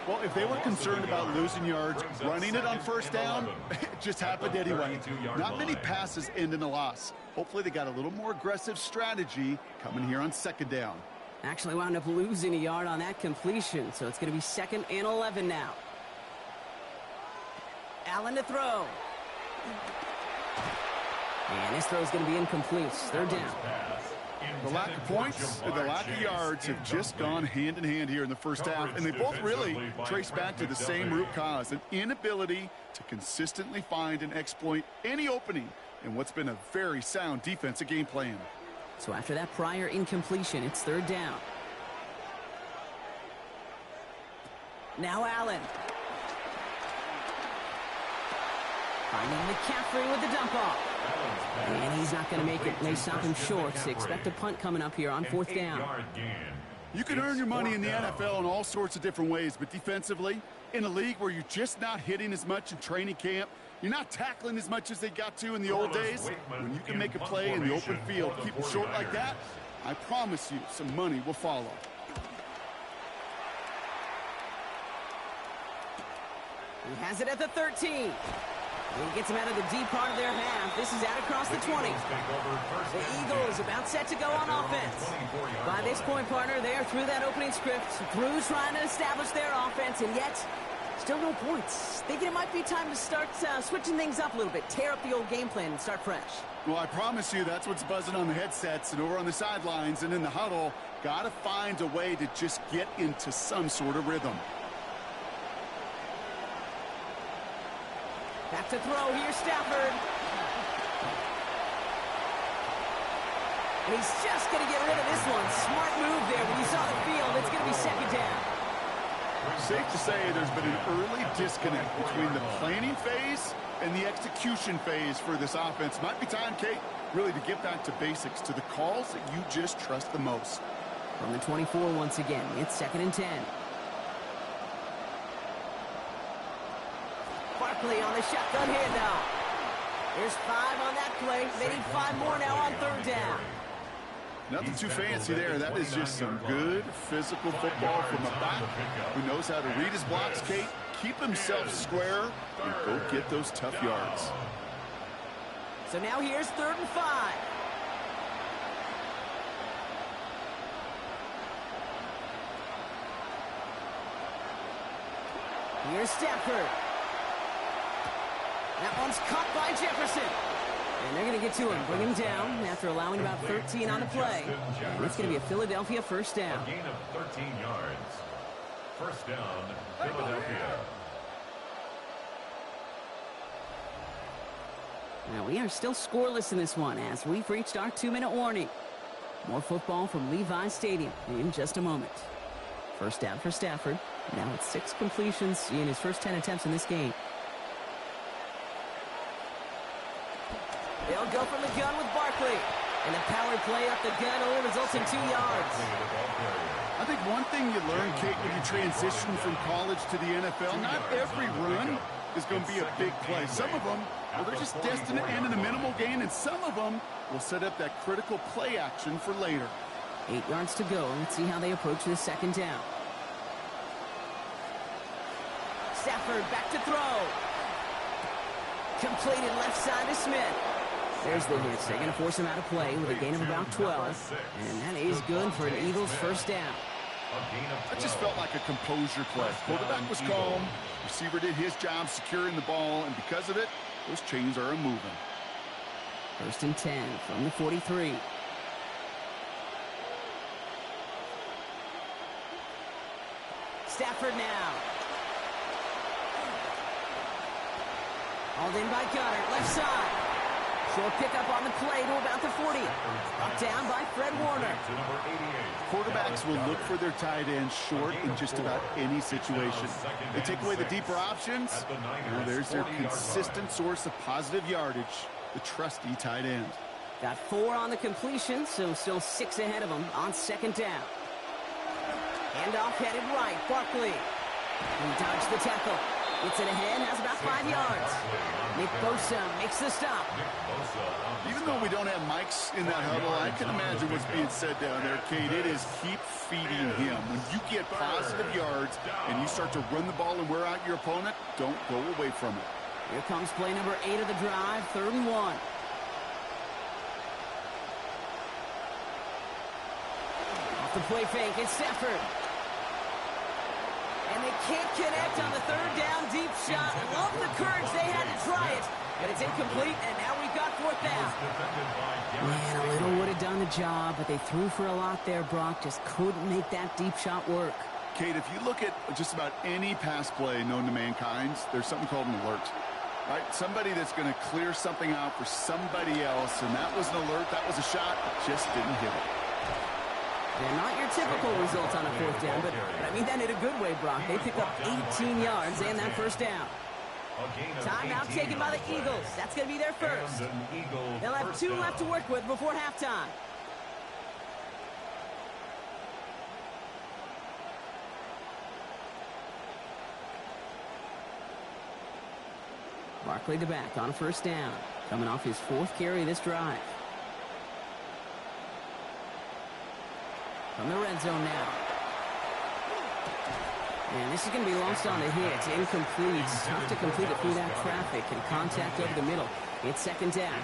Well, if they were concerned about losing yards, running it on first down, it just happened anyway. Not many passes end in a loss. Hopefully they got a little more aggressive strategy coming here on second down. Actually wound up losing a yard on that completion, so it's going to be 2nd and 11 now. Allen to throw. And this throw is going to be incomplete. 3rd down. The lack of points and the lack of yards have just gone hand in hand here in the first half, and they both really trace back to the same root cause, an inability to consistently find and exploit any opening in what's been a very sound defensive game plan. So after that prior incompletion, it's 3rd down. Now Allen. Finding McCaffrey with the dump off. And he's not going to make it. They stop him short. So expect a punt coming up here on 4th down. You can earn your money in the NFL in all sorts of different ways, but defensively, in a league where you're just not hitting as much in training camp, you're not tackling as much as they got to in the old days, when you can make a play in the open field, keep it short like that, I promise you some money will follow. He has it at the 13. He gets him out of the deep part of their half. This is out across the 20. The Eagles about set to go on offense. By this point, partner, they are through that opening script, through trying to establish their offense, and yet still no points. Thinking it might be time to start switching things up a little bit, tear up the old game plan and start fresh. Well, I promise you that's what's buzzing on the headsets and over on the sidelines and in the huddle. Got to find a way to just get into some sort of rhythm. Back to throw here, Stafford. And he's just going to get rid of this one. Smart move there when you saw the field. It's going to be 2nd down. Safe to say there's been an early disconnect between the planning phase and the execution phase for this offense. Might be time, Kate, really to get back to basics, to the calls that you just trust the most. From the 24 once again, it's 2nd and 10. Barkley on the shotgun handoff. There's 5 on that play. They need 5 more now on 3rd down. Nothing too fancy there. That is just some good physical football from a back who knows how to read his blocks, Kate, keep himself square, and go get those tough yards. So now here's 3rd and 5. Here's Stafford. That one's caught by Jefferson. And they're going to get to him, bring him down after allowing about 13 on the play. And it's going to be a Philadelphia first down. A gain of 13 yards. First down, Philadelphia. Now, we are still scoreless in this one as we've reached our 2-minute warning. More football from Levi Stadium in just a moment. First down for Stafford. Now it's 6 completions in his first 10 attempts in this game. They'll go from the gun with Barkley. And the power play up the gut only results in 2 yards. I think one thing you learn, Kate, when you transition from college to the NFL, not every run is going to be a big play. Some of them, well, they're just destined to end in a minimal gain, and some of them will set up that critical play action for later. 8 yards to go. Let's see how they approach this second down. Stafford back to throw. Completed left side to Smith. There's the hit. They're going to force him out of play with a gain of about 12. And that is good for an Eagles first down. That just felt like a composure play. Quarterback was calm. Receiver did his job securing the ball, and because of it, those chains are moving. 1st and 10 from the 43. Stafford now. Hauled in by Gunner, left side. Short pickup on the play to about the 40. Brought down by Fred Warner. Quarterbacks will look for their tight ends short in just about any situation. They take away the deeper options. Now there's their consistent source of positive yardage, the trusty tight end. Got 4 on the completion, so still 6 ahead of them on second down. Handoff headed right, Barkley. He dodged the tackle. Gets it ahead, has about 5 yards. Nick Bosa makes the stop. Even though we don't have mics in that huddle, I can imagine what's being said down there, Kate. It is keep feeding him. When you get positive yards and you start to run the ball and wear out your opponent, don't go away from it. Here comes play number 8 of the drive, 3rd and 1. Off the play fake, it's Stafford. And they can't connect on the 3rd down deep shot. Love the courage they had to try it. But it's incomplete, and now we've got 4th down. Man, a little would have done the job, but they threw for a lot there, Brock. Just couldn't make that deep shot work. Kate, if you look at just about any pass play known to mankind, there's something called an alert. Right? Somebody that's going to clear something out for somebody else, and that was an alert, that was a shot, just didn't hit it. They're not your typical results on a 4th down, but I mean that in a good way, Brock. They pick up 18 yards and that first down. Timeout taken by the Eagles. That's going to be their first. They'll have 2 left to work with before halftime. Barkley to back on a first down. Coming off his 4th carry this drive. From the red zone now. And this is going to be lost on the hit. Incomplete. Tough to complete it through that traffic and contact over the middle. It's 2nd down.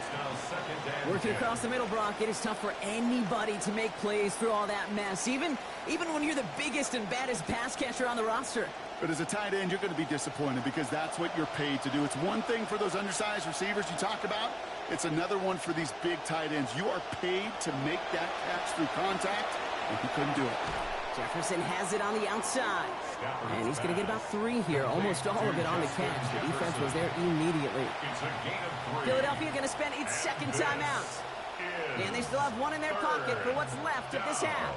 Working across the middle, Brock, it is tough for anybody to make plays through all that mess, even when you're the biggest and baddest pass catcher on the roster. But as a tight end, you're going to be disappointed because that's what you're paid to do. It's one thing for those undersized receivers you talk about. It's another one for these big tight ends. You are paid to make that catch through contact, and he couldn't do it. Jefferson has it on the outside. And he's going to get about 3 here, almost all of it on the catch. The defense was there immediately. Philadelphia going to spend its 2nd timeout. And they still have 1 in their pocket for what's left of this half.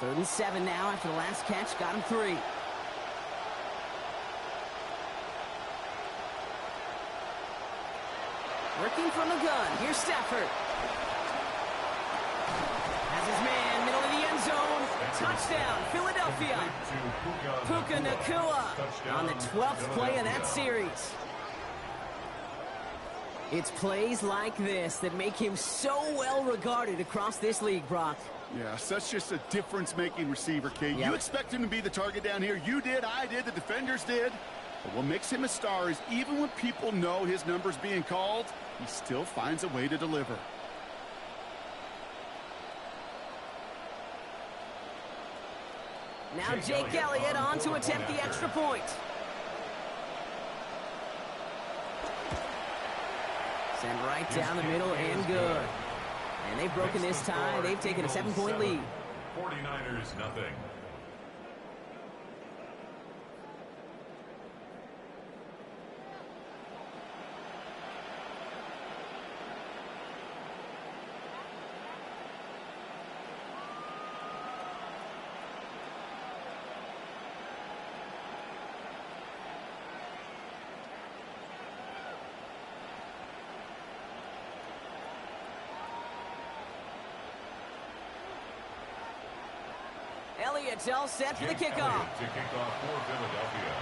Third and 7 now after the last catch. Got him 3. Working from the gun. Here's Stafford. Has his man, middle of the end zone. Touchdown, Philadelphia. Puka Nacua on the 12th play of that series. It's plays like this that make him so well regarded across this league, Brock. Yeah, such just a difference-making receiver, Kate. Yep. You expect him to be the target down here. You did, I did, the defenders did. But what makes him a star is even when people know his number's being called, he still finds a way to deliver. Now Jake Elliott on to attempt the extra point. Send right down the middle and good. And they've broken this tie. They've taken a 7-point lead. 49ers nothing. Elliott's all set for the kickoff. To kick off for Philadelphia.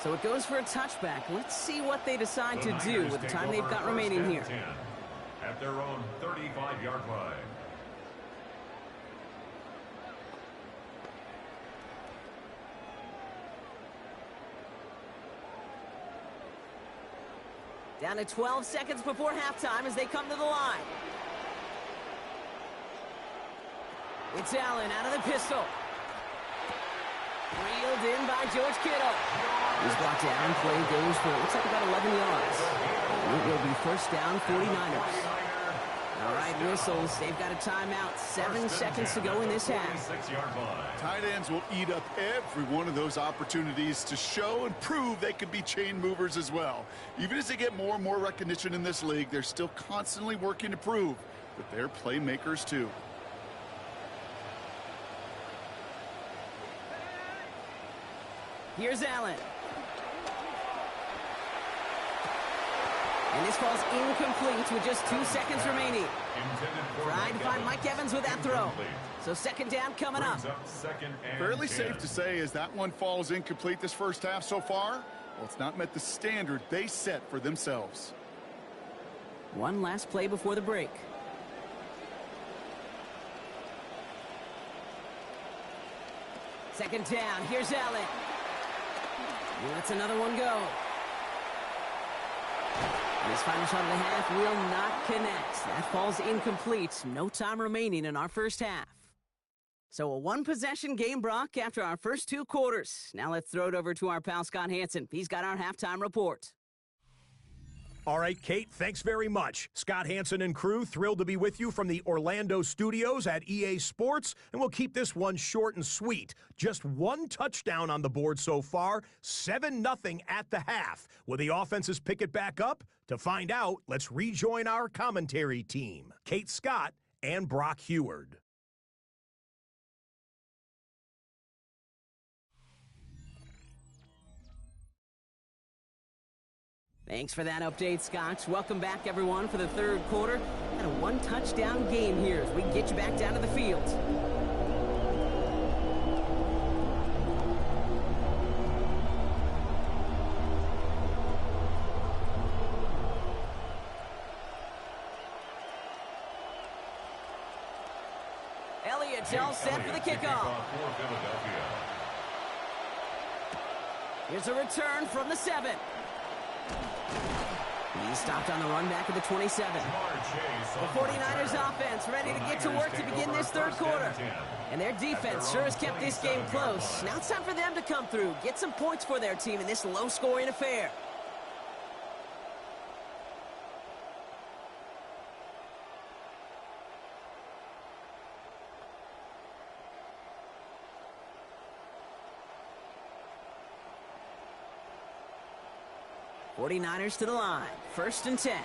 So it goes for a touchback. Let's see what they decide to do with the time they've got remaining here. At their own 35-yard line. Down to 12 seconds before halftime as they come to the line. It's Allen out of the pistol. Reeled in by George Kittle. He's brought down. Play goes for, looks like about 11 yards. And it will be first down, 49ers. All right, whistles. They've got a timeout. 7 seconds to go in this half. Tight ends will eat up every one of those opportunities to show and prove they can be chain movers as well. Even as they get more and more recognition in this league, they're still constantly working to prove that they're playmakers too. Here's Allen. And this falls incomplete with just 2 seconds remaining. Trying to find Mike Evans with that throw. So second down coming up. Fairly safe to say as that one falls incomplete this first half so far, well, it's not met the standard they set for themselves. One last play before the break. Second down. Here's Allen. He lets another one go. And his final shot of the half will not connect. That falls incomplete. No time remaining in our first half. So a one-possession game, Brock, after our first 2 quarters. Now let's throw it over to our pal Scott Hanson. He's got our halftime report. All right, Kate, thanks very much. Scott Hanson and crew, thrilled to be with you from the Orlando studios at EA Sports, and we'll keep this one short and sweet. Just 1 touchdown on the board so far, 7-0 at the half. Will the offenses pick it back up? To find out, let's rejoin our commentary team, Kate Scott and Brock Heward. Thanks for that update, Scott. Welcome back, everyone, for the third quarter. And a 1-touchdown game here as we get you back down to the field. Elliott's all set for the kickoff. Here's a return from the 7. He's stopped on the run back at the 27. The 49ers offense ready to get to work to begin this third quarter. And their defense sure has kept this game close. Now it's time for them to come through, get some points for their team in this low-scoring affair. '49ers to the line. 1st and 10.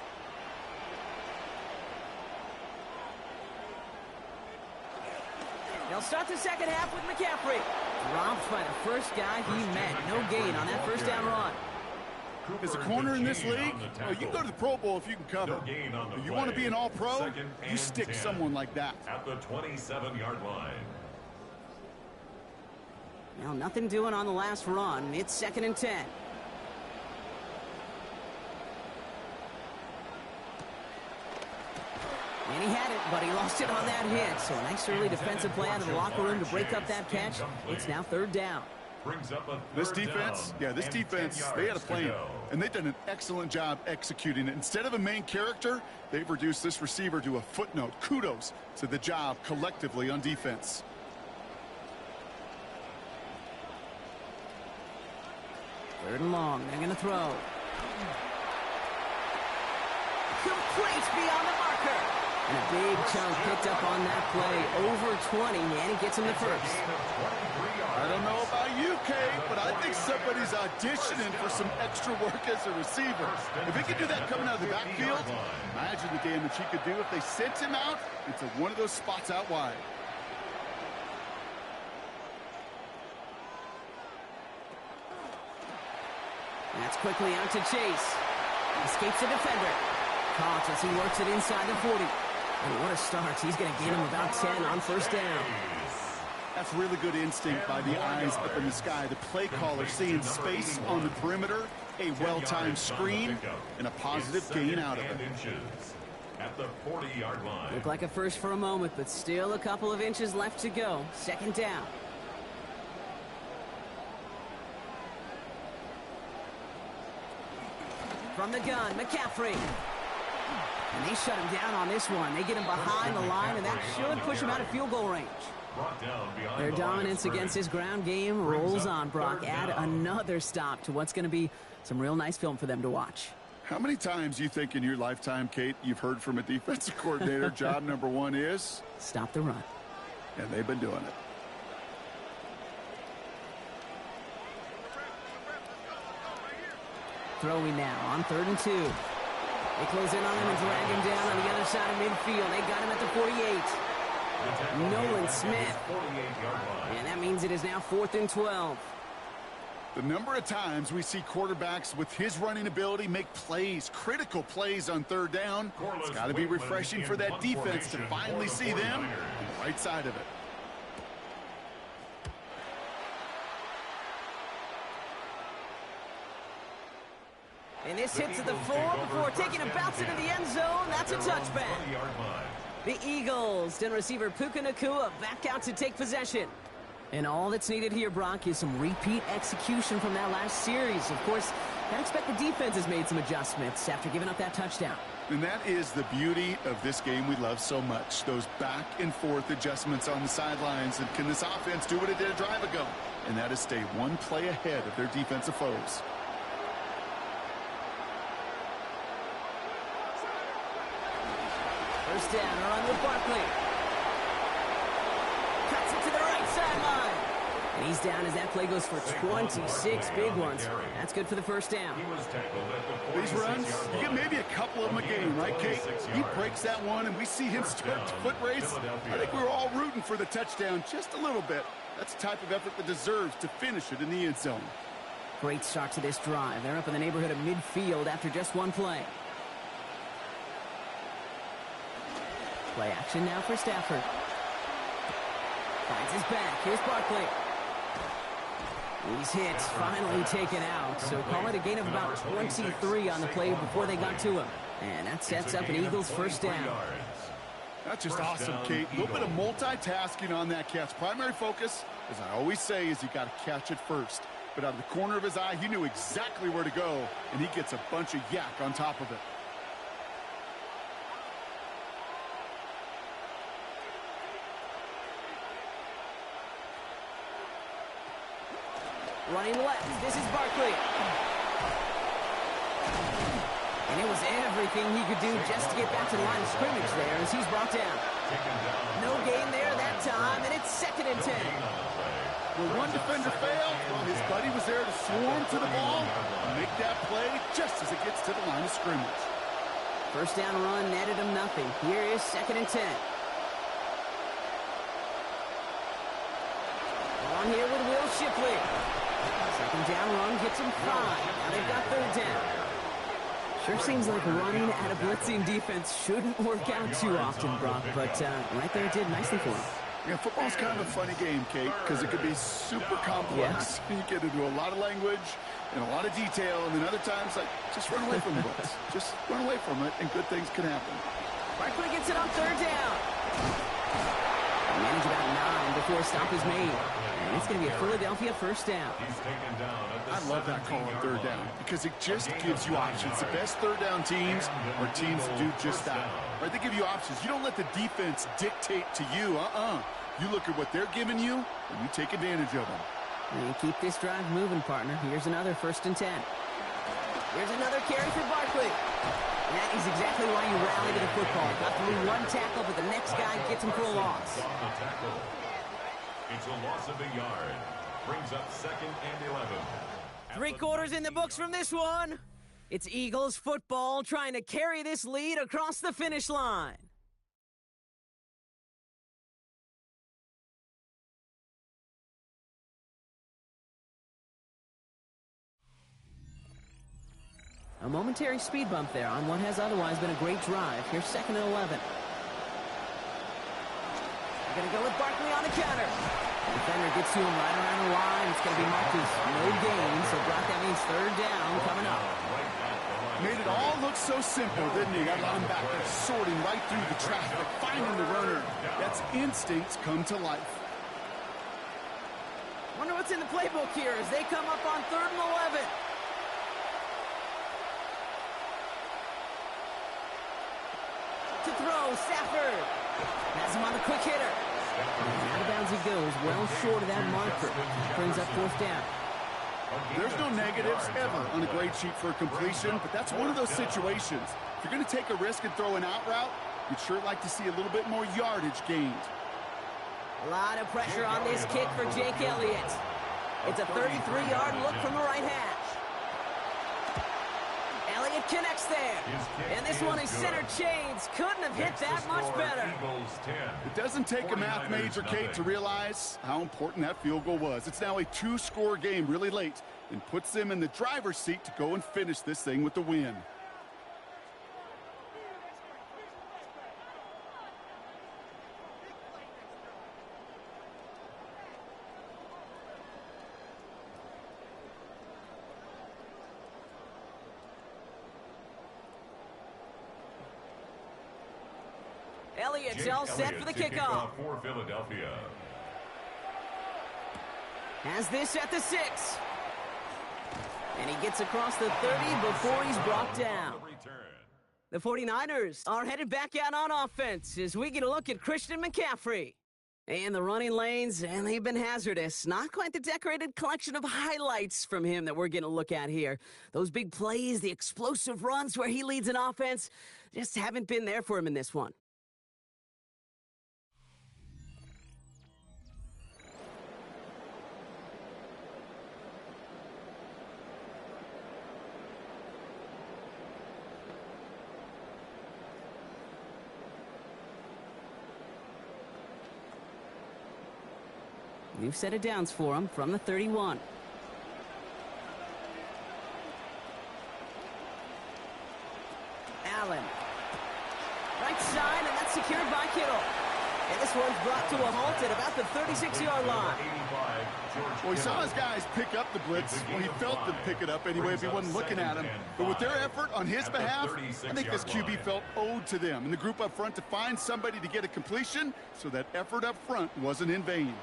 They'll start the second half with McCaffrey. Dropped by the first guy he met. No gain on that first down run. As a corner in this league, you can go to the Pro Bowl if you can cover. If you want to be an All-Pro, you stick someone like that. At the 27-yard line. Now nothing doing on the last run. It's 2nd and 10. And he had it, but he lost it on that hit. So a nice early defensive play out of the locker room to break up that catch. It's now 3rd down. This defense, they had a plan. And they've done an excellent job executing it. Instead of a main character, they've reduced this receiver to a footnote. Kudos to the job collectively on defense. Third and long. They're going to throw. Complete beyond the marker. And a big chunk picked up on that play. Over 20, and he gets him the first. I don't know about you, Kate, but I think somebody's auditioning for some extra work as a receiver. If he could do that coming out of the backfield, imagine the damage he could do if they sent him out into one of those spots out wide. That's quickly out to Chase. Escapes the defender. Caught as he works it inside the 40. And what a start. He's going to gain him about 10 on first down. That's really good instinct by the eyes up in the sky. The play caller seeing space on the perimeter, a well-timed screen, and a positive gain out of it. At the 40-yard line. Looked like a first for a moment, but still a couple of inches left to go. Second down. From the gun, McCaffrey. And they shut him down on this one. They get him behind the line, and that should push him out of field goal range. Their dominance against this ground game rolls on, Brock. Add another stop to what's going to be some real nice film for them to watch. How many times you think in your lifetime, Kate, you've heard from a defensive coordinator, job number one is? Stop the run. And they've been doing it. Throwing now on 3rd and 2. They close in on him and drag him down on the other side of midfield. They got him at the 48. Nolan Smith. And that means it is now 4th and 12. The number of times we see quarterbacks with his running ability make plays, critical plays on 3rd down, it's got to be refreshing for that defense to finally see them on the right side of it. And this hits at the 4 before taking a bounce into the end zone. That's a touchback. The Eagles, then receiver Puka Nacua back out to take possession. And all that's needed here, Brock, is some repeat execution from that last series. Of course, I expect the defense has made some adjustments after giving up that touchdown. And that is the beauty of this game we love so much, those back and forth adjustments on the sidelines. And can this offense do what it did a drive ago? And that is stay one play ahead of their defensive foes. First down, run with Barkley. Cuts it to the right sideline. And he's down as that play goes for 26 big ones. That's good for the first down. These runs, you get maybe a couple of them a game, right, Kate? He breaks that one, and we see him start to foot race. I think we were all rooting for the touchdown just a little bit. That's the type of effort that deserves to finish it in the end zone. Great start to this drive. They're up in the neighborhood of midfield after just one play. Play action now for Stafford. Finds his back. Here's Barkley. He's hit, finally taken out. So call it a gain of about 23 on the play before they got to him. And that sets up an Eagles first down. That's just awesome, Kate. A little bit of multitasking on that catch. Primary focus, as I always say, is you got to catch it first. But out of the corner of his eye, he knew exactly where to go, and he gets a bunch of yak on top of it. Running left, this is Barkley. And it was everything he could do just to get back to the line of scrimmage there as he's brought down. No gain there that time, and it's 2nd and 10. Well, one defender failed while his buddy was there to swarm to the ball and make that play just as it gets to the line of scrimmage. First down run netted him nothing. Here is 2nd and 10. On here with Will Shipley. Second down run gets him 5. Now they've got 3rd down. Sure seems like running at a blitzing defense shouldn't work out too often, Brock, but right there it did nicely for him. Yeah, football's kind of a funny game, Kate, because it could be super complex. Yeah. You get into a lot of language and a lot of detail, and then other times, like, just run away from the blitz. Just run away from it, and good things can happen. Barkley gets it on 3rd down. Manage about 9 before a stop is made. And it's going to be a Philadelphia first down. I love that call on 3rd down because it just gives you options. The best 3rd down teams are teams that do just that. Right? They give you options. You don't let the defense dictate to you. You look at what they're giving you, and you take advantage of them. And you keep this drive moving, partner. Here's another 1st and 10. Here's another carry for Barkley. And that is exactly why you rally to the football. Got through one tackle, but the next guy gets him for a loss. It's a loss of a yard. Brings up 2nd and 11. 3 quarters in the books from this one. It's Eagles football trying to carry this lead across the finish line. A momentary speed bump there on what has otherwise been a great drive. Here's 2nd and 11. They're going to go with Barkley on the counter. Defender gets to him right around the line. It's going to be marked as no gain, so Brock, that means third down coming up. Made it all look so simple, didn't he? That linebacker sorting right through the traffic, finding the runner. That's instincts come to life. Wonder what's in the playbook here as they come up on 3rd and 11. To throw, Stafford. Has him on the quick hitter. And out of bounds he goes, well short of that marker. Brings up 4th down. There's no negatives ever on a grade sheet for a completion, but that's one of those situations. If you're going to take a risk and throw an out route, you'd sure like to see a little bit more yardage gained. A lot of pressure on this kick for Jake Elliott. It's a 33-yard look from the right hash. Elliott connects there. And this one is center chains. Couldn't have hit that much better. It doesn't take a math major, Kate, to realize how important that field goal was. It's now a 2-score game really late and puts them in the driver's seat to go and finish this thing with the win. Elliott's all set for the kickoff. For Philadelphia. Has this at the 6. And he gets across the 30 before he's brought down. The 49ers are headed back out on offense as we get a look at Christian McCaffrey. And the running lanes, and they've been hazardous. Not quite the decorated collection of highlights from him that we're going to look at here. Those big plays, the explosive runs where he leads an offense, just haven't been there for him in this one. New set of downs for him from the 31. Allen. Right side, and that's secured by Kittle. And this one's brought to a halt at about the 36-yard line. Well, he saw his guys pick up the blitz when he felt them pick it up anyway if he wasn't looking at him. But with their effort on his behalf, I think this QB felt owed to them and the group up front to find somebody to get a completion, so that effort up front wasn't in vain.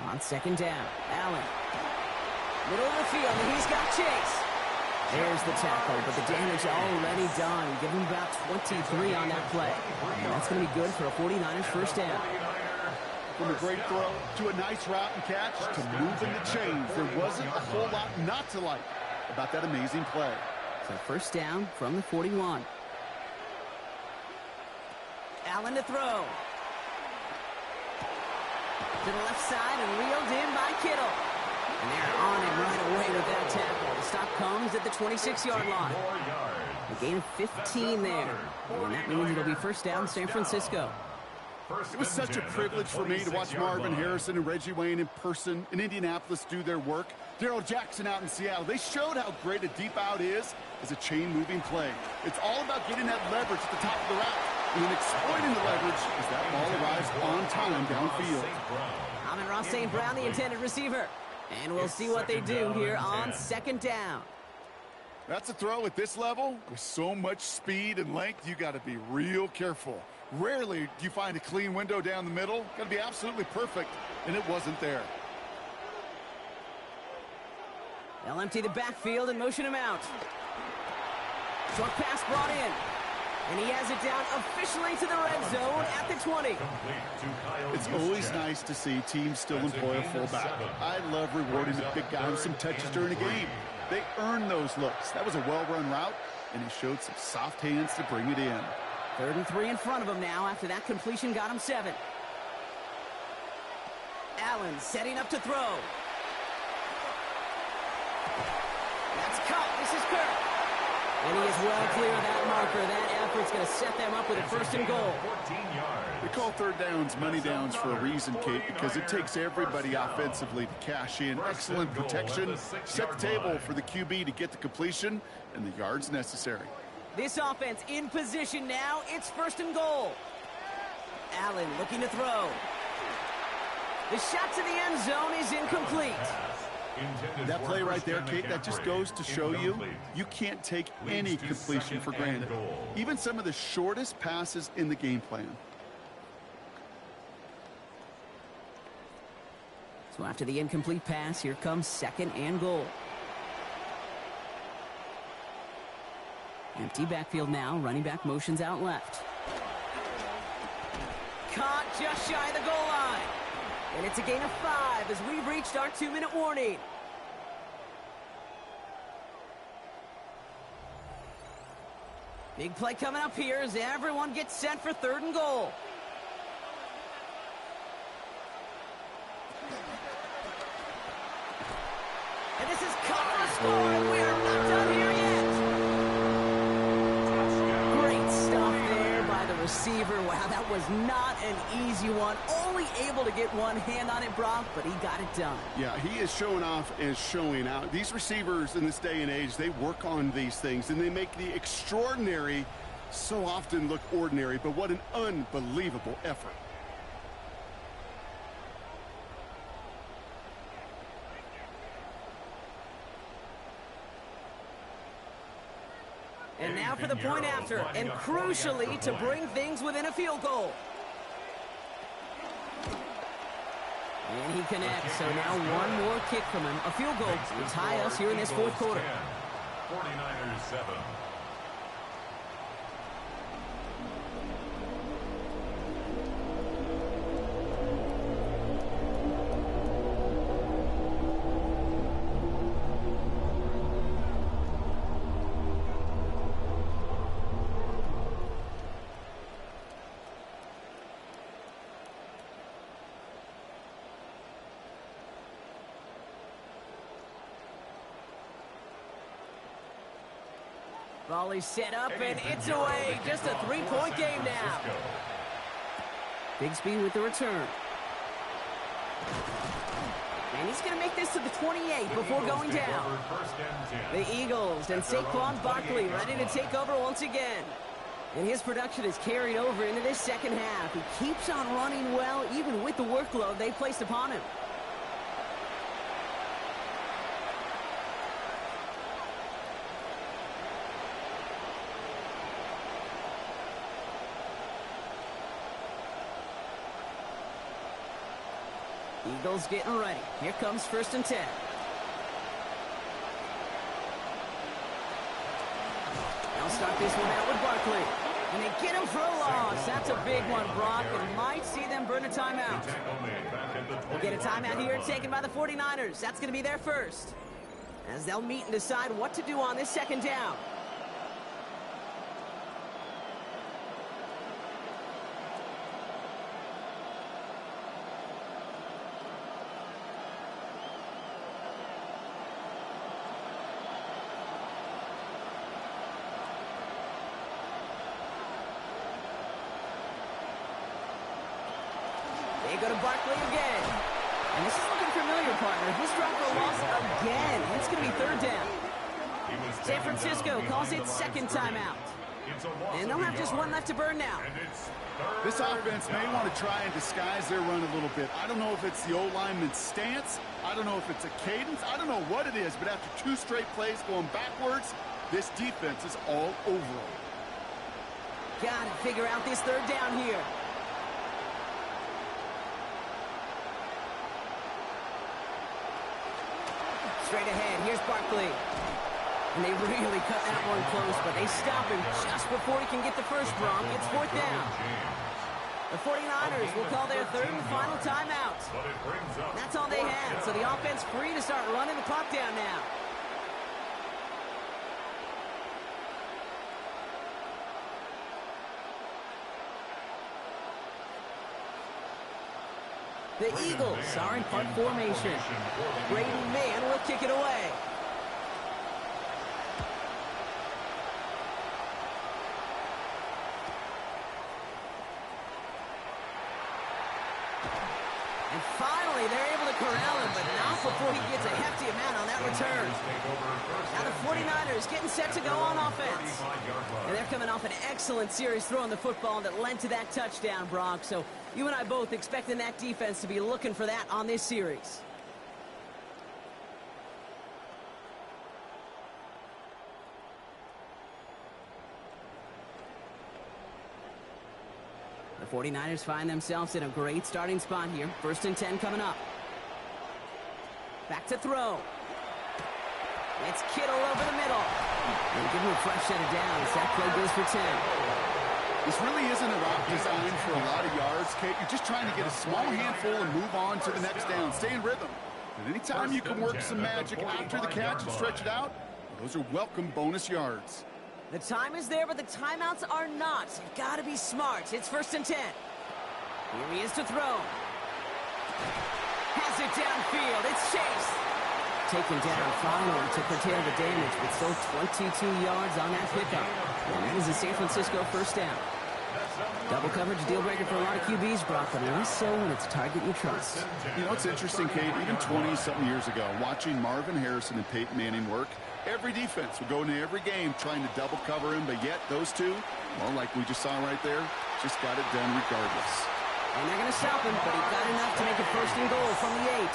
On 2nd down, Allen. Middle of the field, and he's got Chase. There's the tackle, but the damage already done. Give him about 23 on that play. And that's going to be good for a 49ers first down. From a great throw to a nice route and catch to moving the chains, there wasn't a whole lot not to like about that amazing play. So first down from the 41. Allen to throw. To the left side and reeled in by Kittle. And they're on him right away with that tackle. The stop comes at the 26-yard line. A gain of 15 there. And that means it'll be first down San Francisco. It was such a privilege for me to watch Marvin Harrison and Reggie Wayne in person in Indianapolis do their work. Darrell Jackson out in Seattle. They showed how great a deep out is as a chain-moving play. It's all about getting that leverage at the top of the route and then exploiting the leverage as that ball arrives on time downfield. Amon-Ra St. Brown, the intended receiver. And we'll see what they do here on 2nd down. That's a throw at this level. With so much speed and length, you got to be real careful. Rarely do you find a clean window down the middle. Got to be absolutely perfect, and it wasn't there. They'll empty the backfield and motion him out. Short pass brought in. And he has it down officially to the red zone at the 20. It's always nice to see teams still employ a fullback. I love rewarding the big guy with some touches during a game. They earn those looks. That was a well-run route, and he showed some soft hands to bring it in. 3rd and 3 in front of him now after that completion got him 7. Allen setting up to throw. That's caught. This is Kirk. And he is well clear of that marker. That effort's going to set them up with a first and goal. 14 yards. We call third downs money downs for a reason, Kate, because it takes everybody offensively to cash in. Excellent protection, set the table for the QB to get the completion and the yards necessary. This offense in position now. It's first and goal. Allen looking to throw. The shot to the end zone is incomplete. That play right there, Kate, that just goes to show you can't take any completion for granted. Even some of the shortest passes in the game plan. So after the incomplete pass, here comes second and goal. Empty backfield now. Running back motions out left. Caught just shy of the goal line. And it's a gain of 5 as we've reached our 2-minute warning. Big play coming up here as everyone gets set for third and goal. And this is caught for a score, and we are not done here yet. Great stuff there by the receiver. Wow, that was not an easy one. Only able to get one hand on it, Brock, but he got it done. Yeah, he is showing off and showing out. These receivers in this day and age, they work on these things, and they make the extraordinary so often look ordinary, but what an unbelievable effort. And now for the point after, and crucially to bring things within a field goal. And he connects, so now one more kick from him. A field goal to tie us here in this fourth quarter. 49ers 7. Volley set up, and it's away. Just a three-point game now. Bigsby with the return. And he's going to make this to the 28 before going down. The Eagles and Saquon Barkley ready to take over once again. And his production is carried over into this second half. He keeps on running well, even with the workload they placed upon him. Eagles getting ready. Here comes first and 10. They'll start this one out with Barkley. And they get him for a loss. That's a big one, Brock, and might see them burn a timeout. They get a timeout here taken by the 49ers. That's going to be their first, as they'll meet and decide what to do on this second down. They go to Barkley again. And this is looking familiar, partner. He's dropped for a loss again. It's going to be third down. San Francisco calls it second timeout. And they'll have just one left to burn now. This offense may want to try and disguise their run a little bit. I don't know if it's the old lineman's stance. I don't know if it's a cadence. I don't know what it is, but after two straight plays going backwards, this defense is all over them. Got to figure out this third down here. Straight ahead, here's Barkley. And they really cut that one close, but they stop him just before he can get the first Bronc. It's fourth down. The 49ers will call their third and final timeout. That's all they had, so the offense free to start running the clock down now. The Eagles are in punt formation. Brady Mann will kick it away. before he gets a hefty amount on that return. Now the 49ers getting set to go on offense. And they're coming off an excellent series throwing the football that led to that touchdown, Brock. So you and I both expecting that defense to be looking for that on this series. The 49ers find themselves in a great starting spot here. 1st and 10 coming up. Back to throw. It's Kittle over the middle. And give him a fresh set of downs. That play goes for 10. This really isn't a route designed for a lot of yards, Kate. You're just trying to get a small handful and move on to the next down. Stay in rhythm. And anytime you can work some magic after the catch and stretch it out, those are welcome bonus yards. The time is there, but the timeouts are not. You've got to be smart. It's 1st and 10. Here he is to throw. Has it downfield. It's Chase. Taken down finally to curtail the damage, but still 22 yards on that pickup. And that is a San Francisco 1st down. Double coverage deal breaker for a lot of QBs, Brock, but less so when it's a target you trust. You know, it's interesting, Kate, even 20-something years ago, watching Marvin Harrison and Peyton Manning work, every defense would go into every game trying to double cover him, but yet those two, well, like we just saw right there, just got it done regardless. And they're going to stop him, but he got enough to make it 1st and goal from the 8.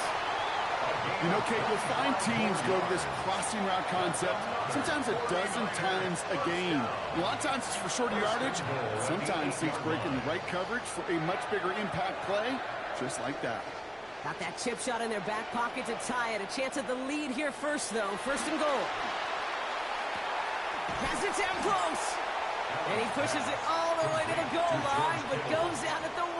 You know, Kate, you'll find teams go to this crossing route concept sometimes a dozen times a game. A lot of times it's for shorter yardage. Sometimes things break in the right coverage for a much bigger impact play, just like that. Got that chip shot in their back pocket to tie it. A chance at the lead here first, though. 1st and goal. Has it down close. And he pushes it all the way to the goal line, but goes out at the 1.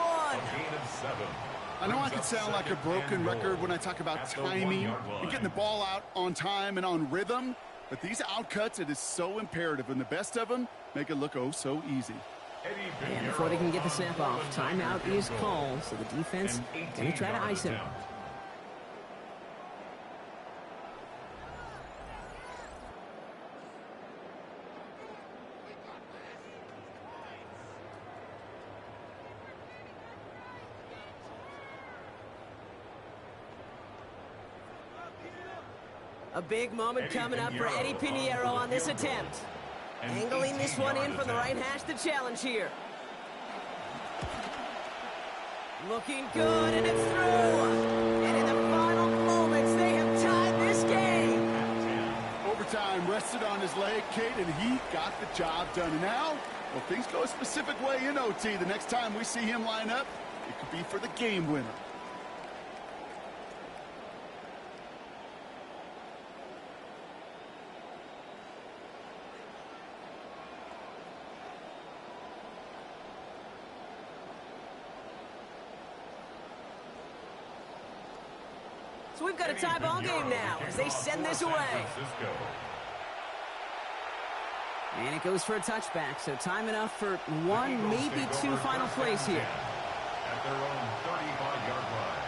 I know I can sound like a broken record when I talk about timing and getting the ball out on time and on rhythm, but these outcuts, it is so imperative, and the best of them make it look oh so easy. And before they can get the snap off, timeout is called, so the defense going to try to ice him. A big moment coming up for Eddie Pinheiro on this attempt. Angling this one in from the right hash, the challenge here. Looking good, and it's through. And in the final moments, they have tied this game. Overtime rested on his leg, Kate, and he got the job done. And now, well, things go a specific way in OT. The next time we see him line up, it could be for the game winner. So we've got a tie ball game now as they send this away. And it goes for a touchback, so time enough for 1, maybe 2 final plays here. At their own 35-yard line.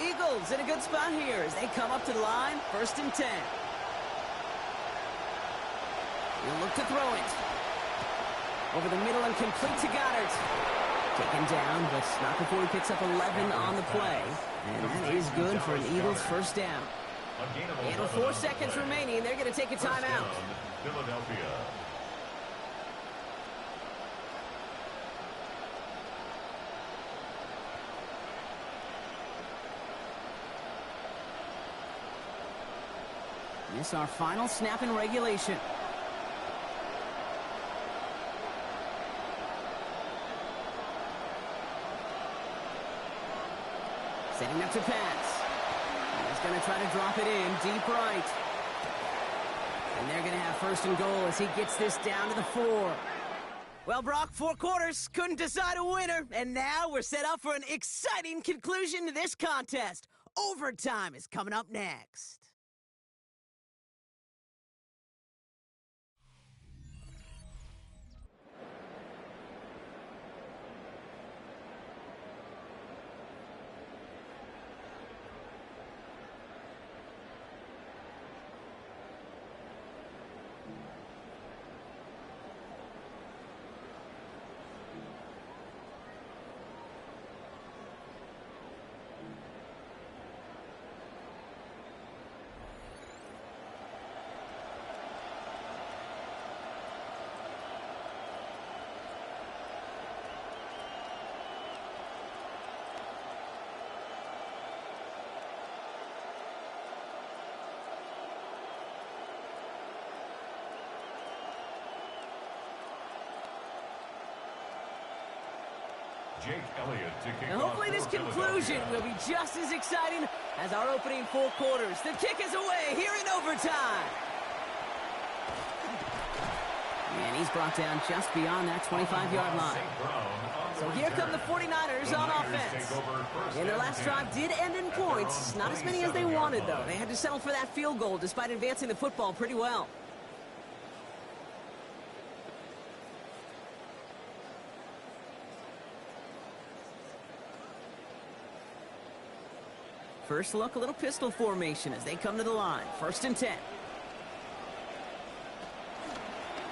Eagles in a good spot here as they come up to the line, 1st and 10. He'll look to throw it. Over the middle and complete to Goddard. Taken down, but not before he picks up 11 on the play. And that is good for an Eagles 1st down. And with 4 seconds remaining, they're going to take a timeout. Philadelphia. This is our final snap in regulation. Setting up to pass. He's going to try to drop it in deep right. And they're going to have 1st and goal as he gets this down to the 4. Well, Brock, 4 quarters couldn't decide a winner, and now we're set up for an exciting conclusion to this contest. Overtime is coming up next. Jake Elliott to kick And off hopefully this for conclusion Philadelphia. will be just as exciting as our opening 4 quarters. The kick is away here in overtime. And he's brought down just beyond that 25-yard line. So here come the 49ers on offense. And their last drive did end in points. Not as many as they wanted, though. They had to settle for that field goal despite advancing the football pretty well. First look, a little pistol formation as they come to the line. 1st and 10.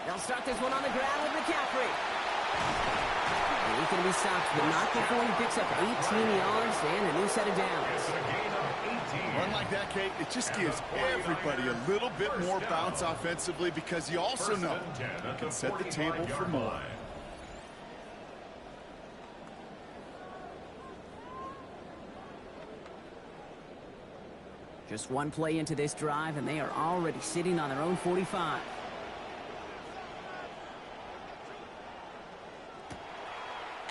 They'll start this one on the ground with McCaffrey. And he's going to be stopped, but not before he picks up 18 yards and a new set of downs. Run like that, Kate, it just gives everybody a little bit more bounce offensively because you also know you can set the table for more. Just one play into this drive, and they are already sitting on their own 45.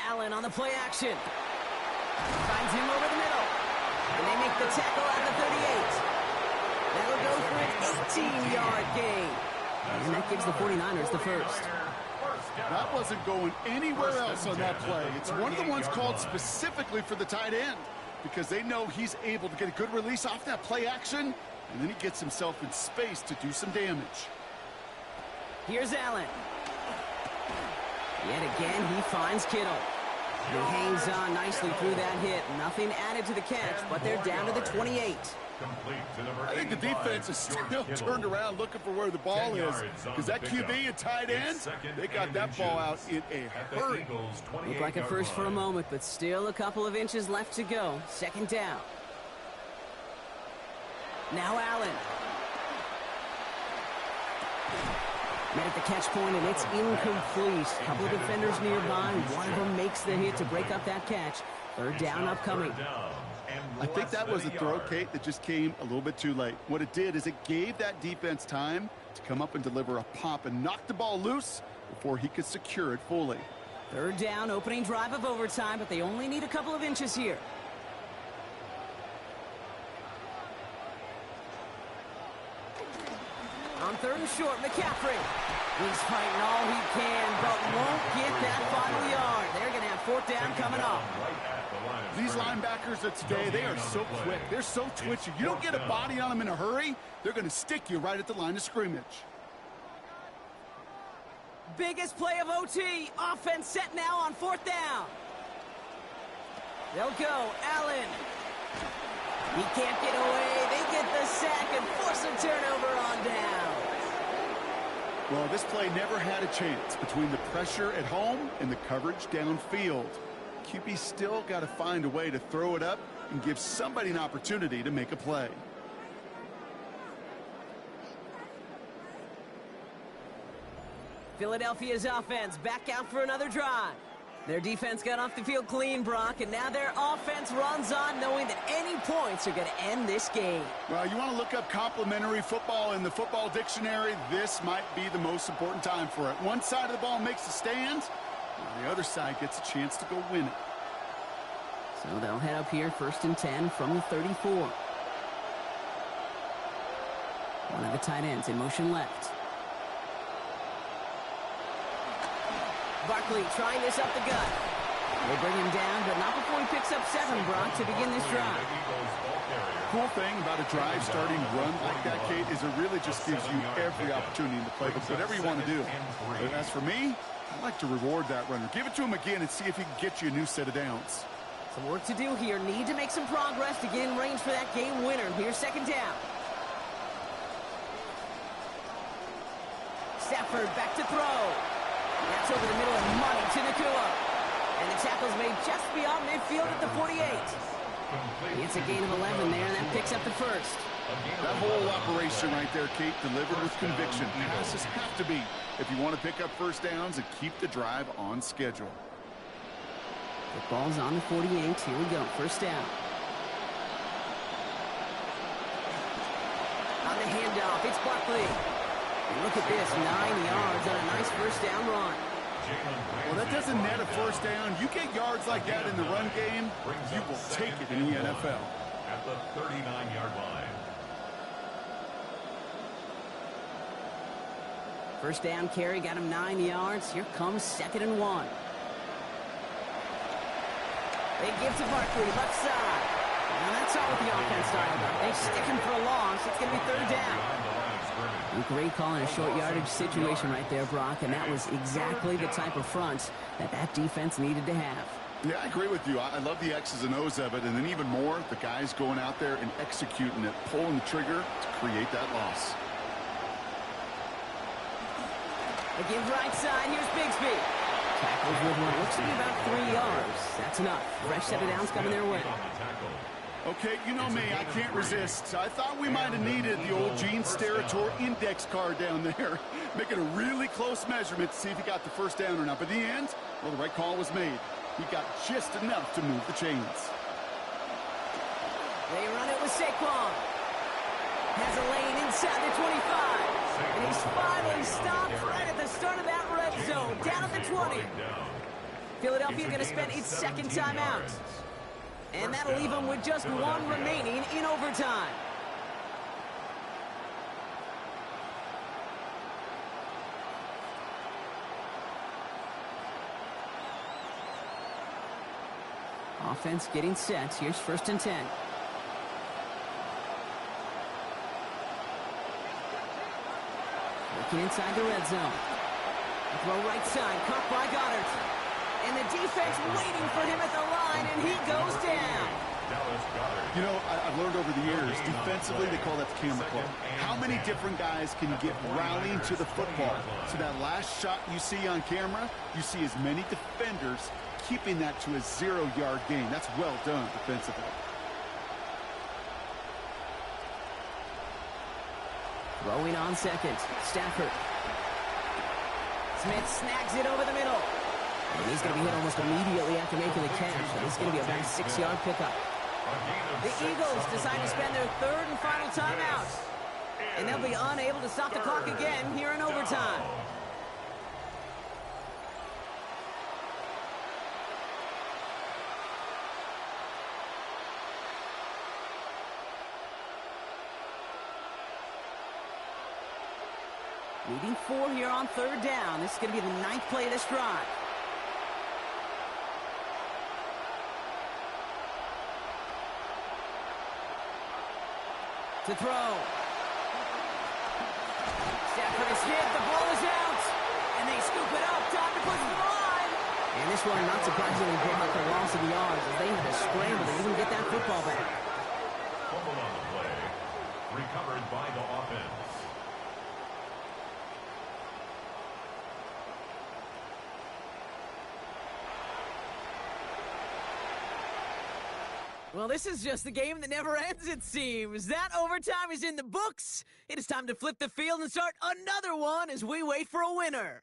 Allen on the play action. Finds him over the middle. And they make the tackle at the 38. That'll go for an 18-yard gain. And that gives the 49ers the first. That wasn't going anywhere else on that play. It's one of the ones called specifically for the tight end because they know he's able to get a good release off that play action, and then he gets himself in space to do some damage. Here's Allen. Yet again, he finds Kittle. He hangs on nicely through that hit. Nothing added to the catch, but they're down to the 28. I think the defense is still turned around looking for where the ball is because that QB and tight end, they got that ball out in a hurry. Looked like a first for a moment, but still a couple of inches left to go. 2nd down. Now Allen. Met at the catch point, and it's incomplete. A couple of defenders nearby. One of them makes the hit to break up that catch. 3rd down upcoming. I think that was a throw, Kate, that just came a little bit too late. What it did is it gave that defense time to come up and deliver a pop and knock the ball loose before he could secure it fully. 3rd down, opening drive of overtime, but they only need a couple of inches here. On 3rd and short, McCaffrey. He's fighting all he can, but won't get that final yard. They're going to have 4th down coming up. These linebackers of today, they are so quick. They're so twitchy. You don't get a body on them in a hurry, they're going to stick you right at the line of scrimmage. Biggest play of OT. Offense set now on 4th down. They'll go. Allen. He can't get away. They get the sack and force a turnover on down. Well, this play never had a chance between the pressure at home and the coverage downfield. QB still got to find a way to throw it up and give somebody an opportunity to make a play. Philadelphia's offense back out for another drive. Their defense got off the field clean, Brock, and now their offense runs on knowing that any points are going to end this game. Well, you want to look up complimentary football in the football dictionary, this might be the most important time for it. One side of the ball makes a stand, while the other side gets a chance to go win it. So they'll head up here, 1st and 10 from the 34. One of the tight ends in motion left. Barkley trying this up the gut. They bring him down, but not before he picks up 7, Brock, to begin this drive. Cool thing about a drive starting run like that, Kate, is it really just gives you every opportunity in the playbook, whatever you want to do. But as for me, I like to reward that runner. Give it to him again and see if he can get you a new set of downs. Some work to do here. Need to make some progress to get in range for that game winner. Here's 2nd down. Stafford back to throw. That's over the middle and money to Nacua. And the tackle's made just beyond midfield at the 48. It's a gain of 11 there, and that picks up the 1st. That whole operation right there, Kate, delivered with conviction. Passes have to be if you want to pick up 1st downs and keep the drive on schedule. The ball's on the 48. Here we go. 1st down. On the handoff, it's Barkley. And look at this, 9 yards on a nice 1st down run. Well, that doesn't net a first down. You get yards like that in the run game, you will take it in the NFL. At the 39-yard line. First down carry got him 9 yards. Here comes 2nd and 1. They give to Barkley, left side. Now that's all what the offense started about. They stick him for a loss. It's going to be 3rd down. Great call in a short yardage situation right there, Brock, and that was exactly the type of front that defense needed to have. Yeah, I agree with you. I love the X's and O's of it, and then even more, the guys going out there and executing it, pulling the trigger to create that loss. Again, right side, here's Bigsby. Tackles with what looks to be about 3 yards. That's enough. Fresh set of downs coming their way. Okay, you know me, I can't resist. I thought we might have needed the old Gene Steratore index card down there. Making a really close measurement to see if he got the first down or not. But in the end, well, the right call was made. He got just enough to move the chains. They run it with Saquon. Has a lane inside the 25. And he's finally stopped right at the start of that red zone. Down at the 20. Philadelphia going to spend its 2nd timeout. And that'll leave them with just 1 remaining in overtime. Offense getting set. Here's 1st and 10. Working inside the red zone. Throw right side. Caught by Goddard. And the defense waiting for him at the line, and he goes down. You know, I've learned over the years, defensively, they call that the camera club. How many different guys can you get rallying to the football? So that last shot you see on camera, you see as many defenders keeping that to a 0-yard gain. That's well done defensively. Throwing on 2nd. Stafford. Smith snags it over the middle. And he's going to be hit almost immediately after making the catch. And it's going to be about a 6-yard pickup. The Eagles decide to spend their 3rd and final timeout. And they'll be unable to stop the clock again here in overtime. Needing 4 here on 3rd down. This is going to be the 9th play of this drive. To throw. Stafford is hit. The ball is out. And they scoop it up. Time to push the line. And this one, not surprisingly, brought up a loss of yards as they had to scramble to even get that football back. Fumble on the play. Recovered by the offense. Well, this is just the game that never ends, it seems. That overtime is in the books. It is time to flip the field and start another one as we wait for a winner.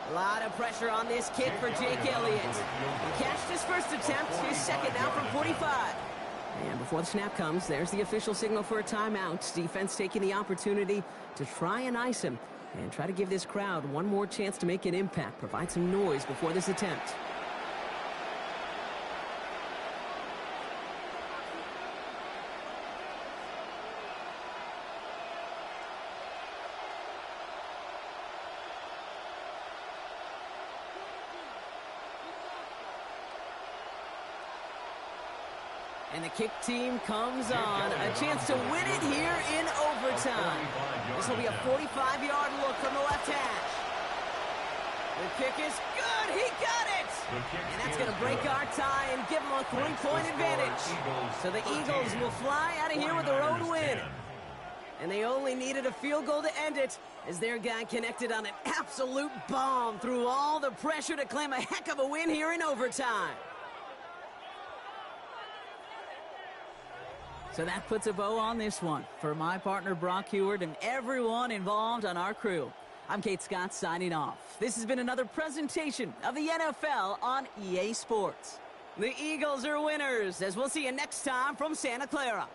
A lot of pressure on this kick for Jake Elliott. He catched his first attempt, his 2nd now from 45. And before the snap comes, there's the official signal for a timeout. Defense taking the opportunity to try and ice him and try to give this crowd one more chance to make an impact, provide some noise before this attempt. And the kick team comes on. A chance to win it here in overtime. This will be a 45-yard look from the left hash. The kick is good. He got it. And that's going to break our tie and give them a 3-point advantage. So the Eagles will fly out of here with their own win. And they only needed a field goal to end it as their guy connected on an absolute bomb through all the pressure to claim a heck of a win here in overtime. So that puts a bow on this one. For my partner Brock Heward and everyone involved on our crew, I'm Kate Scott signing off. This has been another presentation of the NFL on EA Sports. The Eagles are winners, as we'll see you next time from Santa Clara.